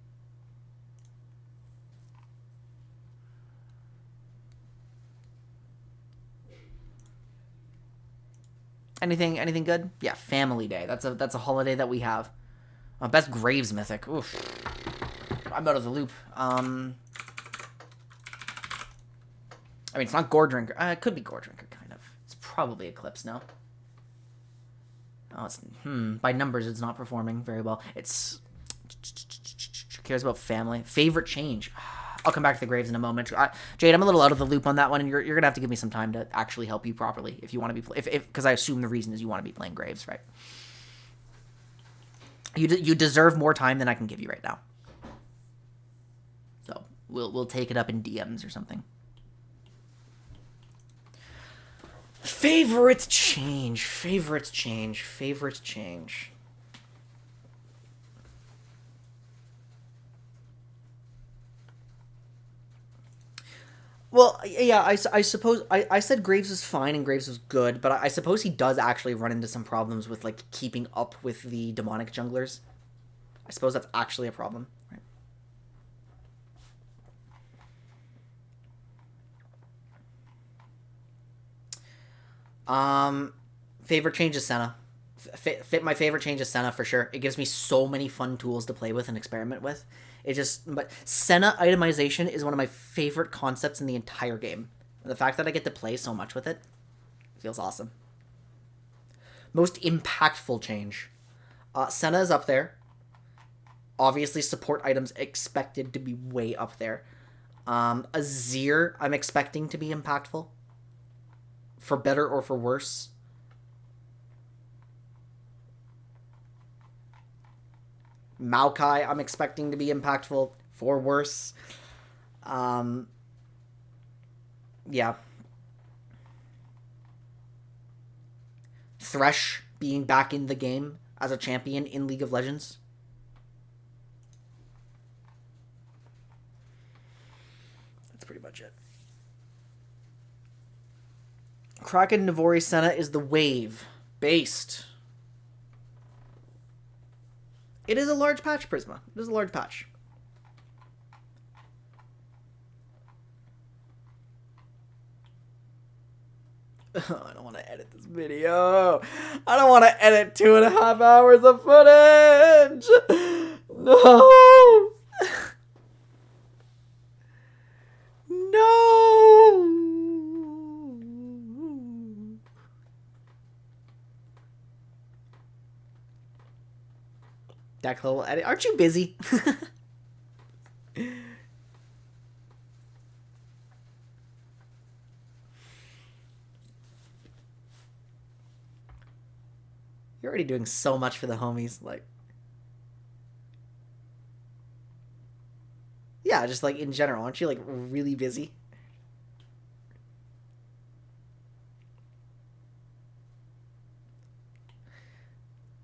Anything good? Yeah, Family Day. That's a holiday that we have. Best Graves mythic. Oof. I'm out of the loop. I mean, it's not Gore Drinker. It could be Gore Drinker, kind of. It's probably Eclipse, no? Oh, it's... By numbers, it's not performing very well. It's... Cares about family. Favorite change. I'll come back to the Graves in a moment. Jade, I'm a little out of the loop on that one, and you're going to have to give me some time to actually help you properly if you want to be... Because I assume the reason is you want to be playing Graves, right? You deserve more time than I can give you right now. So, we'll take it up in DMs or something. Favorite change. Well, yeah, I suppose... I said Graves was fine and Graves was good, but I suppose he does actually run into some problems with, like, keeping up with the demonic junglers. I suppose that's actually a problem, right? Favorite change is Senna. My favorite change is Senna, for sure. It gives me so many fun tools to play with and experiment with. But Senna itemization is one of my favorite concepts in the entire game. And the fact that I get to play so much with it feels awesome. Most impactful change. Senna is up there. Obviously, support items expected to be way up there. Azir, I'm expecting to be impactful. For better or for worse. Maokai, I'm expecting to be impactful for worse. Yeah. Thresh being back in the game as a champion in League of Legends. That's pretty much it. Kraken Navori Senna is the wave. Based. It is a large patch, Prisma. It is a large patch. I don't want to edit this video. I don't want to edit 2.5 hours of footage. No. No. Declan will edit. Aren't you busy? You're already doing so much for the homies. Like, yeah, just like in general. Aren't you like really busy?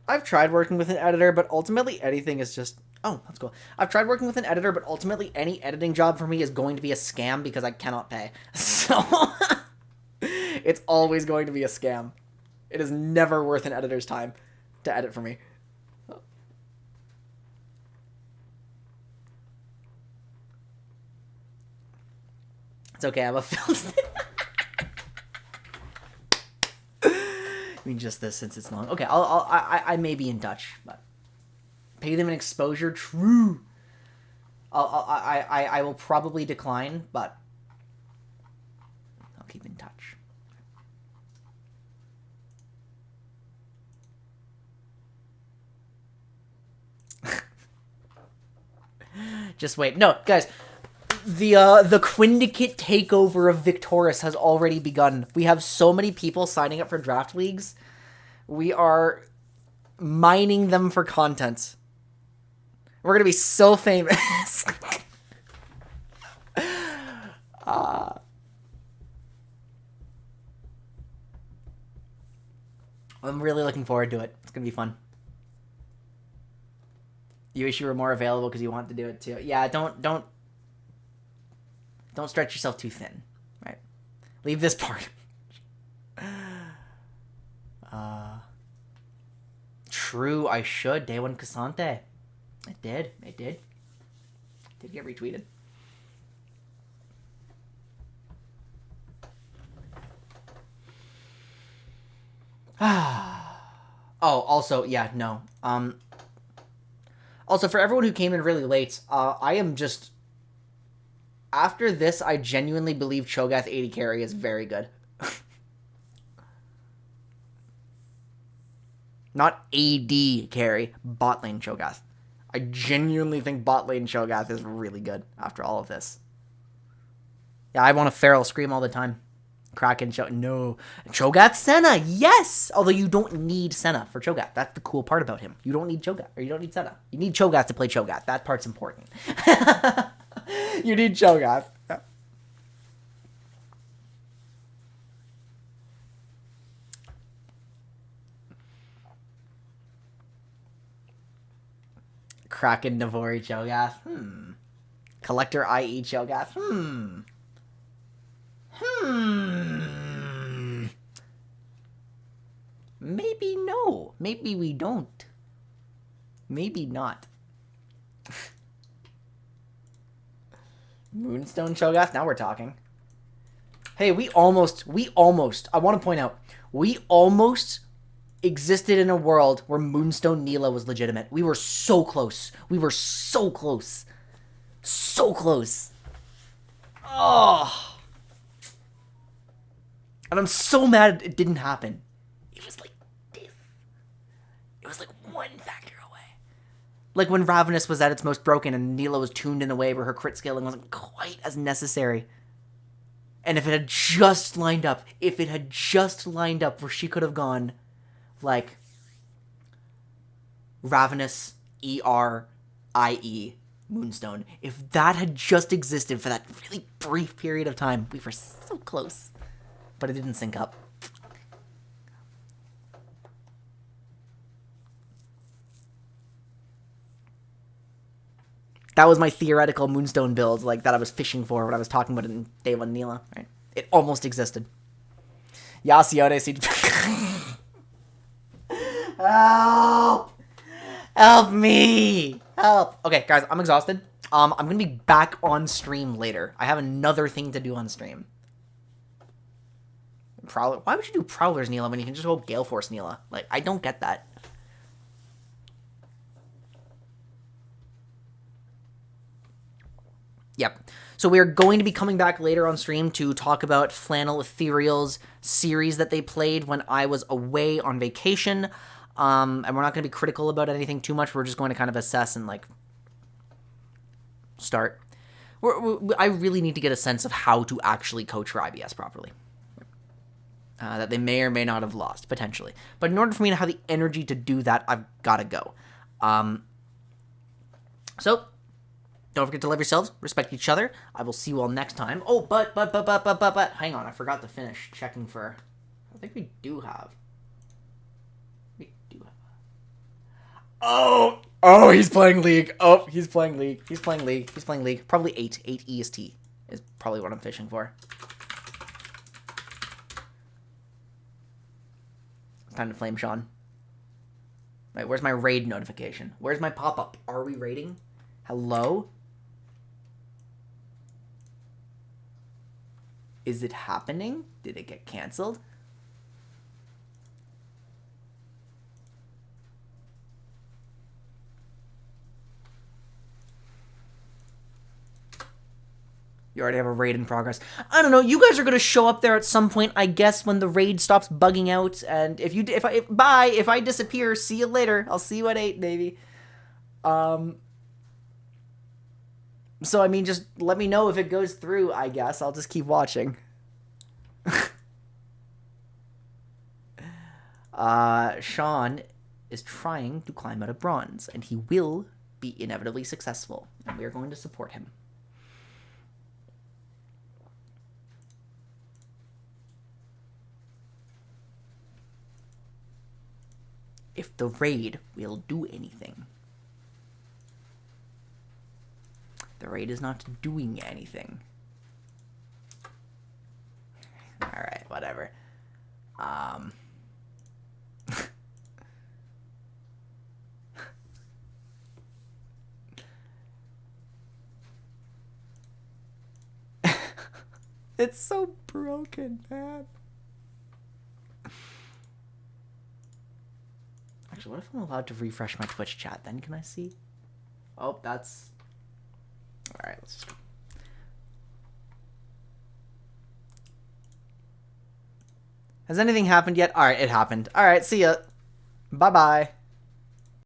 I've tried working with an editor, but ultimately anything is just... Oh, that's cool. I've tried working with an editor, but ultimately any editing job for me is going to be a scam because I cannot pay. So, it's always going to be a scam. It is never worth an editor's time to edit for me. It's okay, I'm a film... I mean, just this since it's long. Okay, I may be in Dutch, but pay them an exposure. True. I will probably decline, but I'll keep in touch. Just wait. No, guys. The Quindicate takeover of Victoris has already begun. We have so many people signing up for draft leagues. We are mining them for content. We're going to be so famous. I'm really looking forward to it. It's going to be fun. You wish you were more available because you want to do it too. Yeah, don't stretch yourself too thin, right? Leave this part. True, I should. Day one Casante. It did. It did. It did get retweeted. Oh, also, yeah, no. Also, for everyone who came in really late, I am just... After this, I genuinely believe Cho'Gath 80 carry is very good. Not AD carry, bot lane Cho'Gath. I genuinely think bot lane Cho'Gath is really good after all of this. Yeah, I want a feral scream all the time. Kraken no. Cho'Gath Senna, yes! Although you don't need Senna for Cho'Gath. That's the cool part about him. You don't need Cho'Gath, or you don't need Senna. You need Cho'Gath to play Cho'Gath. That part's important. You need Cho'Gath. Yeah. Kraken Navori Cho'Gath. Collector IE Cho'Gath. Maybe no. Maybe we don't. Maybe not. Moonstone Cho'Gath? Now we're talking. Hey, we almost, I want to point out, we almost existed in a world where Moonstone Neela was legitimate. We were so close. We were so close. So close. Oh. And I'm so mad it didn't happen. It was like this. It was like one factor away. Like when Ravenous was at its most broken and Neela was tuned in a way where her crit scaling wasn't quite as necessary. And if it had just lined up, where she could have gone, like, Ravenous, E-R-I-E Moonstone. If that had just existed for that really brief period of time, we were so close. But it didn't sync up. That was my theoretical Moonstone build, like, that I was fishing for when I was talking about it in Day 1 Neela, right? It almost existed. Yasiode siege. Help! Help me! Help! Okay, guys, I'm exhausted. I'm gonna be back on stream later. I have another thing to do on stream. Prowler. Why would you do Prowlers, Neela, when you can just go Gale Force, Neela? Like, I don't get that. Yep. So we're going to be coming back later on stream to talk about Flannel Ethereal's series that they played when I was away on vacation. And we're not going to be critical about anything too much. We're just going to kind of assess and, like, start. I really need to get a sense of how to actually coach for IBS properly. That they may or may not have lost, potentially. But in order for me to have the energy to do that, I've got to go. So, don't forget to love yourselves, respect each other. I will see you all next time. Oh, but, hang on, I forgot to finish checking for, I think we do have. Oh, he's playing League. Oh, he's playing League. He's playing League. He's playing League. Probably 8 EST is probably what I'm fishing for. Time to flame Sean. Wait, where's my raid notification? Where's my pop-up? Are we raiding? Hello? Is it happening? Did it get canceled? You already have a raid in progress. I don't know. You guys are gonna show up there at some point, I guess, when the raid stops bugging out. And if I disappear, see you later. I'll see you at 8, baby. So I mean, just let me know if it goes through. I guess I'll just keep watching. Sean is trying to climb out of bronze, and he will be inevitably successful. And we are going to support him. If the raid will do anything. The raid is not doing anything. Alright, whatever. It's so broken, man. Actually, what if I'm allowed to refresh my Twitch chat? Then can I see? Oh, that's... Alright, let's just... Has anything happened yet? Alright, it happened. Alright, see ya. Bye-bye.